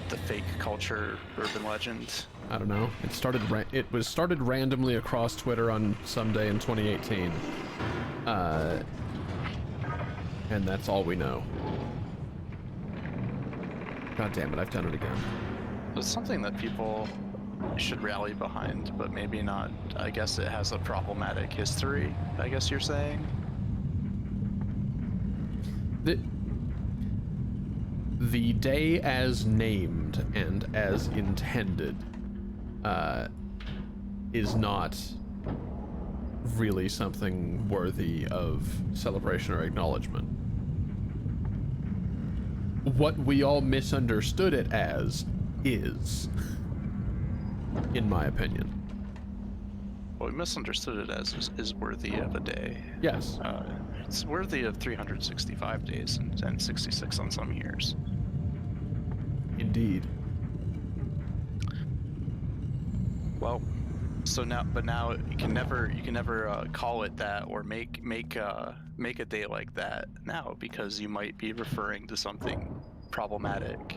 the fake culture urban legend?
I don't know. It was started randomly across Twitter on some day in 2018, and that's all we know. God damn it, I've done it again.
It's something that people should rally behind, but maybe not. I guess it has a problematic history, I guess you're saying?
The day as named and as intended is not really something worthy of celebration or acknowledgement. What we all misunderstood it as is, in my opinion.
What we misunderstood it as is worthy of a day.
Yes.
It's worthy of 365 days and 66 on some years.
Indeed.
Well, so now you can never call it that or make a day like that now, because you might be referring to something problematic.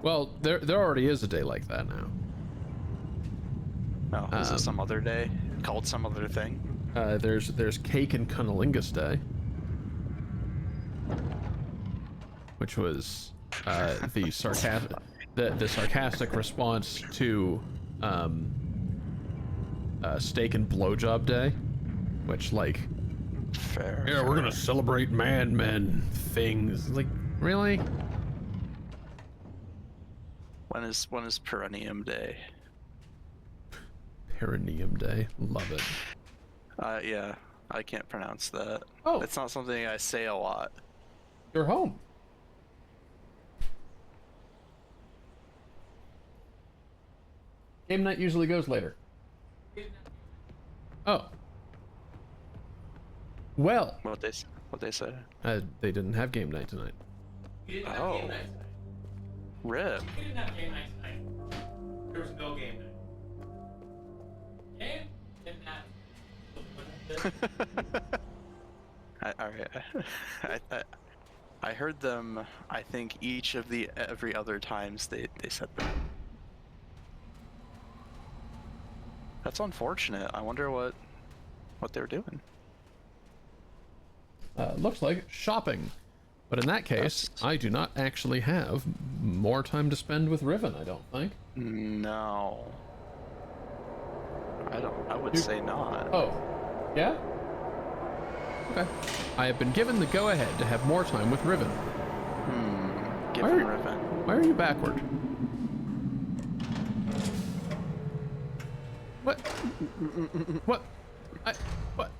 Well, there already is a day like that now.
Oh, is it some other day called some other thing?
There's Cake and Cunnilingus Day, which was the sarcastic response to Steak and Blowjob Day, which, like,
Fair.
yeah, we're gonna celebrate men things. Like, really?
When is Perineum Day?
Perineum Day, love it.
Yeah, I can't pronounce that.
Oh.
It's not something I say a lot.
You're home. Game night usually goes later. Oh. Well.
What they say?
They didn't have game night tonight.
We didn't have
Oh.
game night tonight.
Rip.
We didn't have game night tonight. There was no game night. Game? Didn't have.
I heard them. I think each of the every other times they said that. That's unfortunate. I wonder what they were doing.
Looks like shopping. But in that case, I do not actually have more time to spend with Riven, I don't think.
No. I would say not.
Oh. Yeah? Okay. I have been given the go-ahead to have more time with Riven.
Give
Why
him
are-
Riven.
Why are you backward? What? What? What?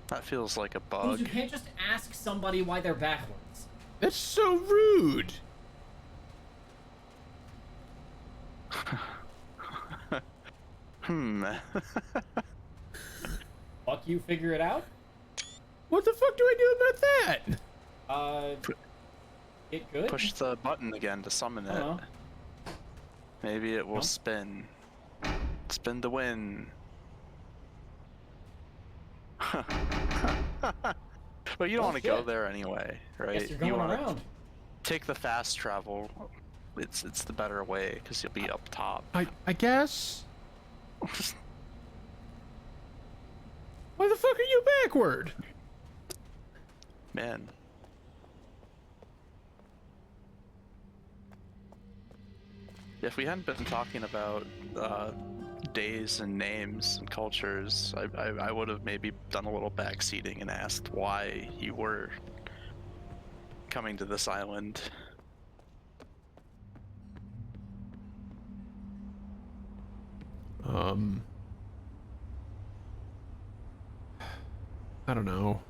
That feels like a
Dude,
bug.
you can't just ask somebody why they're backwards.
That's so rude.
Fuck you, figure it out?
What the fuck do I do about that?
It could.
Push the button again to summon it.
Uh-huh.
Maybe it will
No.
spin. Spin to win. But you don't
Oh,
want to go
shit.
there anyway, right?
Guess you're going
you wanna
around.
take the fast travel. It's the better way because you'll be up top.
I guess. Why the fuck are you backward?
Man. If we hadn't been talking about days and names and cultures, I would have maybe done a little backseating and asked why you were coming to this island.
I don't know.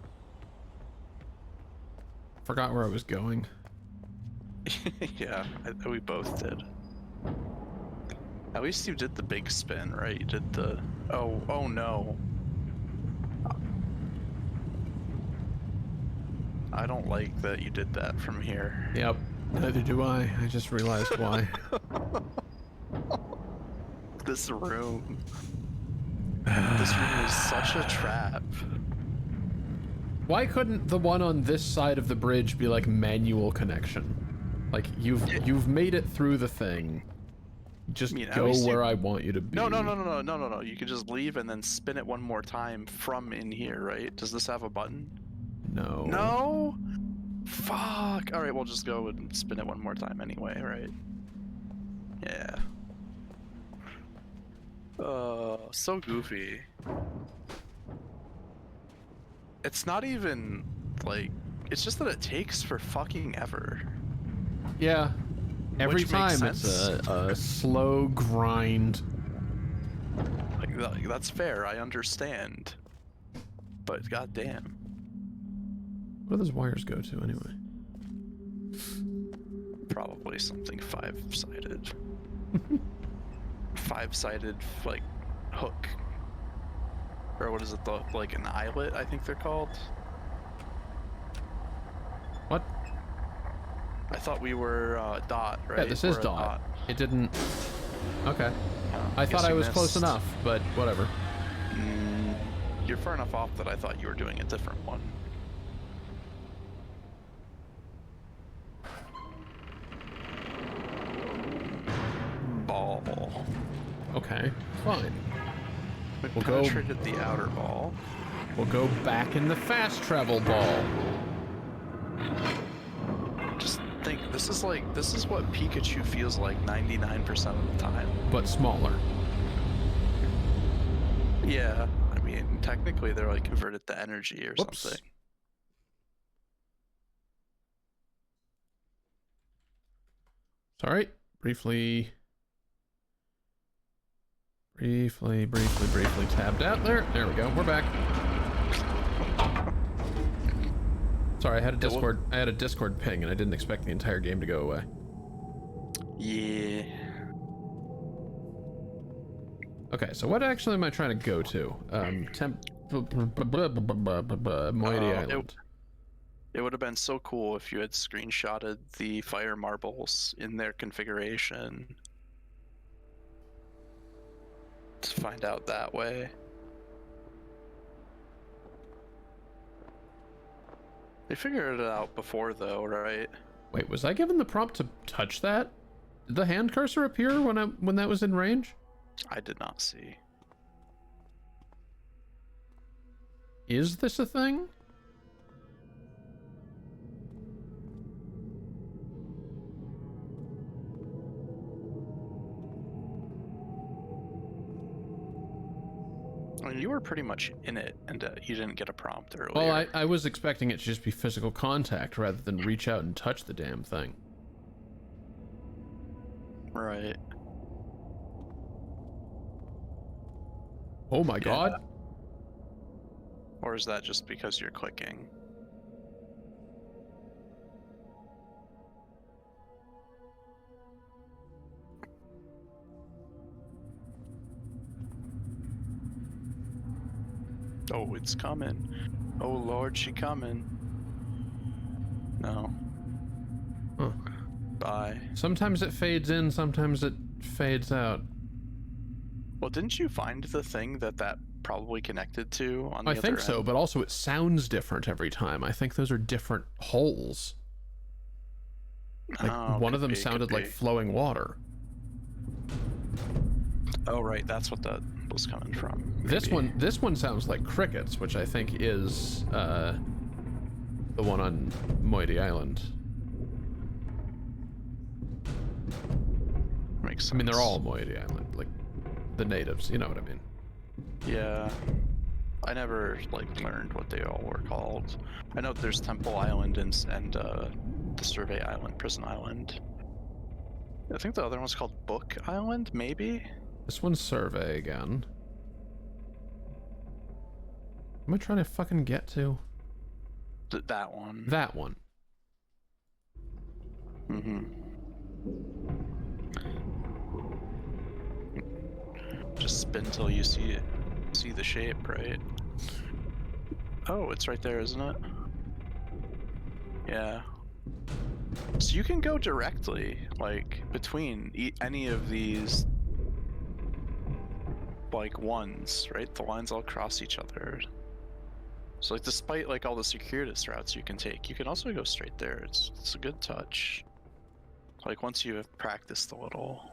Forgot where I was going.
Yeah, we both did. At least you did the big spin, right? You did the... Oh no. I don't like that you did that from here.
Yep. Neither do I. I just realized why.
This room. This room is such a trap.
Why couldn't the one on this side of the bridge be like manual connection? Like you've made it through the thing. Just
I mean, at
go
least
where I want you to be.
No. You could just leave and then spin it one more time from in here, right? Does this have a button?
No.
No? Fuck. like, all right, we'll just go and spin it one more time anyway, right? Yeah. So goofy. It's not even like, it's just that it takes for fucking ever.
Yeah. Every
Which makes
time it's
sense.
a slow grind.
Like, that's fair, I understand. But goddamn.
What do those wires go to anyway?
Probably something five-sided. Five-sided, like, hook. Or what is it, like an eyelet, I think they're called?
What?
I thought we were dot, right?
Yeah, this
We're
is
a
dot. It didn't. Okay.
Oh,
I
guess
thought I
you
was close
missed.
enough, but whatever.
You're far enough off that I thought you were doing a different one. Ball.
Okay, fine.
We
We'll go-
penetrated the outer ball.
We'll go back in the fast travel ball.
Just think, this is what Pikachu feels like 99% of the time.
But smaller.
Yeah, I mean, technically they're like converted to energy or
Whoops.
something.
Sorry. Briefly tabbed out there. There we go. We're back. Sorry, I had a Discord ping and I didn't expect the entire game to go away.
Yeah.
Okay, so what actually am I trying to go to? Moiety Island.
It would have been so cool if you had screenshotted the fire marbles in their configuration to find out that way. They figured it out before though, right?
Wait, was I given the prompt to touch that? Did the hand cursor appear when that was in range?
I did not see.
Is this a thing?
I mean, you were pretty much in it, and you didn't get a prompt earlier.
Well, I was expecting it to just be physical contact rather than reach out and touch the damn thing.
Right.
Oh my god.
Or is that just because you're clicking? Oh, it's coming. Oh Lord, she coming. No.
Huh.
Bye.
Sometimes it fades in, sometimes it fades out.
Well, didn't you find the thing that probably connected to on the
I
other
think so,
end?
but also it sounds different every time. I think those are different holes. Like
Oh,
one of
could
them
be,
sounded
could
like
be.
flowing water.
Oh, right, that's what that was coming from.
This
maybe.
one sounds like crickets, which I think is the one on Moiety Island.
Makes sense.
I mean, they're all Moiety Island, like the natives. You know what I mean?
Yeah. I never like learned what they all were called. I know there's Temple Island and the Survey Island, Prison Island. I think the other one's called Book Island, maybe?
This one's Survey again. Am I trying to fucking get to?
That one.
That one.
Mm-hmm. Just spin till you see it. See the shape, right? Oh, it's right there, isn't it? Yeah. So you can go directly, like, between any of these, like, ones, right? The lines all cross each other. So, like, despite, like, all the circuitous routes you can take, you can also go straight there. It's a good touch. Like, once you have practiced a little.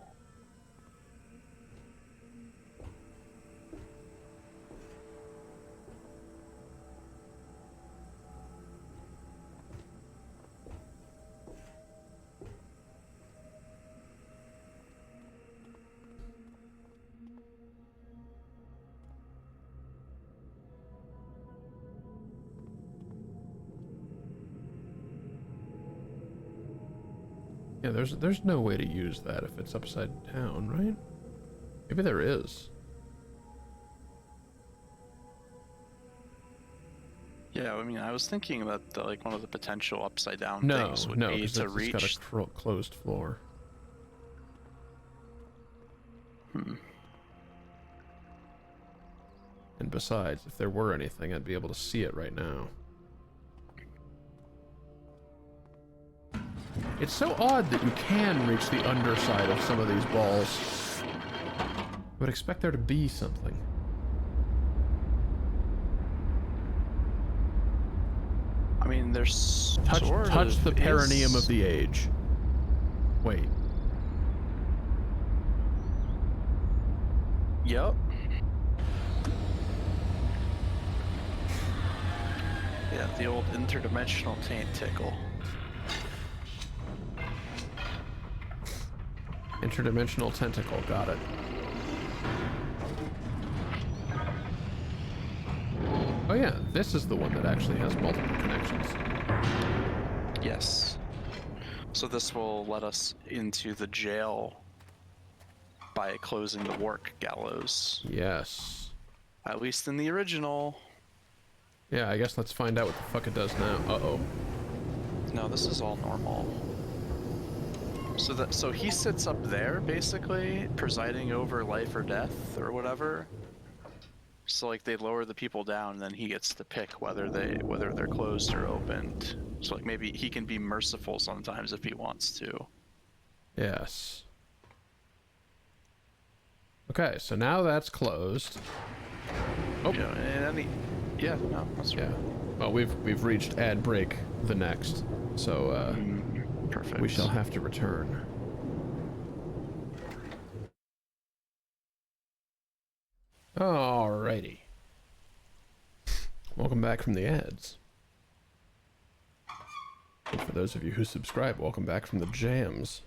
Yeah, there's no way to use that if it's upside down, right? Maybe there is.
Yeah, I mean, I was thinking that like one of the potential upside down
No,
things would
no,
be
because
to
it's got
reach.
a closed floor. And besides, if there were anything, I'd be able to see it right now. It's so odd that you can reach the underside of some of these balls. I would expect there to be something.
I mean, there's
Touch the perineum of the age. Wait.
Yep. Yeah, the old interdimensional taint tickle.
Interdimensional tentacle, got it. Oh yeah, this is the one that actually has multiple connections.
Yes. So this will let us into the jail by closing the work gallows.
Yes.
At least in the original.
Yeah, I guess let's find out what the fuck it does now. Uh-oh.
No, this is all normal. So he sits up there basically, presiding over life or death or whatever. So like they lower the people down, and then he gets to pick whether they're closed or opened. So like maybe he can be merciful sometimes if he wants to.
Yes. Okay, so now that's closed. Oh.
You know, and yeah, no, that's
Yeah.
right.
Well, we've reached ad break the next, so
Perfect.
we shall have to return. Alrighty. Welcome back from the ads. And for those of you who subscribe, welcome back from the jams.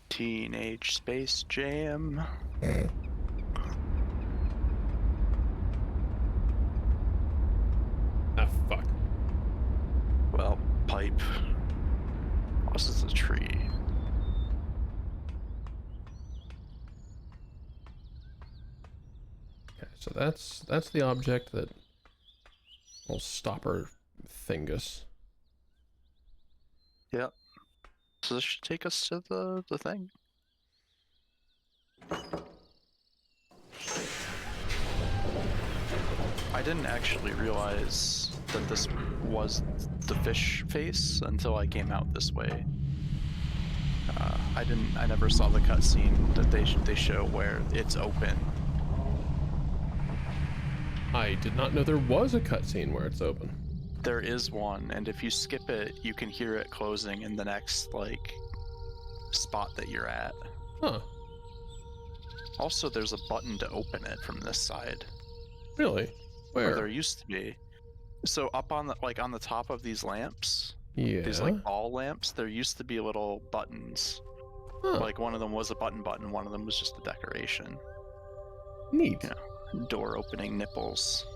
Teenage Space Jam.
Ah, fuck.
Well, pipe. This is a tree.
Okay, so that's the object that will stop our thingus.
Yep. So this should take us to the thing. I didn't actually realize that this was the fish face until I came out this way. I never saw the cutscene that they show where it's open.
I did not know there was a cutscene where it's open.
There is one, and if you skip it, you can hear it closing in the next, like, spot that you're at.
Huh.
Also, there's a button to open it from this side.
Really? Where?
Or there used to be. So up on the, like, on the top of these lamps,
Yeah.
these, like, ball lamps, there used to be little buttons.
Huh.
Like, one of them was a button, one of them was just a decoration.
Neat.
Yeah. Door opening nipples.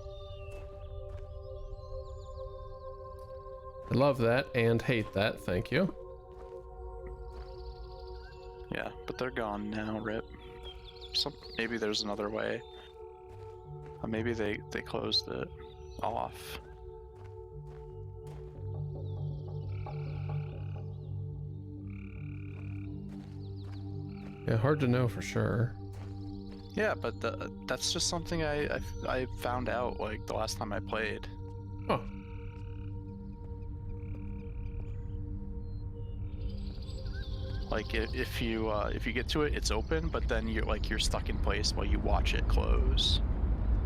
I love that and hate that, thank you.
Yeah, but they're gone now, rip. Maybe there's another way. Or maybe they closed it off.
Yeah, hard to know for sure.
Yeah, but that's just something I found out like the last time I played.
Huh.
Like if you get to it, it's open, but then you're stuck in place while you watch it close,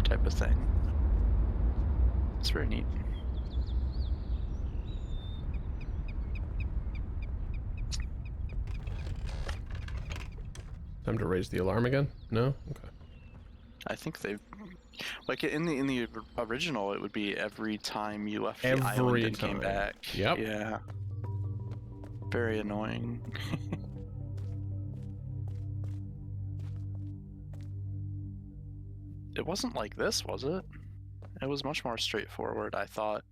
type of thing. It's very neat.
Time to raise the alarm again? No? Okay.
I think they've like in the original it would be every time you left the
Every
island and
time.
came back.
Yep.
Yeah. Very annoying. It wasn't like this, was it? It was much more straightforward, I thought.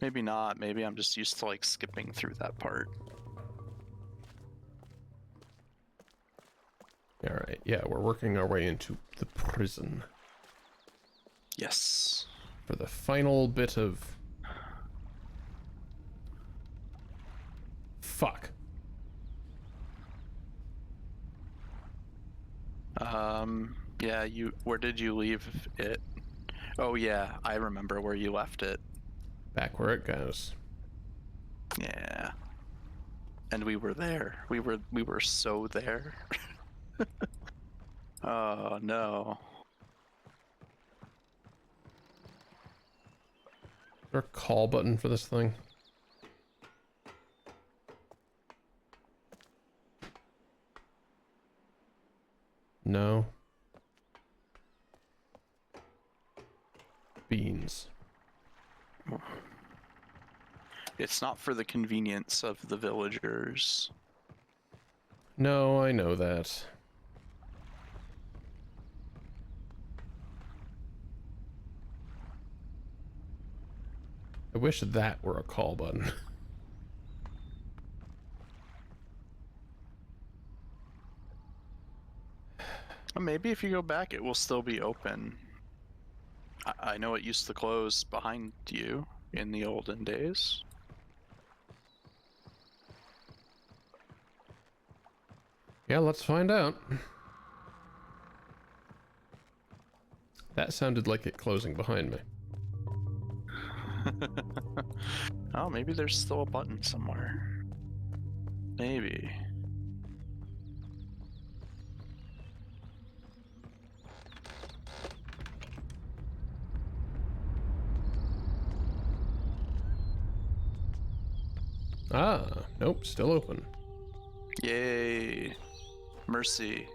Maybe not. Maybe I'm just used to like skipping through that part.
Alright, yeah, we're working our way into the prison
Yes.
for the final bit of... Fuck.
Yeah, where did you leave it? Oh yeah, I remember where you left it.
Back where it goes.
Yeah. And we were there. We were so there. Oh no.
Is there a call button for this thing? No. Beans.
It's not for the convenience of the villagers.
No, I know that. I wish that were a call button.
Maybe if you go back, it will still be open. I know it used to close behind you in the olden days.
Yeah, let's find out. That sounded like it closing behind me.
Oh, maybe there's still a button somewhere. Maybe.
Ah, nope, still open.
Yay. Mercy.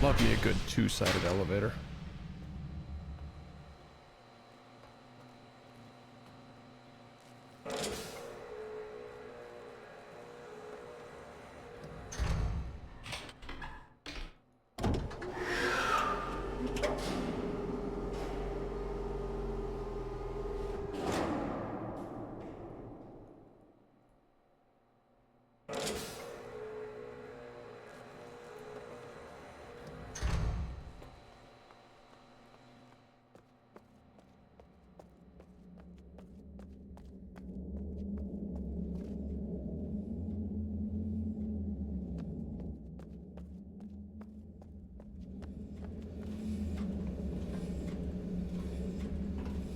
Love me a good two-sided elevator.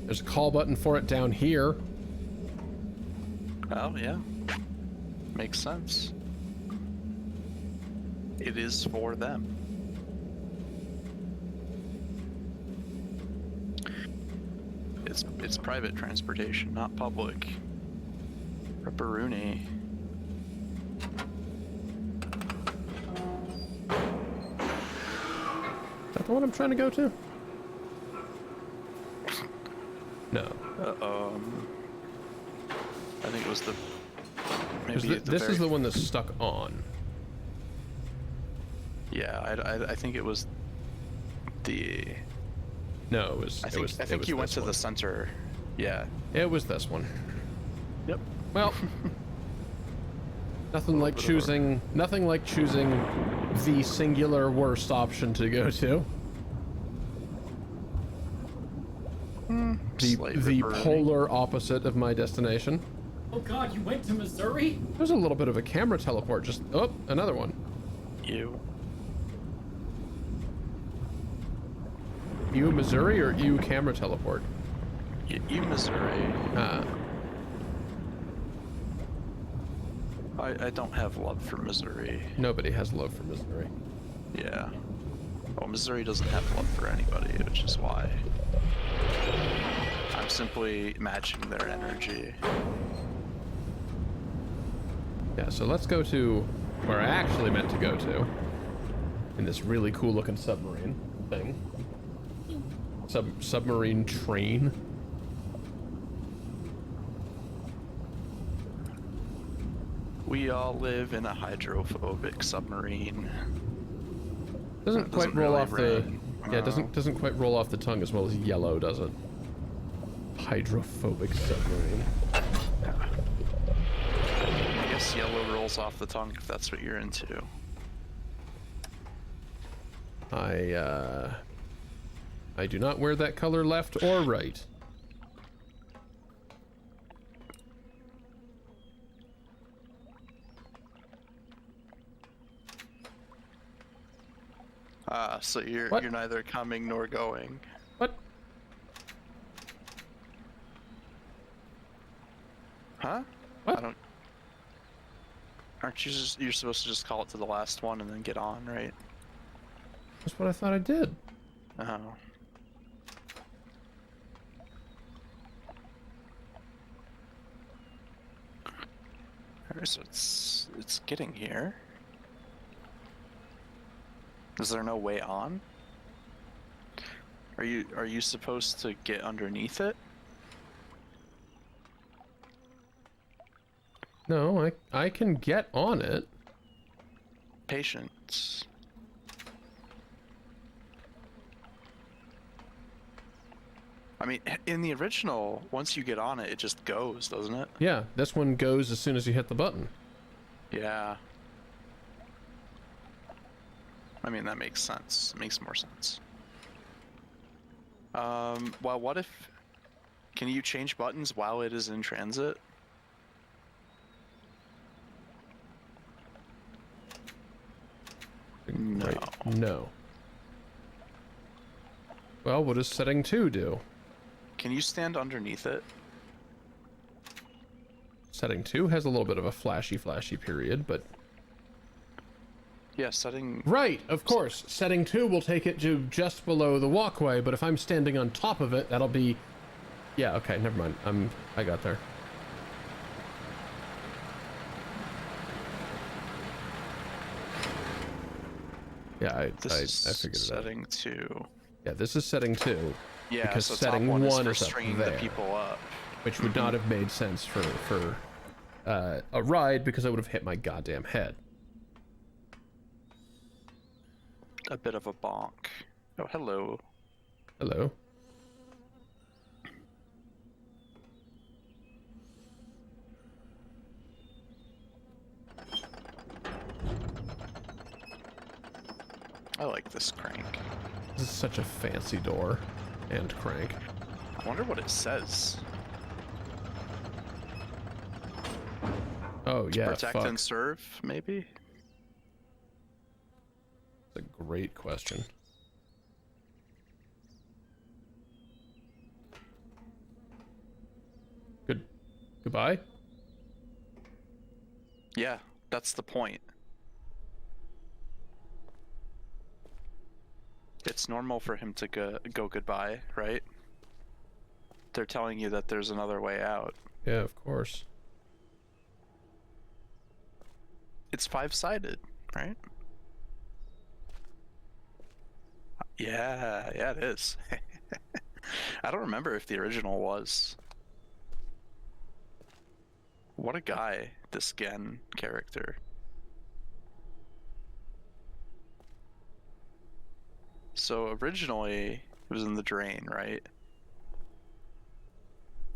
There's a call button for it down here.
Oh, yeah. Makes sense. It is for them. It's private transportation, not public. Ripperoonie.
Is that the one I'm trying to go to? No.
I think it was the...
'Cause
Maybe
this is the one that's stuck on.
Yeah, I think it was the...
No, it was.
I think you went to the center. Yeah.
It was this one.
Yep.
Well, nothing like choosing the singular worst option to go to. The polar opposite of my destination.
Oh god, you went to Missouri?
There's a little bit of a camera teleport. Just another one. You Missouri or you camera teleport?
You Missouri.
Ah.
I don't have love for Missouri.
Nobody has love for Missouri.
Yeah. Well, Missouri doesn't have love for anybody, which is why I'm simply matching their energy.
Yeah, so let's go to where I actually meant to go to. In this really cool looking submarine thing. Submarine train.
We all live in a hydrophobic submarine.
Doesn't
It
quite
doesn't
roll
really
off the.
ring.
Yeah, doesn't quite roll off the tongue as well as yellow, does it? Hydrophobic submarine.
I guess yellow rolls off the tongue if that's what you're into.
I do not wear that color left or right.
So you're
What?
you're neither coming nor going.
What?
Huh?
What?
I don't. Aren't you you're supposed to just call it to the last one and then get on, right?
That's what I thought I did.
Oh. Alright, so it's getting here. Is there no way on? Are you supposed to get underneath it?
No, I can get on it.
Patience. I mean, in the original, once you get on it, it just goes, doesn't it?
Yeah, this one goes as soon as you hit the button.
Yeah. I mean, that makes sense. It makes more sense. Well, what if... Can you change buttons while it is in transit? No.
Right. No. Well, what does setting 2 do?
Can you stand underneath it?
Setting 2 has a little bit of a flashy period, but...
Yeah, setting...
Right, of course. Setting 2 will take it to just below the walkway, but if I'm standing on top of it, that'll be... Yeah, okay, never mind. I got there. Yeah, I figured it out.
Setting 2.
Yeah, this is setting 2.
Yeah,
because
so
setting
top 1 is
1
for
is up
stringing
there,
the people up.
which would not have made sense for a ride because I would have hit my goddamn head.
A bit of a bonk. Oh, hello.
Hello.
I like this crank.
This is such a fancy door and crank.
I wonder what it says.
Oh yeah,
Protect
fuck.
and serve, maybe?
That's a great question. Goodbye?
Yeah, that's the point. It's normal for him to go goodbye, right? They're telling you that there's another way out.
Yeah, of course.
It's 5-sided, right? Yeah, it is. I don't remember if the original was. What a guy, this Gen character. So originally it was in the drain, right?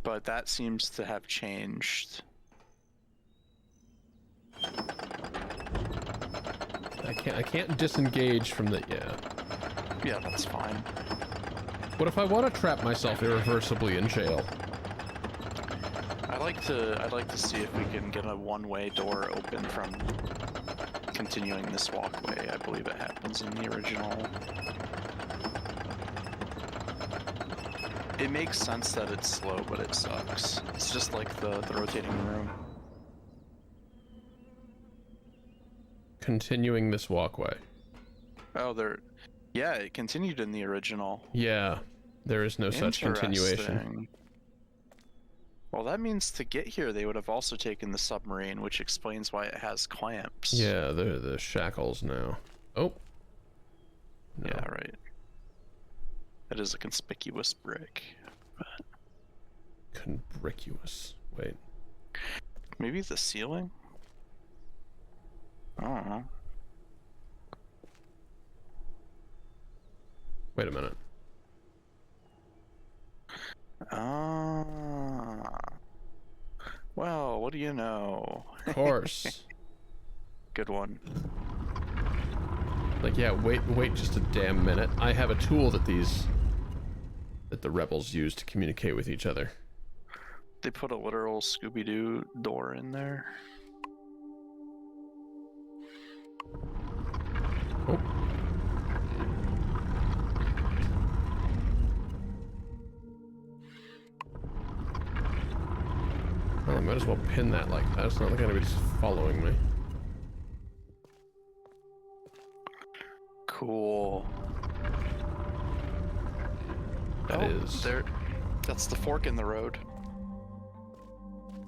But that seems to have changed.
I can't disengage from the
Yeah, that's fine.
What if I want to trap myself irreversibly in jail?
I'd like to see if we can get a one-way door open from continuing this walkway. I believe it happens in the original. It makes sense that it's slow, but it sucks. It's just like the rotating room.
Continuing this walkway.
Oh, yeah, it continued in the original.
Yeah, there is no such continuation.
Interesting. Well, that means to get here, they would have also taken the submarine, which explains why it has clamps.
Yeah, they're the shackles now. Oh. No.
Yeah, right. That is a conspicuous brick. But
Conspicuous. Wait.
maybe the ceiling? Oh.
Wait a minute.
Ah. Well, what do you know?
Of course.
Good one.
Like, yeah, wait just a damn minute. I have a tool that the rebels use to communicate with each other.
They put a literal Scooby-Doo door in there.
Oh. Well, I might as well pin that like that. It's not like anybody's following me.
Cool.
That is.
There. That's the fork in the road.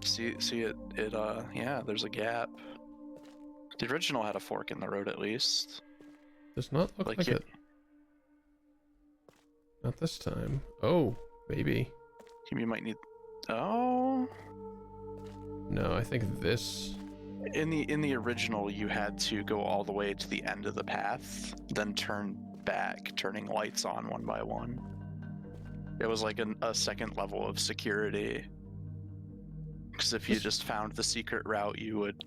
See it, yeah, there's a gap. The original had a fork in the road at least.
Does not look like
you,
it. Not this time. Oh, maybe.
you might need, oh.
No, I think this.
In the original, you had to go all the way to the end of the path, then turn back, turning lights on one by one. It was like a second level of security. Because if you just found the secret route, you would,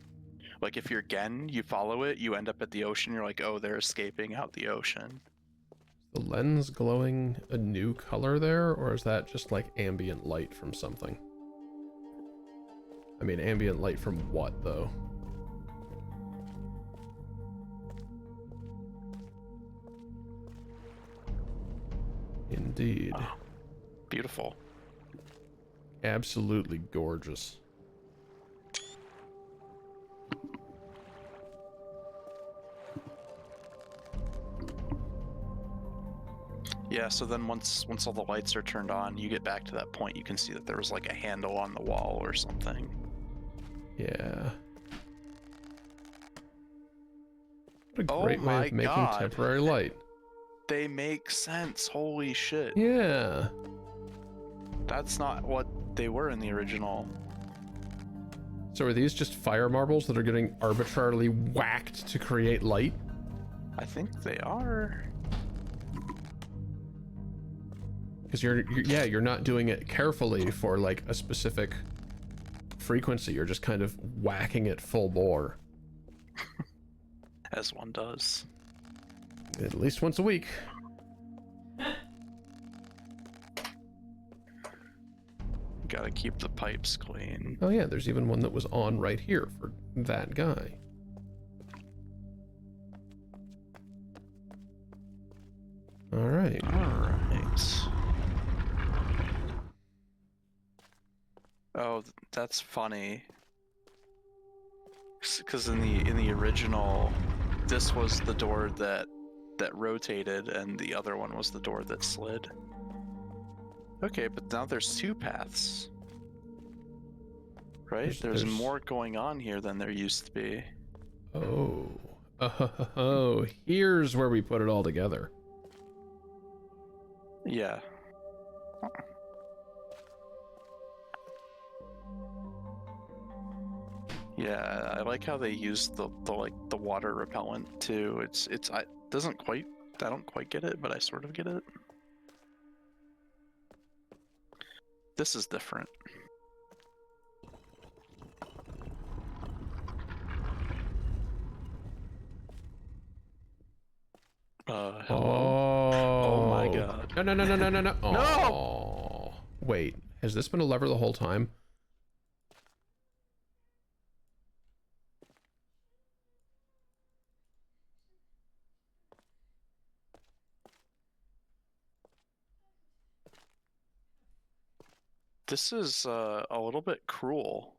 like, if you're Gen, you follow it, you end up at the ocean, you're like, oh, they're escaping out the ocean.
The lens glowing a new color there, or is that just like ambient light from something? I mean, ambient light from what, though? Indeed.
Oh, beautiful.
Absolutely gorgeous.
Yeah, so then once all the lights are turned on, you get back to that point, you can see that there was like a handle on the wall or something.
Yeah. What a
Oh
great way
my
of making
God.
temporary light.
They make sense, holy shit.
Yeah.
That's not what they were in the original.
So are these just fire marbles that are getting arbitrarily whacked to create light?
I think they are.
Because you're not doing it carefully for like a specific frequency. You're just kind of whacking it full bore.
As one does.
At least once a week.
Gotta keep the pipes clean.
Oh yeah, there's even one that was on right here for that guy. Alright.
Alright. Oh, that's funny. Because in the original, this was the door that rotated, and the other one was the door that slid. Okay, but now there's two paths. Right? There's more going on here than there used to be.
Oh. Oh, here's where we put it all together.
Yeah. Yeah, I like how they use the water repellent too. I don't quite get it, but I sort of get it. This is different. Hello? Oh my God.
No, no, no, no, no, no, no.
No!
Oh. Wait, has this been a lever the whole time?
This is a little bit cruel.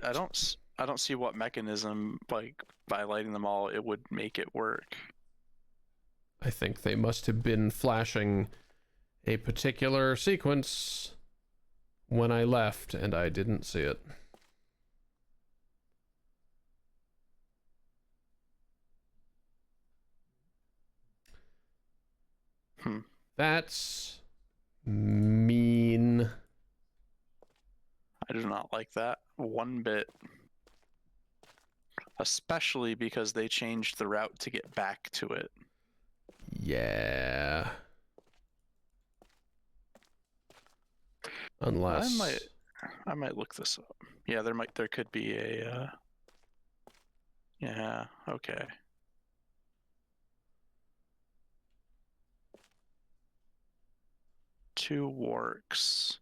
I don't see what mechanism, like, by lighting them all, it would make it work.
I think they must have been flashing a particular sequence when I left, and I didn't see it. That's mean.
I do not like that one bit. Especially because they changed the route to get back to it.
Yeah. Unless
I might look this up. Yeah, there could be a yeah, okay. Two works.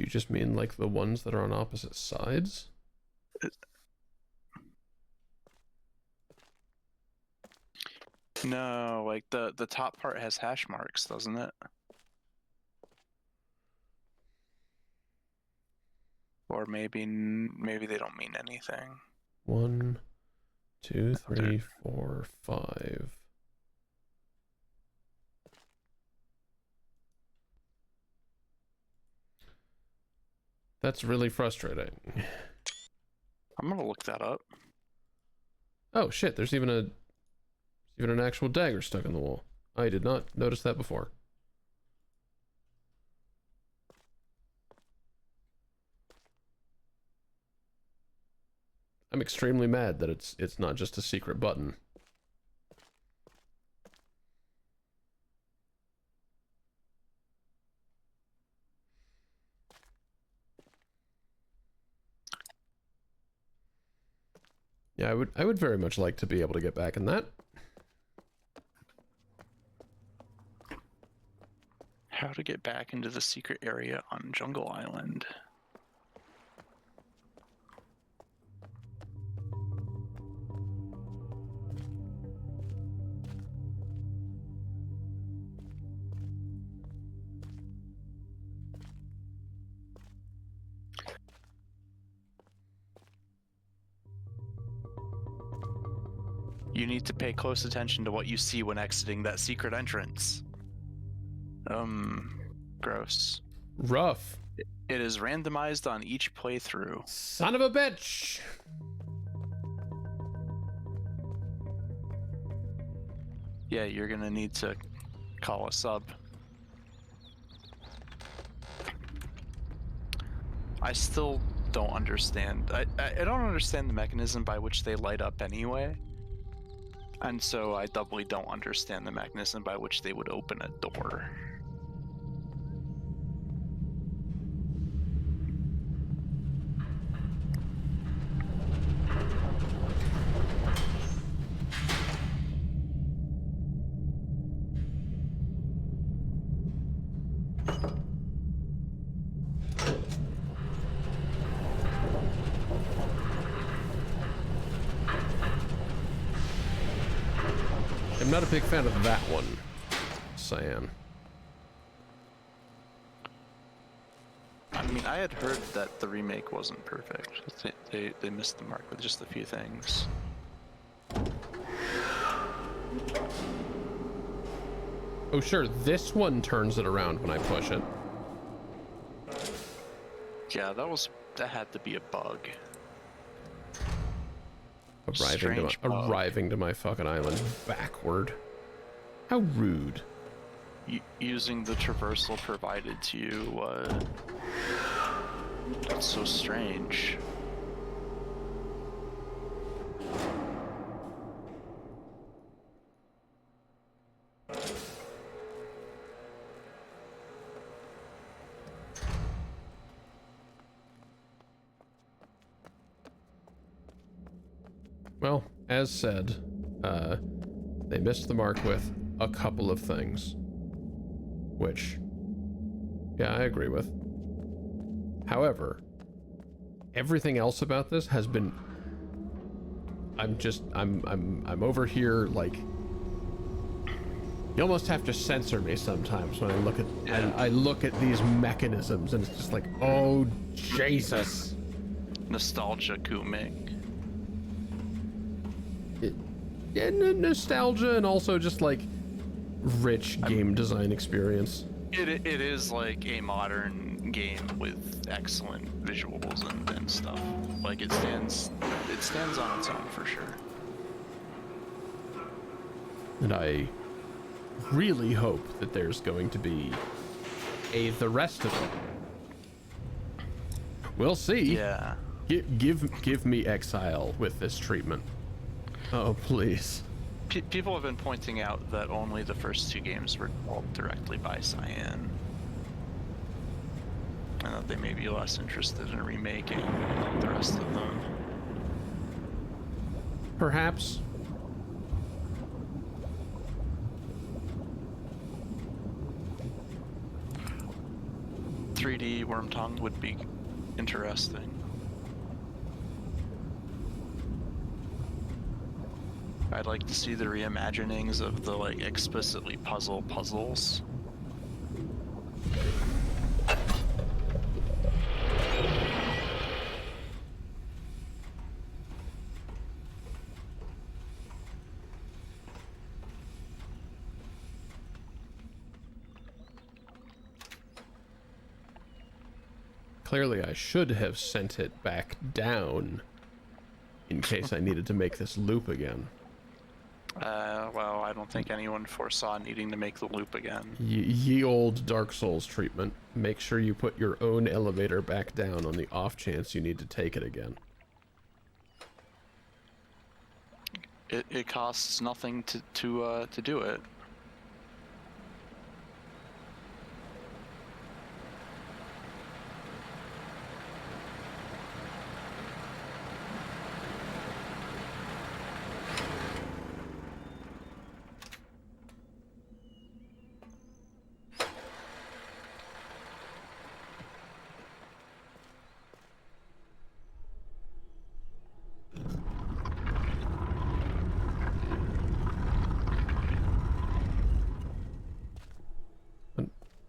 you just mean like the ones that are on opposite sides?
No, like the top part has hash marks, doesn't it? Or maybe they don't mean anything.
1, 2, 3, 4, 5. That's really frustrating.
I'm gonna look that up.
Oh shit, there's even an actual dagger stuck in the wall. I did not notice that before. I'm extremely mad that it's not just a secret button. Yeah, I would very much like to be able to get back in that.
How to get back into the secret area on Jungle Island. You need to pay close attention to what you see when exiting that secret entrance. Gross.
Rough.
It is randomized on each playthrough.
Son of a bitch!
Yeah, you're gonna need to call a sub. I still don't understand. I don't understand the mechanism by which they light up anyway. And so I doubly don't understand the mechanism by which they would open a door.
I'm not a big fan of that one, Cyan.
I mean, I had heard that the remake wasn't perfect. They missed the mark with just a few things.
Oh sure, this one turns it around when I push it.
Yeah, that had to be a bug.
Arriving to my fucking island backward. How rude.
Using the traversal provided to you, that's so strange.
Well, as said, they missed the mark with a couple of things. Which, yeah, I agree with. However, everything else about this has been... I'm over here, like... You almost have to censor me sometimes when I look at... I look at these mechanisms and it's just like, oh, Jesus.
Nostalgia Kuming.
Yeah, nostalgia and also just like rich game design experience.
It is like a modern game with excellent visuals and stuff. Like it stands on its own for sure.
And I really hope that there's going to be the rest of it. We'll see.
Yeah.
Give me exile with this treatment. Oh, please.
People have been pointing out that only the first 2 games were developed directly by Cyan. And that they may be less interested in remaking the rest of them.
Perhaps.
.3D Wormtongue would be interesting. I'd like to see the reimaginings of the like explicitly puzzles.
Clearly, I should have sent it back down in case I needed to make this loop again.
Well, I don't think anyone foresaw needing to make the loop again.
Ye old Dark Souls treatment. Make sure you put your own elevator back down on the off chance you need to take it again.
It costs nothing to do it.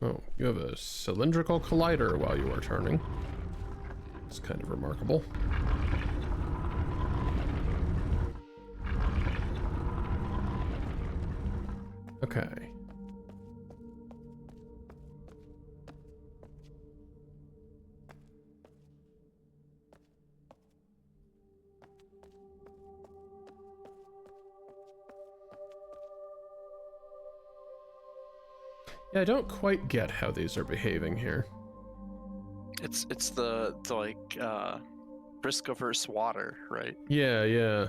Oh, you have a cylindrical collider while you are turning. It's kind of remarkable. Okay. Yeah, I don't quite get how these are behaving here.
It's the like risk averse water, right?
Yeah.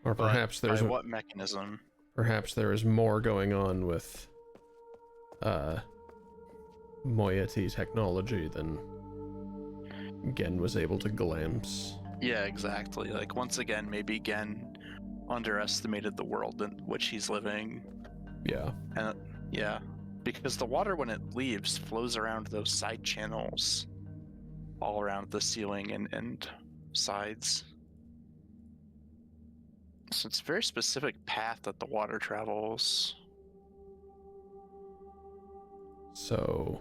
Or perhaps
But
there's
by what mechanism?
perhaps there is more going on with moiety technology than Gen was able to glimpse.
Yeah, exactly. Like once again, maybe Gen underestimated the world in which he's living.
Yeah.
And yeah, because the water when it leaves flows around those side channels all around the ceiling and sides. So it's a very specific path that the water travels.
So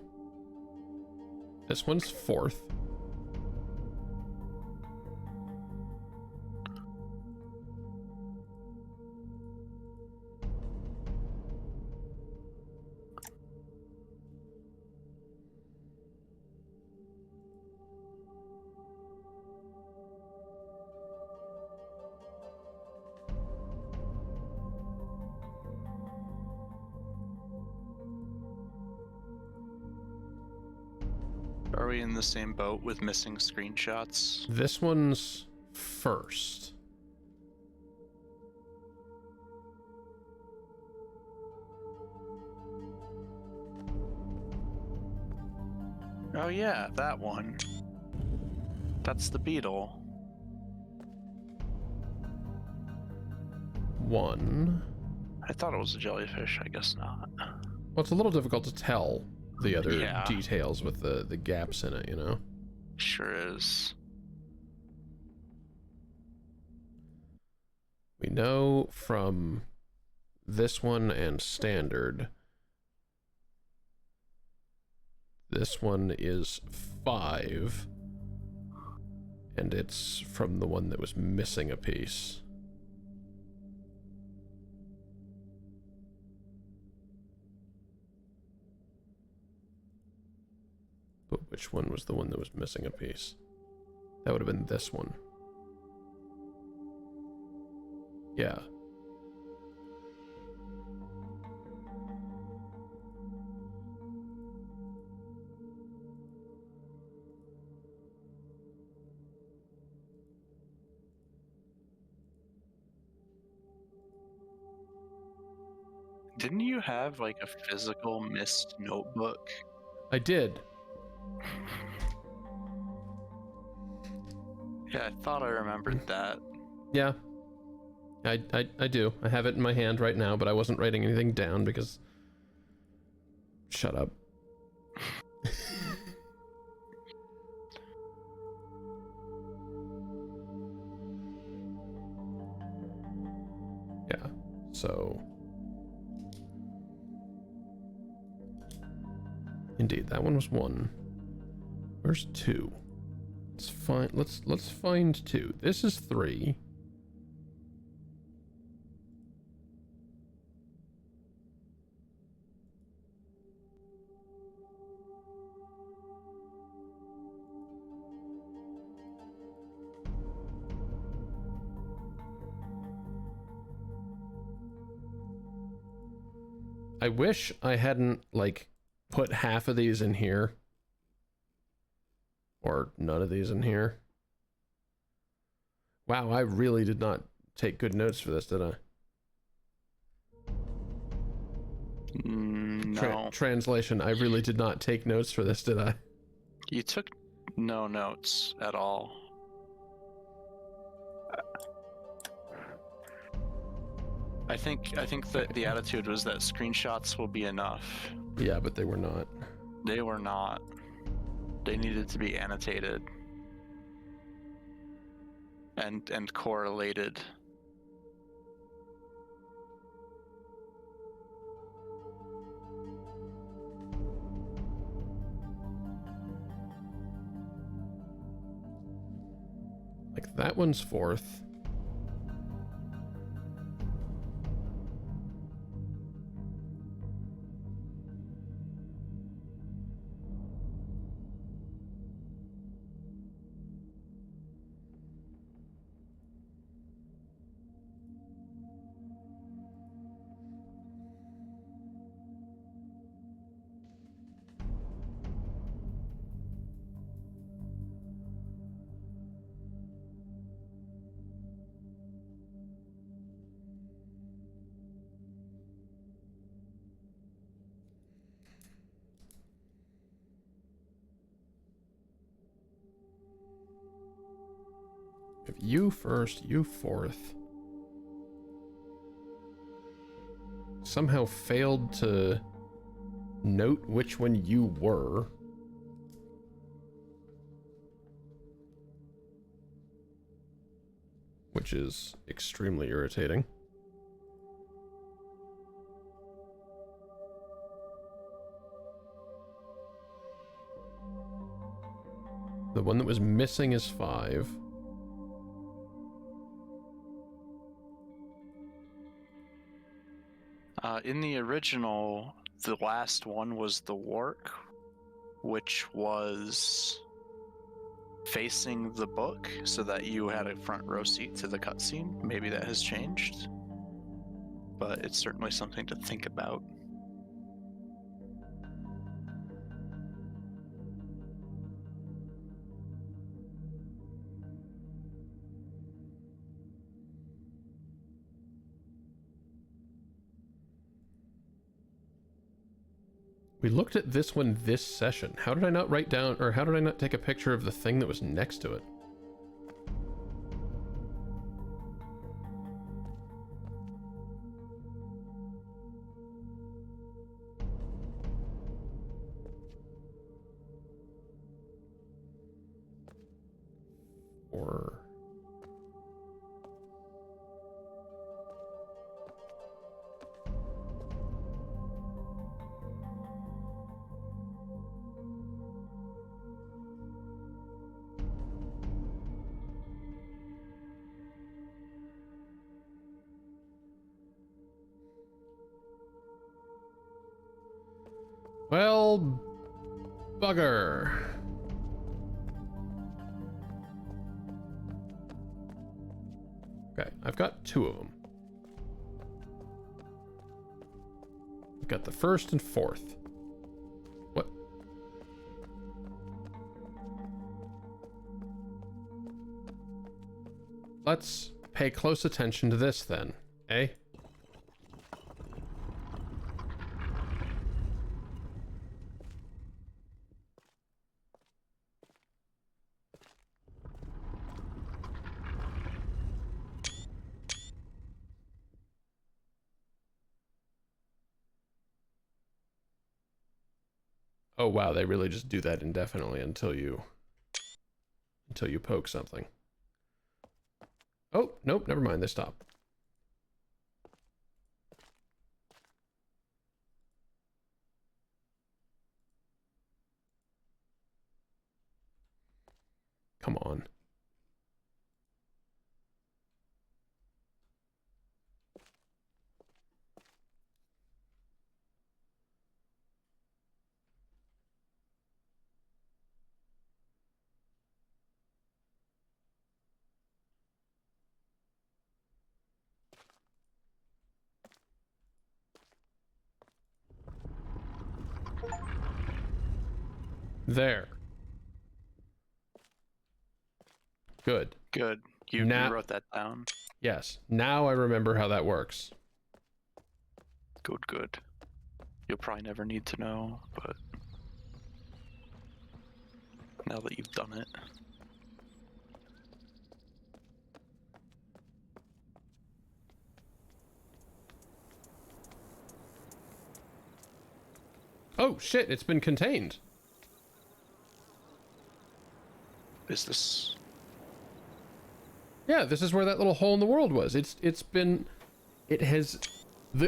this one's 4th.
Are we in the same boat with missing screenshots?
This one's 1st.
Oh yeah, that one. That's the beetle.
1.
I thought it was a jellyfish, I guess not.
Well, it's a little difficult to tell the other details with the gaps in it, you know?
Sure is.
We know from this one and standard, this one is 5, and it's from the one that was missing a piece. But which one was the one that was missing a piece? That would have been this one. Yeah.
Didn't you have like a physical mist notebook?
I did.
Yeah, I thought I remembered that.
Yeah. I do. I have it in my hand right now, but I wasn't writing anything down because... Shut up. Yeah, so... Indeed, that one was 1. Where's 2? Let's find 2. This is 3. I wish I hadn't, like, put half of these in here. Or none of these in here. Wow, I really did not take good notes for this, did I?
No.
Translation, I really did not take notes for this, did I?
You took no notes at all. I think that the attitude was that screenshots will be enough.
Yeah, but they were not.
They were not. They needed to be annotated and correlated.
Like, that one's 4th. If you first, you 4th. Somehow failed to note which one you were. Which is extremely irritating. The one that was missing is 5.
In the original, the last one was the wark, which was facing the book so that you had a front row seat to the cutscene. Maybe that has changed, but it's certainly something to think about.
We looked at this one this session. How did I not write down, or how did I not take a picture of the thing that was next to it? Or... Well, bugger. Okay, I've got 2 of them. I've got the 1st and 4th. What? Let's pay close attention to this then, eh? Oh wow, they really just do that indefinitely until you poke something. Oh, nope, never mind, they stop. Come on. There. Good.
Good. You
Now,
wrote that down.
yes. Now I remember how that works.
Good, good. You'll probably never need to know, but now that you've done it.
Oh shit, it's been contained.
Is this...
Yeah, this is where that little hole in the world was. The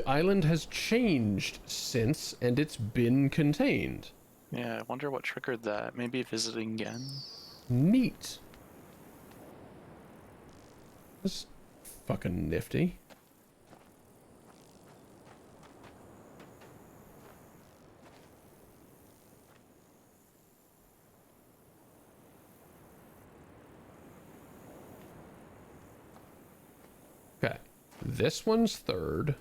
island has changed since, and it's been contained.
Yeah, I wonder what triggered that. Maybe visiting again?
Neat. That's fucking nifty. Okay, this one's third.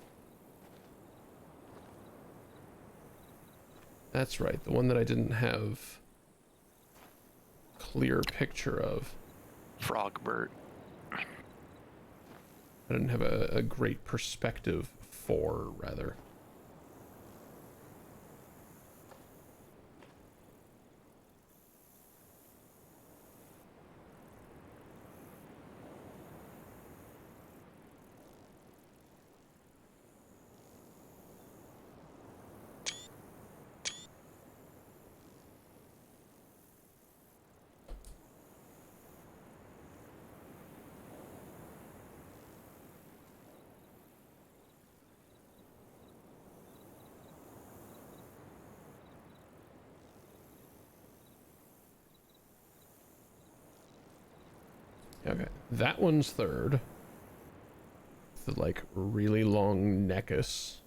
That's right, the one that I didn't have clear picture of.
Frogbert.
I didn't have a great perspective for, rather. Okay, that one's third. The, like, really long neckus.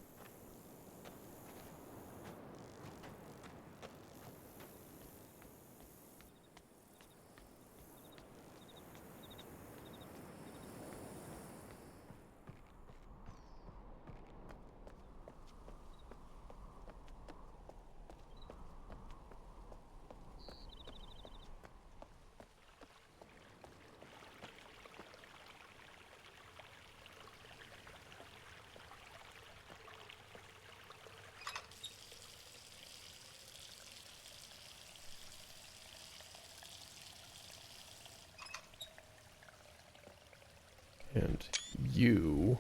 And you...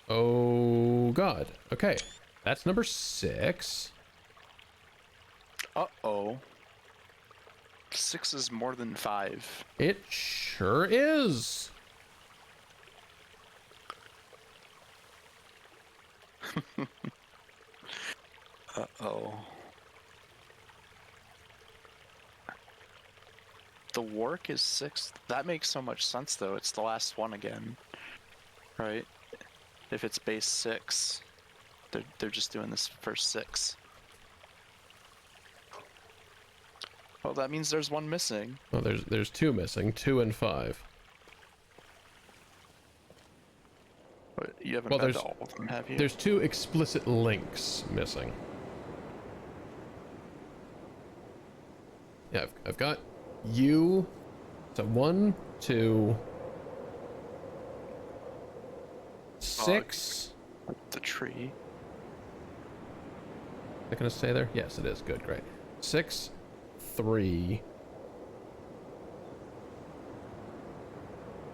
Oh, God. Okay, that's number 6.
Uh-oh. 6 is more than 5.
It sure is.
Uh-oh. The work is 6. That makes so much sense, though. It's the last one again. Right? If it's base 6, they're just doing this first 6. Well, that means there's one missing.
Well, there's 2 missing, 2 and 5.
But you haven't
Well,
read all of them, have you?
There's 2 explicit links missing. Yeah, I've got you. So 1, 2, 6.
The tree.
Is it gonna stay there? Yes, it is. Good, great. 6, 3,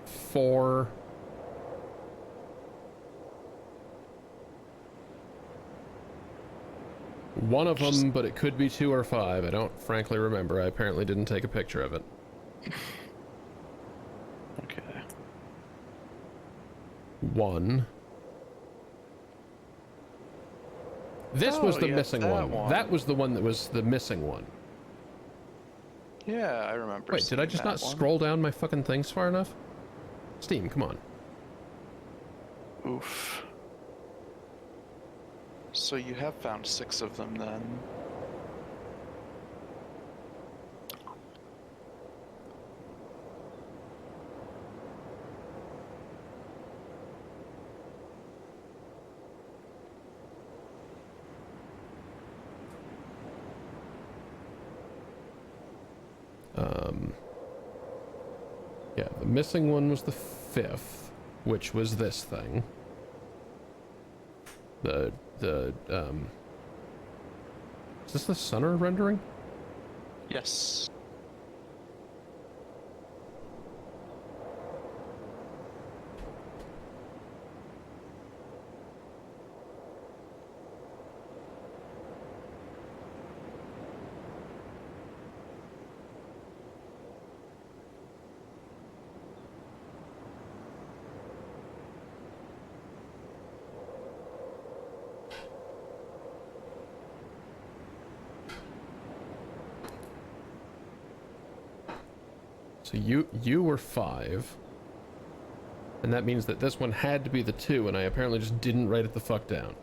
4, One of them, but it could be 2 or 5. I don't frankly remember. I apparently didn't take a picture of it.
Okay.
1. This was the
yeah,
missing
that
one. That
one.
was the one that was the missing one.
Yeah, I remember.
Wait, did I
seeing
just
that
not
one.
scroll down my fucking things far enough? Steam, come on.
Oof. So you have found 6 of them then.
Yeah, the missing one was the 5th, which was this thing. Is this the Sunner rendering?
Yes.
So you were 5. And that means that this one had to be the 2, and I apparently just didn't write it the fuck down.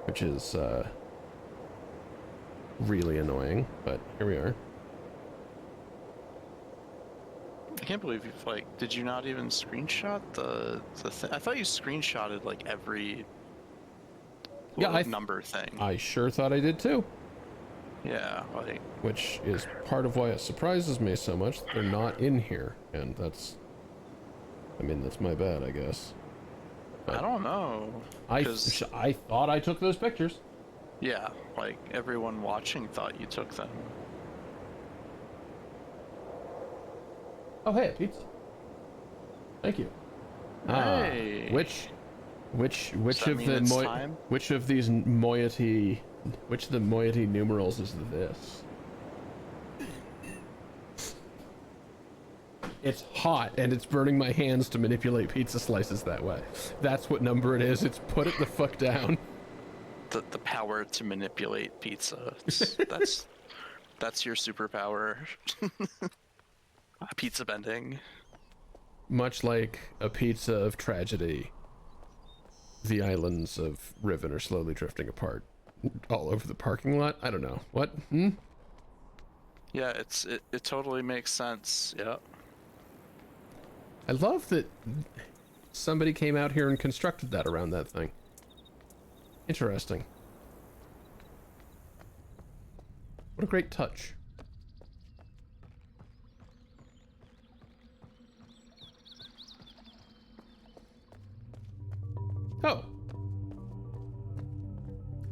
Which is, really annoying, but here we are.
I can't believe you've like. Did you not even screenshot the thing? I thought you screenshotted like every
Yeah,
number thing.
I sure thought I did too.
Yeah, like
Which is part of why it surprises me so much that they're not in here. And that's... I mean, that's my bad, I guess.
I don't know.
I
'cause-
thought I took those pictures.
Yeah, like everyone watching thought you took them.
Oh, hey, pizza. Thank you.
Hey.
Which
that
of
mean
the
it's time?
which of these moiety, which of the moiety numerals is this? It's hot and it's burning my hands to manipulate pizza slices that way. That's what number it is. It's put it the fuck down.
The power to manipulate pizza. That's your superpower. Pizza bending.
Much like a pizza of tragedy, the islands of Riven are slowly drifting apart all over the parking lot. I don't know. What?
Yeah, it totally makes sense. Yeah.
I love that somebody came out here and constructed that around that thing. Interesting. What a great touch. Oh.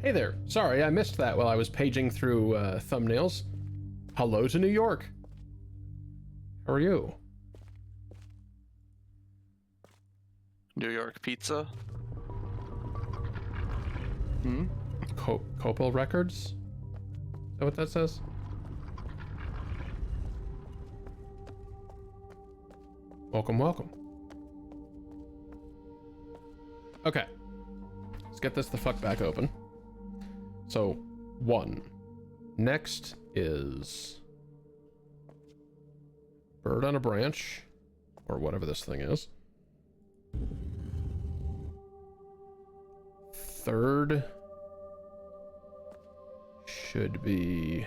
Hey there. Sorry, I missed that while I was paging through thumbnails. Hello to New York. How are you?
New York pizza. Hmm?
Copel Records? Is that what that says? Welcome, welcome. Okay. Let's get this the fuck back open. So, 1. Next is... Bird on a branch. Or whatever this thing is. 3rd should be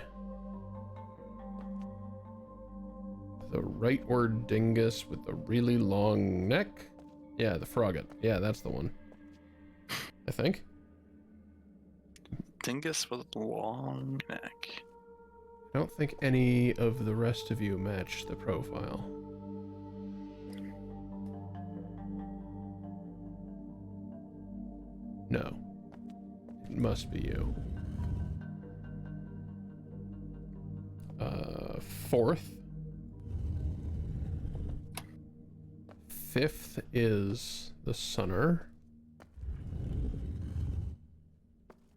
the rightward dingus with the really long neck. Yeah, the frogget. Yeah, that's the one. I think.
Dingus with long neck.
I don't think any of the rest of you match the profile. No. It must be you. 4th. 5th is the Sunner.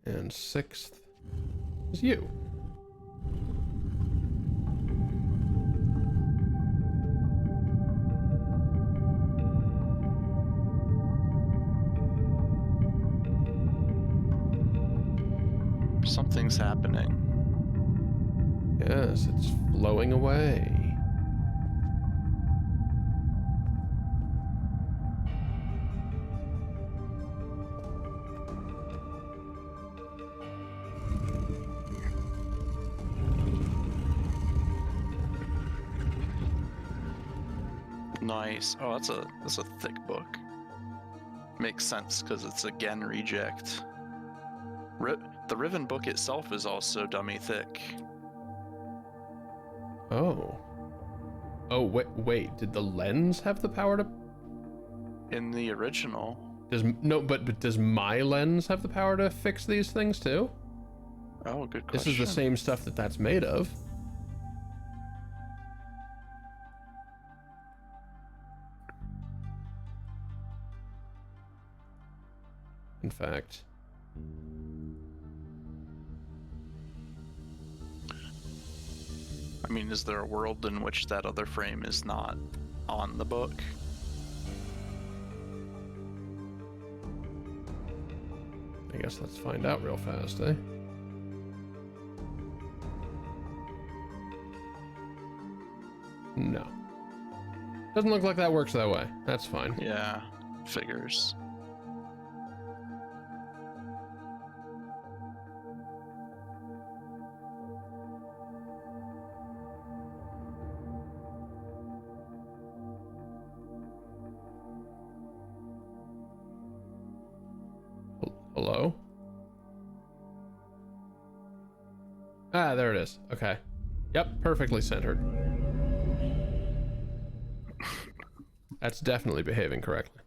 And 6th is you.
Something's happening.
Yes, it's flowing away.
Nice. Oh, that's a thick book. Makes sense because it's again reject. The Riven book itself is also dummy thick.
Oh. Oh, wait. Did the lens have the power to...
In the original.
But does my lens have the power to fix these things too?
Oh, good question.
This is the same stuff that's made of. In fact...
I mean, is there a world in which that other frame is not on the book?
I guess let's find out real fast, eh? No. Doesn't look like that works that way. That's fine.
Yeah, figures.
Hello? Ah, there it is. Okay. Yep, perfectly centered. That's definitely behaving correctly.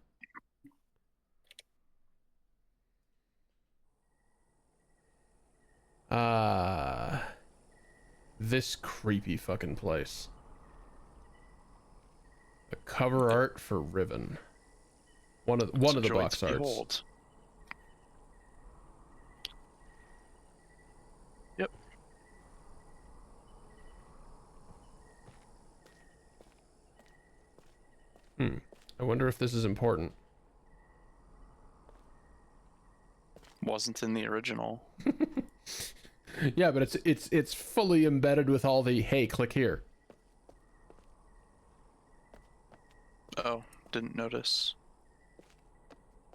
This creepy fucking place. The cover art for Riven. One of the box arts.
Behold. Yep.
I wonder if this is important.
Wasn't in the original.
Yeah, but it's fully embedded with all the hey, click here.
Oh, didn't notice.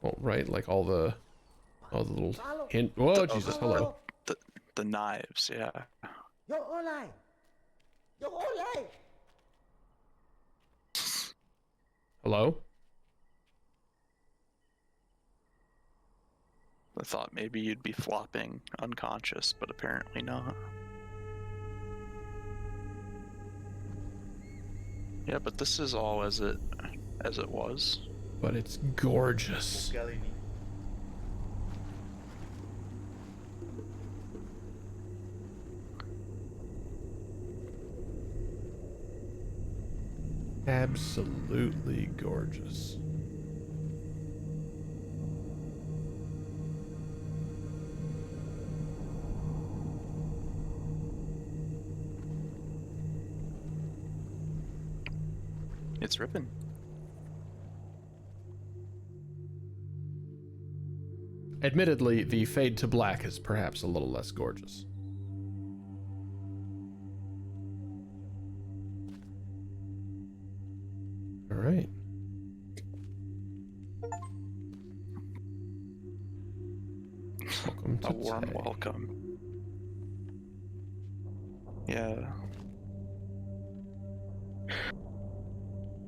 Well, right, like all the little hint. Whoa, Jesus, hello.
The knives, yeah.
Hello?
I thought maybe you'd be flopping unconscious, but apparently not. Yeah, but this is all as it was.
But it's gorgeous. Absolutely gorgeous.
It's Riven.
Admittedly, the fade to black is perhaps a little less gorgeous. All right. Welcome to
A warm
Tay.
welcome. Yeah.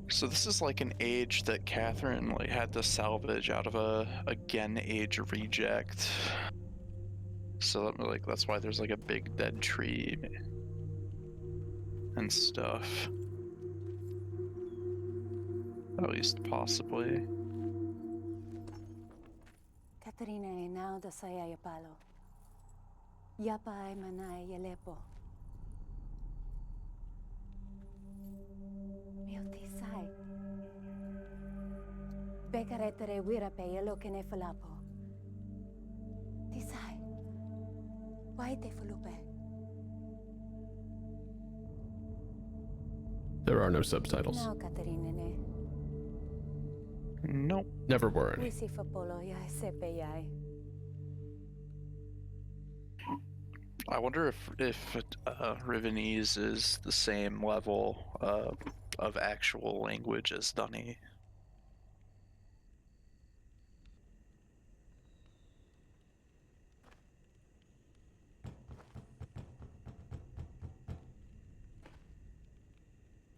So this is like an age that Catherine like had to salvage out of a again age reject. So that's why there's like a big dead tree and stuff. At least possibly.
Katerina e now da saya ya palo. Yapa ay manay yalepo. Miotisay. Bekaretere wira pe yelo kene falapo. Tisay. Aite fulupe.
There are no subtitles.
Now, Katerinene.
Nope.
Never were any.
Wisi fapolo ya sepe yai.
I wonder if Rivenese is the same level of actual language as Dunny.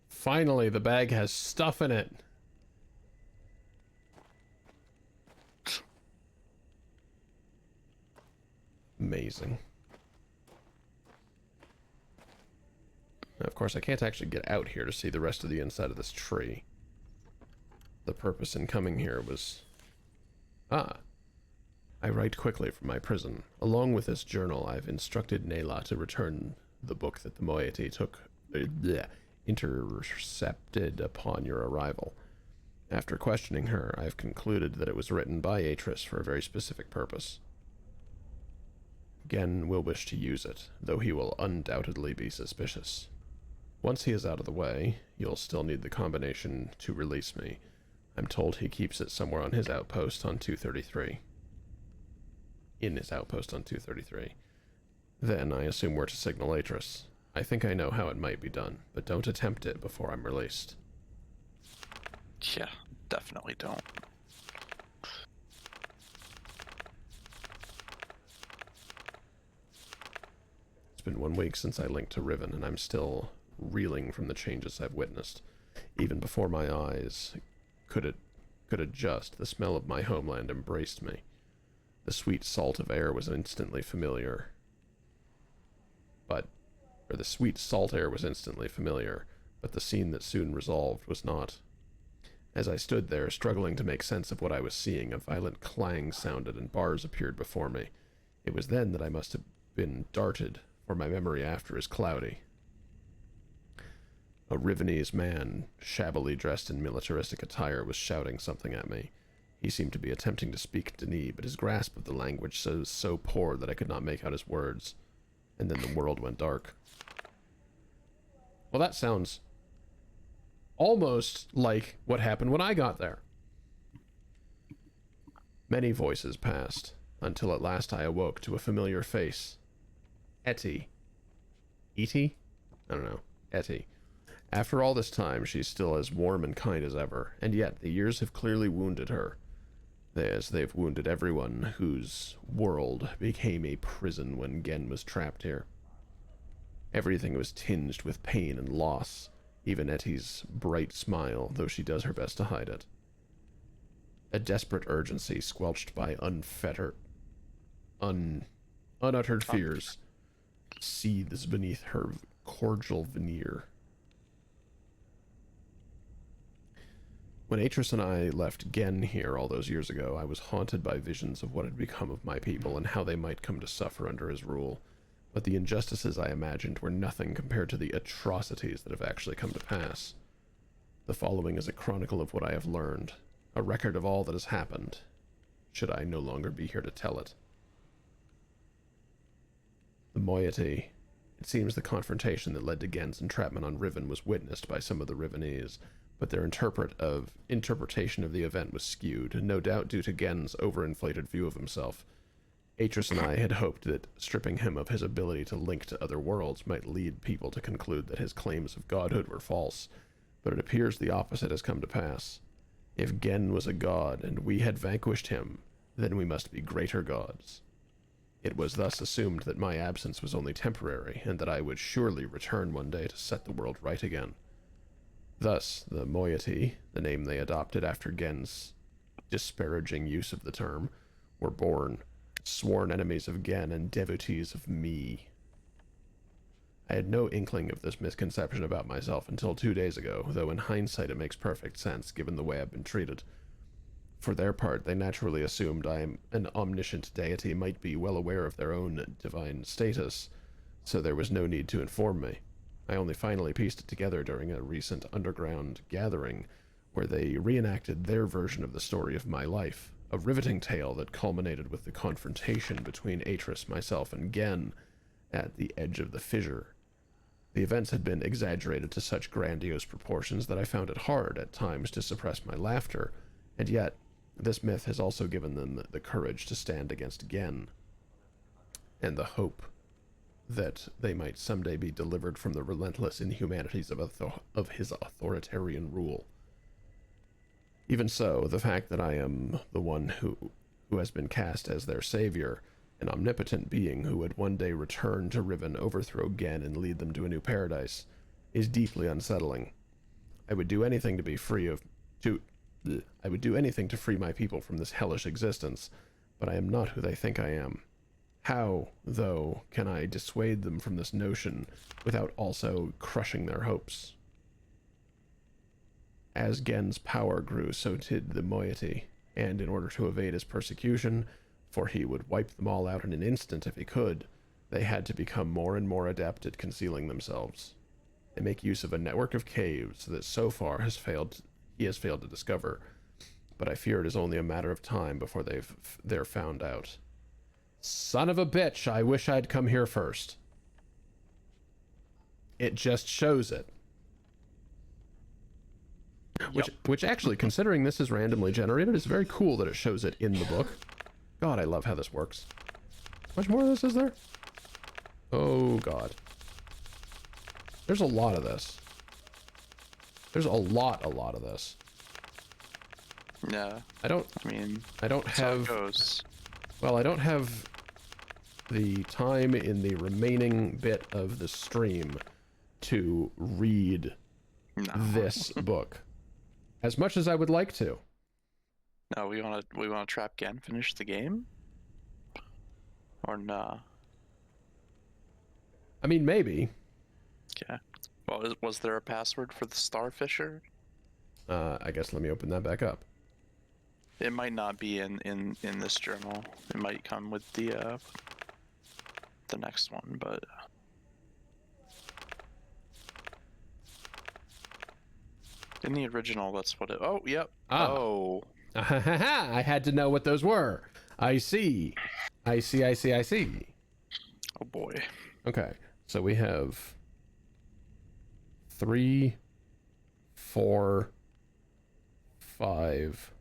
Finally, the bag has stuff in it. Amazing. Now, of course, I can't actually get out here to see the rest of the inside of this tree. The purpose in coming here was... Ah. I write quickly from my prison. Along with this journal, I've instructed Nayla to return the book that the moiety intercepted upon your arrival. After questioning her, I've concluded that it was written by Atris for a very specific purpose. Gen will wish to use it, though he will undoubtedly be suspicious. Once he is out of the way, you'll still need the combination to release me. I'm told he keeps it somewhere on his outpost on 233. In his outpost on 233. Then I assume we're to signal Atris. I think I know how it might be done, but don't attempt it before I'm released.
Yeah, definitely don't.
It's been 1 week since I linked to Riven, and I'm still reeling from the changes I've witnessed. Even before my eyes could adjust, the smell of my homeland embraced me. The sweet salt of air was instantly familiar. The sweet salt air was instantly familiar, but the scene that soon resolved was not. As I stood there, struggling to make sense of what I was seeing, a violent clang sounded and bars appeared before me. It was then that I must have been darted, for my memory after is cloudy. A Rivenese man, shabbily dressed in militaristic attire, was shouting something at me. He seemed to be attempting to speak Dani, but his grasp of the language was so poor that I could not make out his words. And then the world went dark. Well, that sounds almost like what happened when I got there. Many voices passed, until at last I awoke to a familiar face. Etty. Etty? I don't know. Etty. After all this time, she's still as warm and kind as ever, and yet the years have clearly wounded her, as they've wounded everyone whose world became a prison when Gen was trapped here. Everything was tinged with pain and loss, even Etty's bright smile, though she does her best to hide it. A desperate urgency squelched by unuttered fears seethes beneath her cordial veneer. When Atris and I left Gen here all those years ago, I was haunted by visions of what had become of my people and how they might come to suffer under his rule. But the injustices I imagined were nothing compared to the atrocities that have actually come to pass. The following is a chronicle of what I have learned, a record of all that has happened, should I no longer be here to tell it. The moiety. It seems the confrontation that led to Gen's entrapment on Riven was witnessed by some of the Rivenese, but their interpretation of the event was skewed, no doubt due to Gen's overinflated view of himself. Atris and I had hoped that stripping him of his ability to link to other worlds might lead people to conclude that his claims of godhood were false, but it appears the opposite has come to pass. If Gen was a god and we had vanquished him, then we must be greater gods. It was thus assumed that my absence was only temporary, and that I would surely return one day to set the world right again. Thus, the moiety, the name they adopted after Gen's disparaging use of the term, were born, sworn enemies of Gen and devotees of me. I had no inkling of this misconception about myself until 2 days ago, though in hindsight it makes perfect sense given the way I've been treated. For their part, they naturally assumed I am an omniscient deity might be well aware of their own divine status, so there was no need to inform me. I only finally pieced it together during a recent underground gathering, where they reenacted their version of the story of my life, a riveting tale that culminated with the confrontation between Atris, myself, and Gen, at the edge of the fissure. The events had been exaggerated to such grandiose proportions that I found it hard at times to suppress my laughter, and yet this myth has also given them the courage to stand against Gen, and the hope that they might someday be delivered from the relentless inhumanities of his authoritarian rule. Even so, the fact that I am the one who has been cast as their savior, an omnipotent being who would one day return to Riven, overthrow Gen, and lead them to a new paradise, is deeply unsettling. I would do anything to free my people from this hellish existence, but I am not who they think I am. How, though, can I dissuade them from this notion without also crushing their hopes? As Gen's power grew, so did the moiety, and in order to evade his persecution, for he would wipe them all out in an instant if he could, they had to become more and more adept at concealing themselves. They make use of a network of caves that so far he has failed to discover, but I fear it is only a matter of time before they're found out. Son of a bitch, I wish I'd come here first. It just shows it. Which actually, considering this is randomly generated, is very cool that it shows it in the book. God, I love how this works. How much more of this is there? Oh, God. There's a lot of this. There's a lot of this.
Yeah.
I don't
that's how it goes.
Well, I don't have the time in the remaining bit of the stream to read this book. As much as I would like to.
No, we wanna trap Gen, finish the game? Or nah?
I mean, maybe.
Okay. Well, was there a password for the Starfisher?
I guess let me open that back up.
It might not be in this journal. It might come with the next one, but in the original, that's what it. Oh, yep.
Ah.
Oh.
I had to know what those were. I see. I see.
Oh boy.
Okay, so we have 3, 4, 5,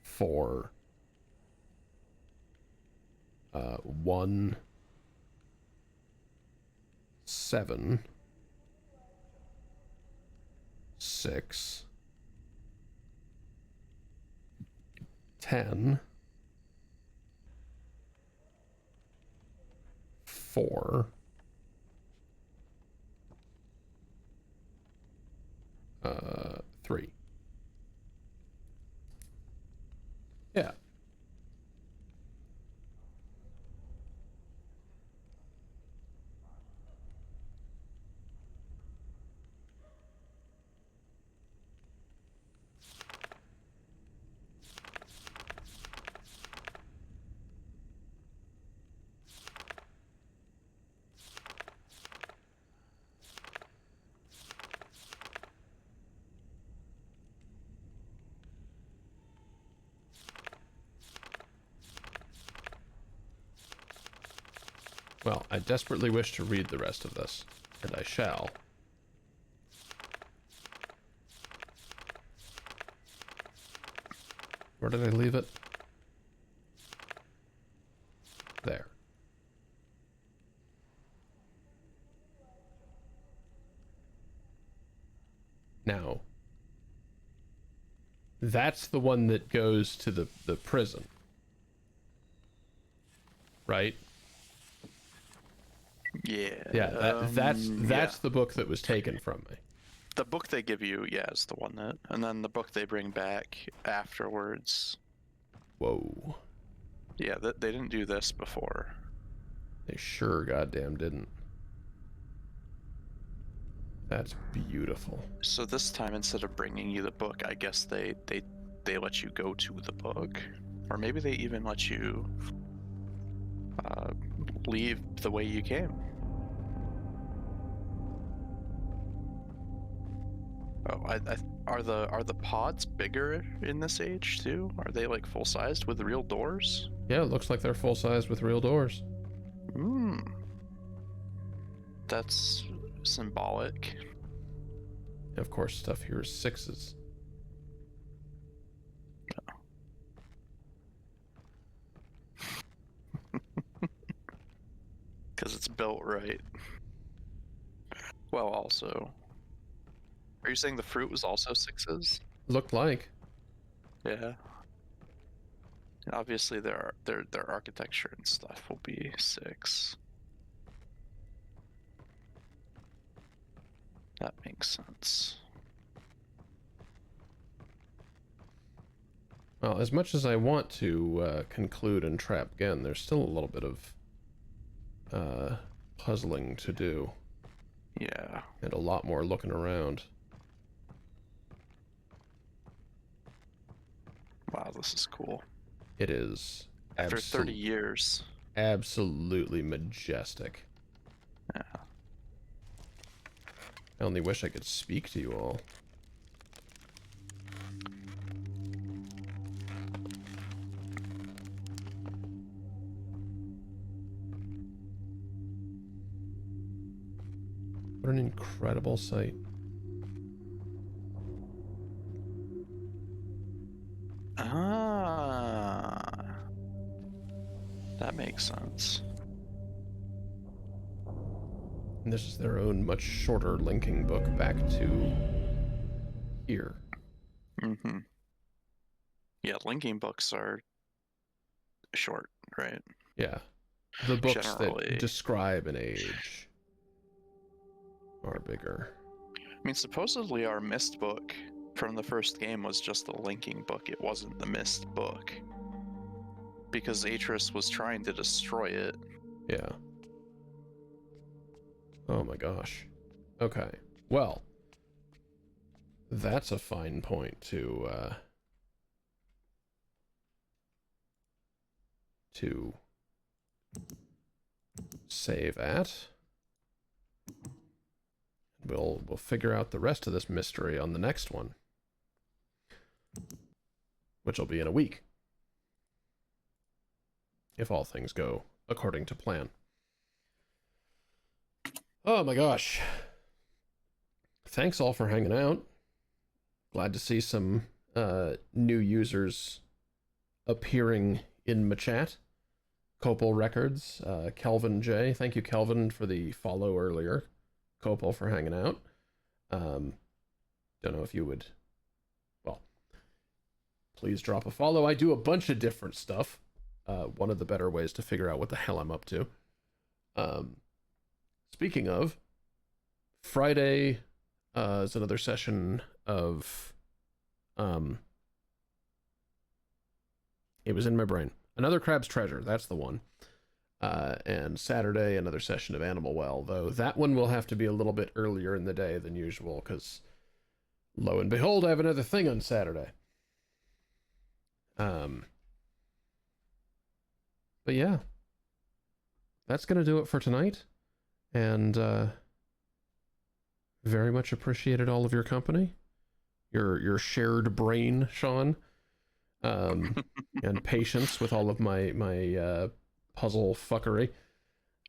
4, 1, 7, 6, 10, 4, 3. Yeah. Well, I desperately wish to read the rest of this, and I shall. Where did I leave it? There. Now, that's the one that goes to the prison. Right?
Yeah.
That's the book that was taken from me.
The book they give you, is the one that, and then the book they bring back afterwards.
Whoa.
Yeah, they didn't do this before.
They sure goddamn didn't. That's beautiful.
So this time, instead of bringing you the book, I guess they let you go to the book, or maybe they even let you leave the way you came. Oh, are the pods bigger in this age too? Are they like full sized with real doors?
Yeah, it looks like they're full size with real doors.
That's symbolic.
Of course, stuff here is 6s.
Because it's built right. Well, also. Are you saying the fruit was also 6s?
Looked like.
Yeah. And obviously their architecture and stuff will be 6. That makes sense.
Well, as much as I want to conclude and trap again, there's still a little bit of puzzling to do.
Yeah.
And a lot more looking around.
Wow, this is cool.
It is
After 30 years.
Absolutely majestic.
Yeah.
I only wish I could speak to you all. What an incredible sight.
Ah. That makes sense.
And this is their own much shorter linking book back to here.
Mm-hmm. Yeah, linking books are short, right?
Yeah. The books
Generally.
that describe an age are bigger.
I mean, supposedly our Mist book from the first game was just the linking book. It wasn't the Mist book. Because Atris was trying to destroy it.
Yeah. Oh my gosh. Okay. Well, that's a fine point to save at. We'll figure out the rest of this mystery on the next one, which will be in a week, if all things go according to plan. Oh my gosh. Thanks all for hanging out. Glad to see some new users appearing in my chat. Copal Records, Kelvin J. Thank you, Kelvin, for the follow earlier. Copal for hanging out. Don't know if you would, well, please drop a follow. I do a bunch of different stuff. One of the better ways to figure out what the hell I'm up to. Speaking of, Friday is another session of, it was in my brain. Another Crab's Treasure, that's the one. And Saturday, another session of Animal Well, though that one will have to be a little bit earlier in the day than usual, because lo and behold, I have another thing on Saturday. But yeah, that's going to do it for tonight. And very much appreciated all of your company, your shared brain, Sean, and patience with all of my puzzle fuckery.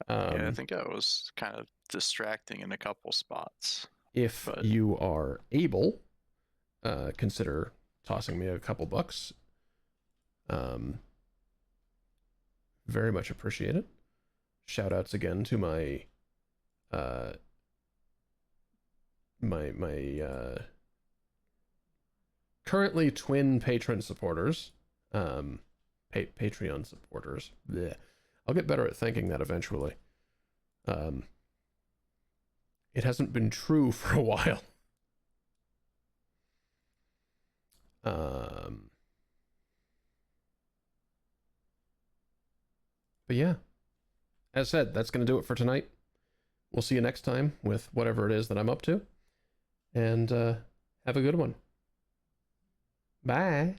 Yeah, I think I was kind of distracting in a couple spots.
If you are able, consider tossing me a couple bucks. Very much appreciate it. Shout outs again to my currently twin patron supporters, Patreon supporters. Blech. I'll get better at thanking that eventually. It hasn't been true for a while. But yeah, as said, that's going to do it for tonight. We'll see you next time with whatever it is that I'm up to. And have a good one. Bye.